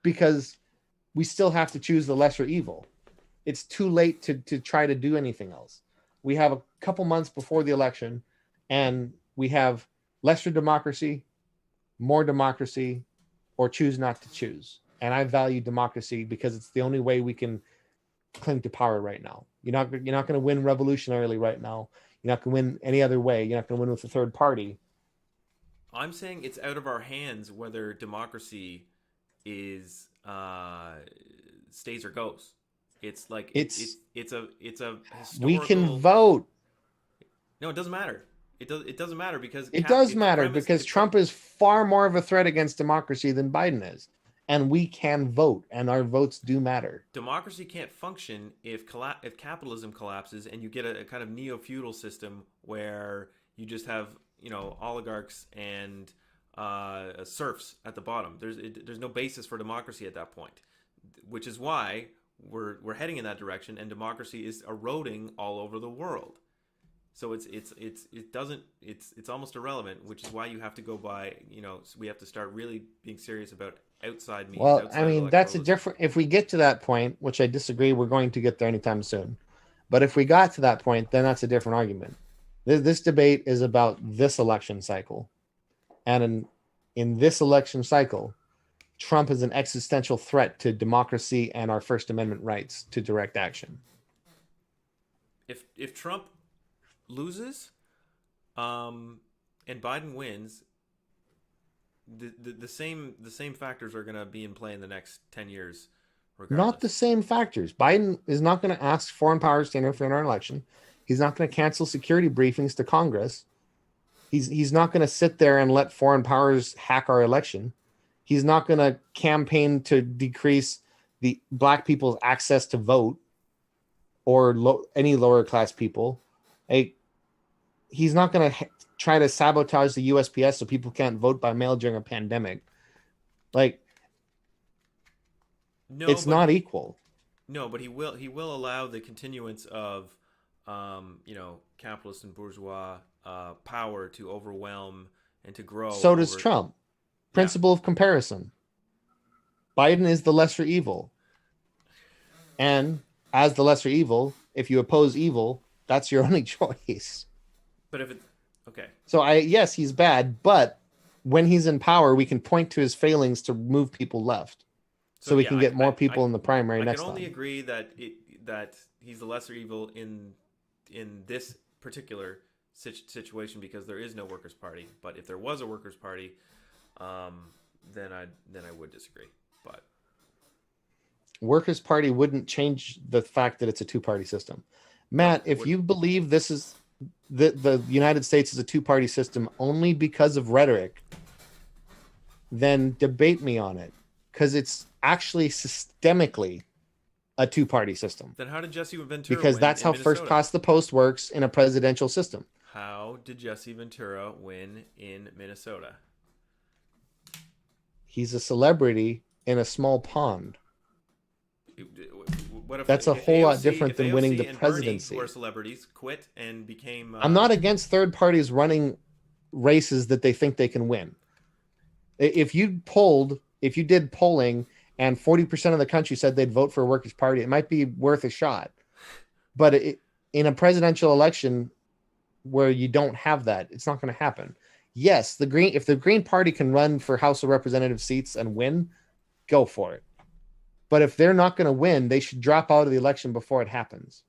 because we still have to choose the lesser evil. It's too late to try to do anything else. We have a couple months before the election, and we have lesser democracy, more democracy, or choose not to choose. And I value democracy because it's the only way we can cling to power right now. You're not going to win revolutionarily right now. You're not going to win any other way. You're not going to win with a third party. I'm saying it's out of our hands whether democracy is stays or goes. It's like It's it's a We can historical. vote. No, it doesn't matter. It doesn't matter because It does it's matter premised. because Trump is far more of a threat against democracy than Biden is. And we can vote, and our votes do matter. Democracy can't function if capitalism collapses and you get a kind of neo feudal system where you just have oligarchs and serfs at the bottom. There's no basis for democracy at that point, which is why we're heading in that direction, and democracy is eroding all over the world. So it's almost irrelevant, which is why you have to go by, we have to start really being serious about outside means, Well, I outside mean, that's a electoralism. different. If we get to that point, which I disagree, we're going to get there anytime soon. But if we got to that point, then that's a different argument. This debate is about this election cycle, and in this election cycle, Trump is an existential threat to democracy and our First Amendment rights to direct action. If Trump loses, and Biden wins, the same factors are going to be in play in the next 10 years, Not the regardless. same factors. Biden is not going to ask foreign powers to interfere in our election. He's not going to cancel security briefings to Congress. He's not going to sit there and let foreign powers hack our election. He's not going to campaign to decrease the black people's access to vote or any lower class people. He's not going to try to sabotage the USPS so people can't vote by mail during a pandemic. Like, No, it's but not equal. no, but he will allow the continuance of, capitalist and bourgeois power to overwhelm and to grow So does over. Trump. Yeah, Principle of comparison. Biden is the lesser evil. And as the lesser evil, if you oppose evil, that's your only choice. but if it okay, So yes, he's bad, but when he's in power, we can point to his failings to move people left. so So we yeah, can get more people in the primary I can next only time. agree that he's the lesser evil in this particular situation, because there is no workers' party. But if there was a workers' party, then I would disagree. But Workers' Party wouldn't change the fact that it's a two-party system. no, Matt, it if wouldn't. you believe this is the United States is a two-party system only because of rhetoric, then debate me on it, because it's actually systemically a two-party system, Then how did Jesse Ventura because win that's in how first Minnesota? past the post works in a presidential system. How did Jesse Ventura win in Minnesota? He's a celebrity in a small pond. What if That's a whole lot different if than winning the AOC and Bernie, who are presidency. celebrities, quit and became I'm not against third parties running races that they think they can win. If you did polling and 40% of the country said they'd vote for a workers' party, it might be worth a shot. But in a presidential election where you don't have that, it's not going to happen. Yes, if the Green Party can run for House of Representative seats and win, go for it. But if they're not going to win, they should drop out of the election before it happens.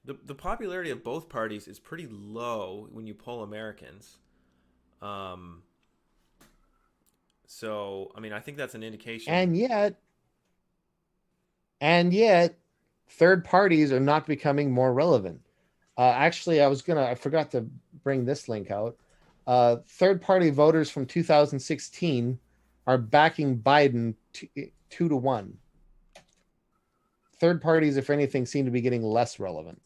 the popularity of both parties is pretty low when you poll Americans. Um, so I mean, I think that's an indication. And yet, third parties are not becoming more relevant. Actually, I forgot to bring this link out. Third party voters from 2016 are backing Biden 2-1. Third parties, if anything, seem to be getting less relevant.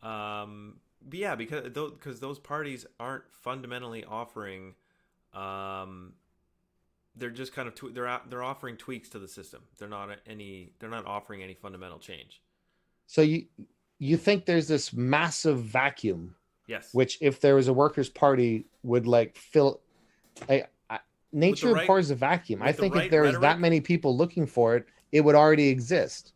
But yeah, because those parties aren't fundamentally offering. They're just kind of they're offering tweaks to the system. They're not offering any fundamental change. So you think there's this massive vacuum, Yes, which if there was a workers' party would like fill. with the Nature right abhors a vacuum. I with the think if right there was that rhetoric. many people looking for it, it would already exist.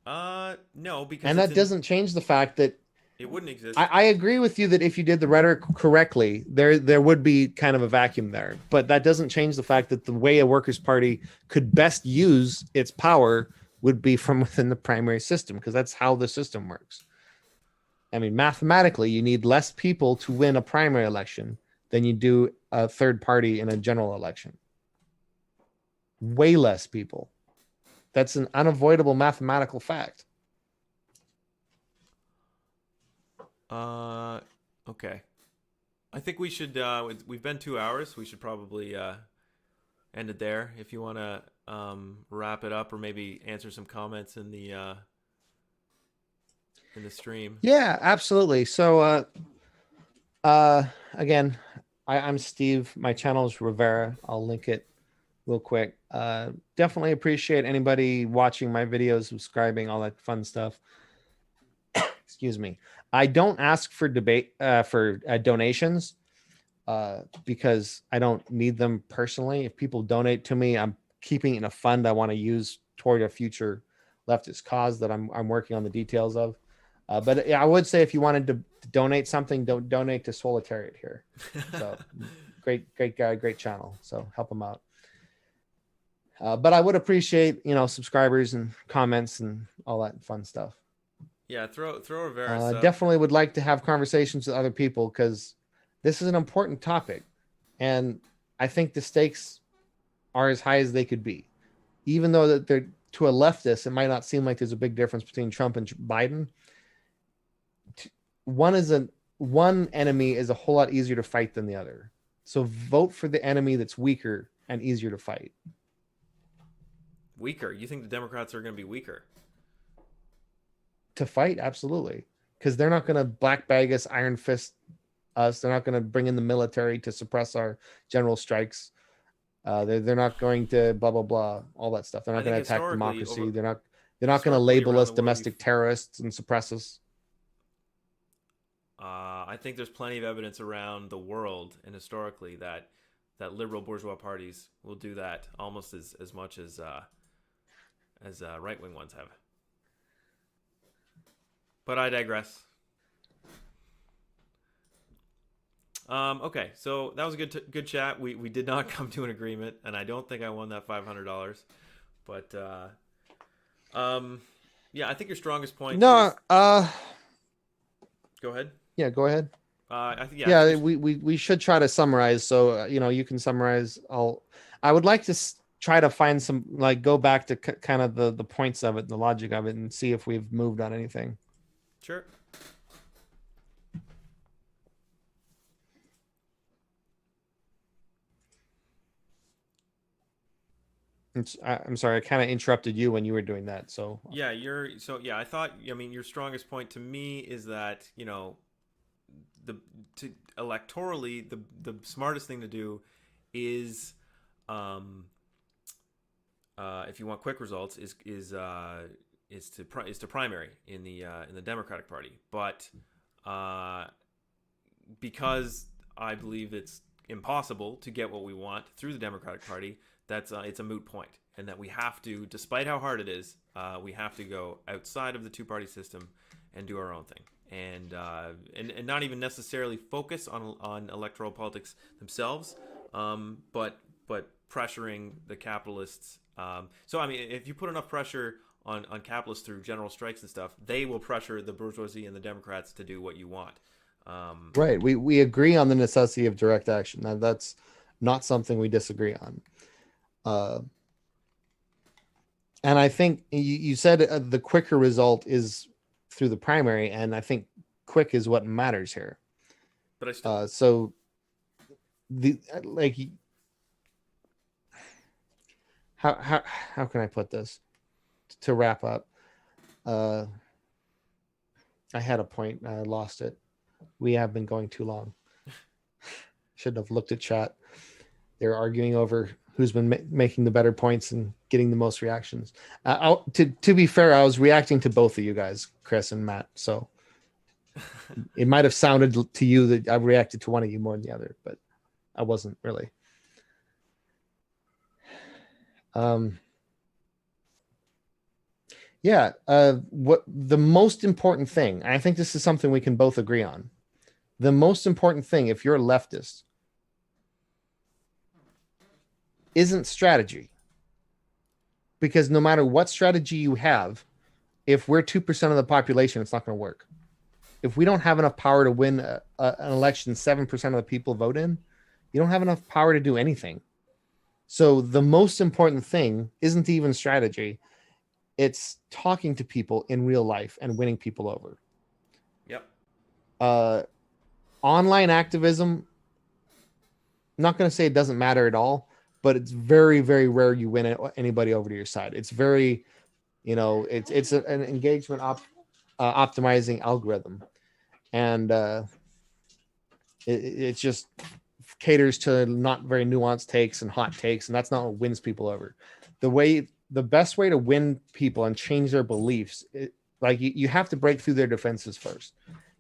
No, because And that doesn't change the fact that it wouldn't exist. I agree with you that if you did the rhetoric correctly, there would be kind of a vacuum there. But that doesn't change the fact that the way a workers' party could best use its power would be from within the primary system, because that's how the system works. I mean, mathematically, you need less people to win a primary election than you do a third party in a general election. Way less people. That's an unavoidable mathematical fact. Okay. I think we should. We've been 2 hours. We should probably end it there. If you want to wrap it up, or maybe answer some comments in the stream. Yeah, absolutely. So, again, I'm Steve. My channel is Re-Vera. I'll link it real quick. Definitely appreciate anybody watching my videos, subscribing, all that fun stuff. Excuse me. I don't ask for donations because I don't need them personally. If people donate to me, I'm keeping it in a fund I want to use toward a future leftist cause that I'm working on the details of. But I would say if you wanted to donate something, don't donate to Solitariat here. So great guy, great channel. So help him out. But I would appreciate, subscribers and comments and all that fun stuff. Yeah, throw a Vera sub. Definitely would like to have conversations with other people because this is an important topic. And I think the stakes are as high as they could be. Even though that they're to a leftist, it might not seem like there's a big difference between Trump and Biden. One enemy is a whole lot easier to fight than the other. So vote for the enemy that's weaker and easier to fight. Weaker? You think the Democrats are going to be weaker? To fight, absolutely, because they're not going to black bag us, iron fist us. They're not going to bring in the military to suppress our general strikes. They're not going to blah blah blah, all that stuff. They're not going to attack democracy. They're not going to label us domestic terrorists and suppress us. I think there's plenty of evidence around the world and historically that liberal bourgeois parties will do that almost as much as right-wing ones have. But I digress. Okay, so that was a good chat. We did not come to an agreement, and I don't think I won that $500. But yeah, I think your strongest point. No, Go ahead. Yeah, go ahead. I think we should try to summarize. So you can summarize. I would like to try to find some, go back to kind of the points of it and the logic of it and see if we've moved on anything. Sure. I'm sorry, I kind of interrupted you when you were doing that. So yeah, I thought, your strongest point to me is that, electorally, the smartest thing to do is, if you want quick results, is to primary in the Democratic Party. But because I believe it's impossible to get what we want through the Democratic Party, it's a moot point, and that we have to, despite how hard it is, we have to go outside of the two-party system and do our own thing, and not even necessarily focus on electoral politics themselves, but pressuring the capitalists. So if you put enough pressure on capitalists through general strikes and stuff, they will pressure the bourgeoisie and the Democrats to do what you want. Right. We agree on the necessity of direct action. That's not something we disagree on. And I think you said the quicker result is through the primary, and I think quick is what matters here. But I still so how can I put this to wrap up? I had a point, I lost it. We have been going too long. Should have looked at chat. They're arguing over who's been making the better points and getting the most reactions. To be fair, I was reacting to both of you guys, Chris and Matt. So it might have sounded to you that I reacted to one of you more than the other, but I wasn't really. What the most important thing, and I think this is something we can both agree on. The most important thing, if you're a leftist, isn't strategy. Because no matter what strategy you have, if we're 2% of the population, it's not going to work. If we don't have enough power to win an election 7% of the people vote in, you don't have enough power to do anything. So the most important thing isn't even strategy. It's talking to people in real life and winning people over. Yep. Online activism, I'm not going to say it doesn't matter at all, but it's very, very rare you win anybody over to your side. It's very, it's an engagement optimizing algorithm. And it's just caters to not very nuanced takes and hot takes, and that's not what wins people over. The best way to win people and change their beliefs, you have to break through their defenses first.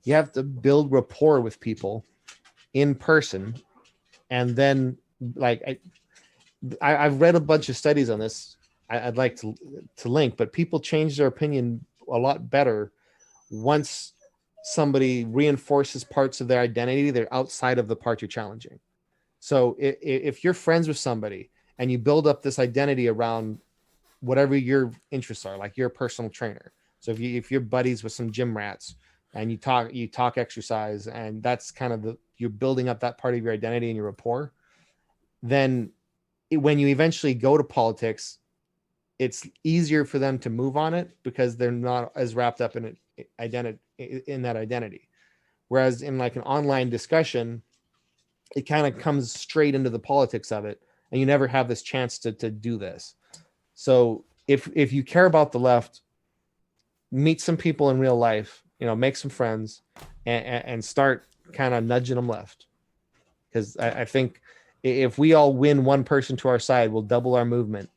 You have to build rapport with people in person, and then I've read a bunch of studies on this. I'd like to link, but people change their opinion a lot better once somebody reinforces parts of their identity they're outside of the part you're challenging. So if you're friends with somebody and you build up this identity around whatever your interests are, like you're a personal trainer. So if you're buddies with some gym rats and you talk exercise, and that's kind of you're building up that part of your identity and your rapport, then when you eventually go to politics, it's easier for them to move on it because they're not as wrapped up in that identity. Whereas in like an online discussion, it kind of comes straight into the politics of it, and you never have this chance to do this. So if you care about the left, meet some people in real life, make some friends, and start kind of nudging them left. Because I think if we all win one person to our side, we'll double our movement.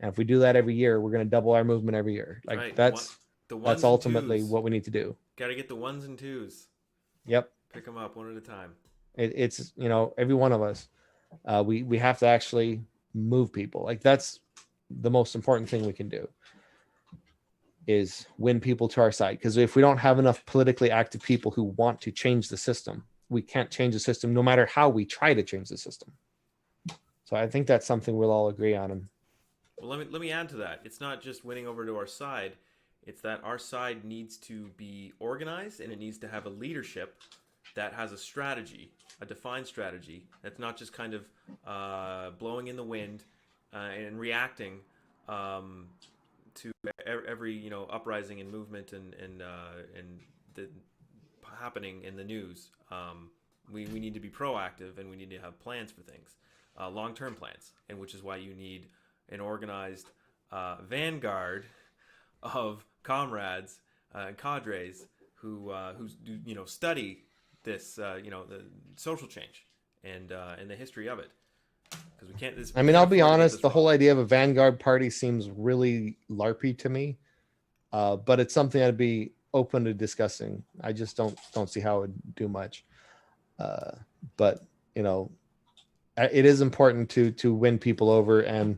And if we do that every year, we're going to double our movement every year. Like right. That's ultimately what we need to do. Got to get the ones and twos. Yep. Pick them up one at a time. It's every one of us. We have to actually move people. Like that's the most important thing we can do, is win people to our side. Because if we don't have enough politically active people who want to change the system, we can't change the system no matter how we try to change the system. So I think that's something we'll all agree on. And well, let me add to that. It's not just winning over to our side. It's that our side needs to be organized, and it needs to have a leadership that has a strategy, a defined strategy. That's not just kind of blowing in the wind and reacting to every uprising and movement and the happening in the news. We need to be proactive, and we need to have plans for things, long-term plans, and which is why you need an organized vanguard of comrades and cadres who study this the social change and the history of it, because we can't. I'll be honest. The whole idea of a vanguard party seems really LARPy to me, but it's something I'd be open to discussing. I just don't see how it would do much. But it is important to win people over, and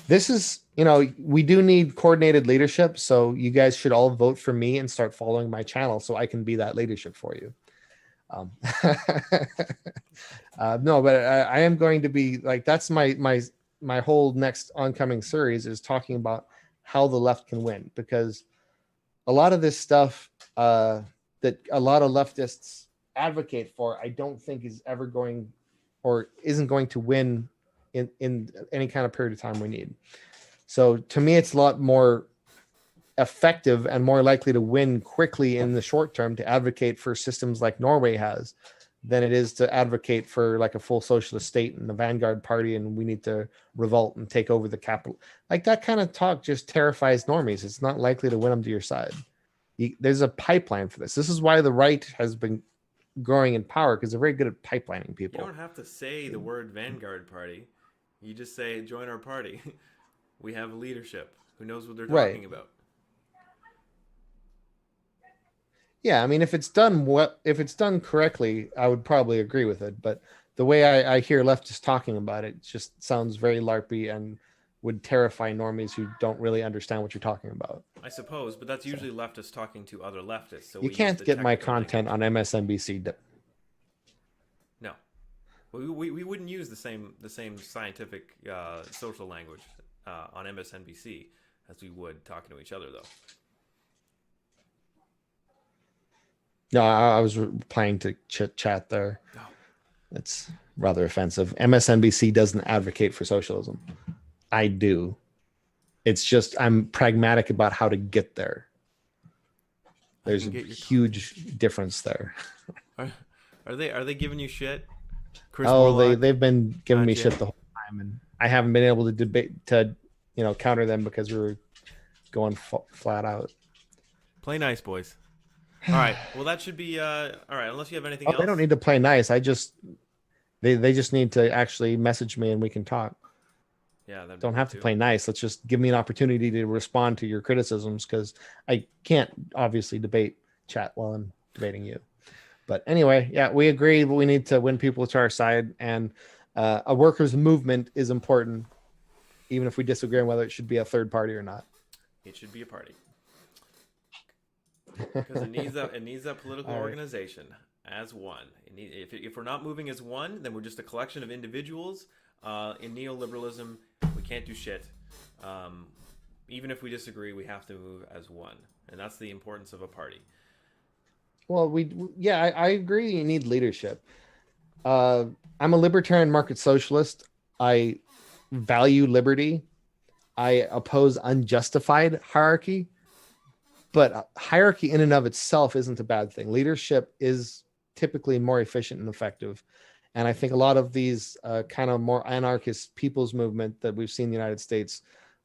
this is we do need coordinated leadership. So you guys should all vote for me and start following my channel so I can be that leadership for you. No, but I am going to be like, that's my whole next oncoming series is talking about how the left can win, because a lot of this stuff that a lot of leftists advocate for, I don't think is ever going or isn't going to win in any kind of period of time we need. So to me, it's a lot more effective and more likely to win quickly in the short term to advocate for systems like Norway has than it is to advocate for like a full socialist state and the vanguard party and we need to revolt and take over the capital. Like that kind of talk just terrifies normies. It's not likely to win them to your side. There's a pipeline for this. This is why the right has been growing in power, because they're very good at pipelining people. You don't have to say the word vanguard party. You just say, join our party. We have leadership who knows what they're talking about. Yeah, I mean, if it's done correctly, I would probably agree with it. But the way I hear leftists talking about it just sounds very LARPy and would terrify normies who don't really understand what you're talking about. I suppose, but that's usually leftists talking to other leftists. So you can't get my content on MSNBC. No, we wouldn't use the same scientific social language on MSNBC as we would talking to each other, though. No, I was replying to chat there. Oh. It's rather offensive. MSNBC doesn't advocate for socialism. I do. It's just I'm pragmatic about how to get there. There's a huge difference there. Are they giving you shit? Chris Warlock? They've been giving me shit the whole time, and I haven't been able to debate to counter them because we were going flat out. Play nice, boys. All right. Well, that should be all right. Unless you have anything Oh, they don't else. need to play nice. They just need to actually message me and we can talk. Yeah, that'd be Don't good have to too. play nice. Let's just give me an opportunity to respond to your criticisms because I can't obviously debate chat while I'm debating you. But anyway, yeah, we agree. We need to win people to our side, and a workers' movement is important, even if we disagree on whether it should be a third party or not. It should be a party because it needs that political All right. organization as one. If we're not moving as one, then we're just a collection of individuals. In neoliberalism, we can't do shit. Um, Even if we disagree, we have to move as one, and that's the importance of a party. Well, I agree. You need leadership. Uh, I'm a libertarian market socialist. I value liberty. I oppose unjustified hierarchy, but hierarchy in and of itself isn't a bad thing. Leadership is typically more efficient and effective. And I think a lot of these kind of more anarchist people's movement that we've seen in the United States,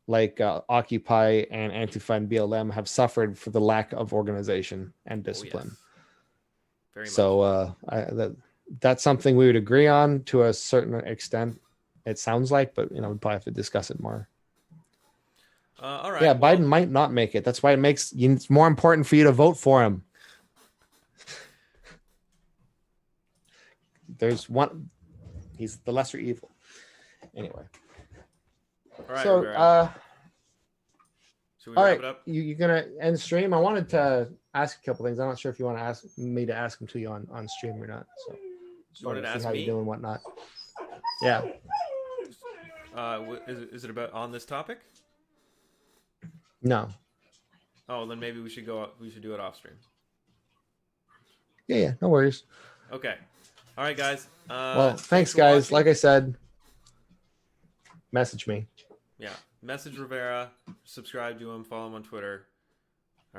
like Occupy and Antifa and BLM, have suffered for the lack of organization and Oh yes, discipline. very much. So that's something we would agree on to a certain extent. It sounds like, but we probably have to discuss it more. All right. Yeah, Well, Biden might not make it. That's why it's more important for you to vote for him. There's one. He's the lesser evil. Anyway. all right. So, Rivera. Should we all wrap right, it up? you're gonna end stream. I wanted to ask a couple things. I'm not sure if you want to ask me to ask them to you on stream or not. So, just You wanted to see ask how me? you're doing, whatnot. Yeah. Is it about on this topic? No. Oh, then maybe we should go. We should do it off stream. Yeah. No worries. Okay. All right, guys. Well, thanks, for guys. watching. Like I said, message me. Yeah. Message Rivera. Subscribe to him. Follow him on Twitter.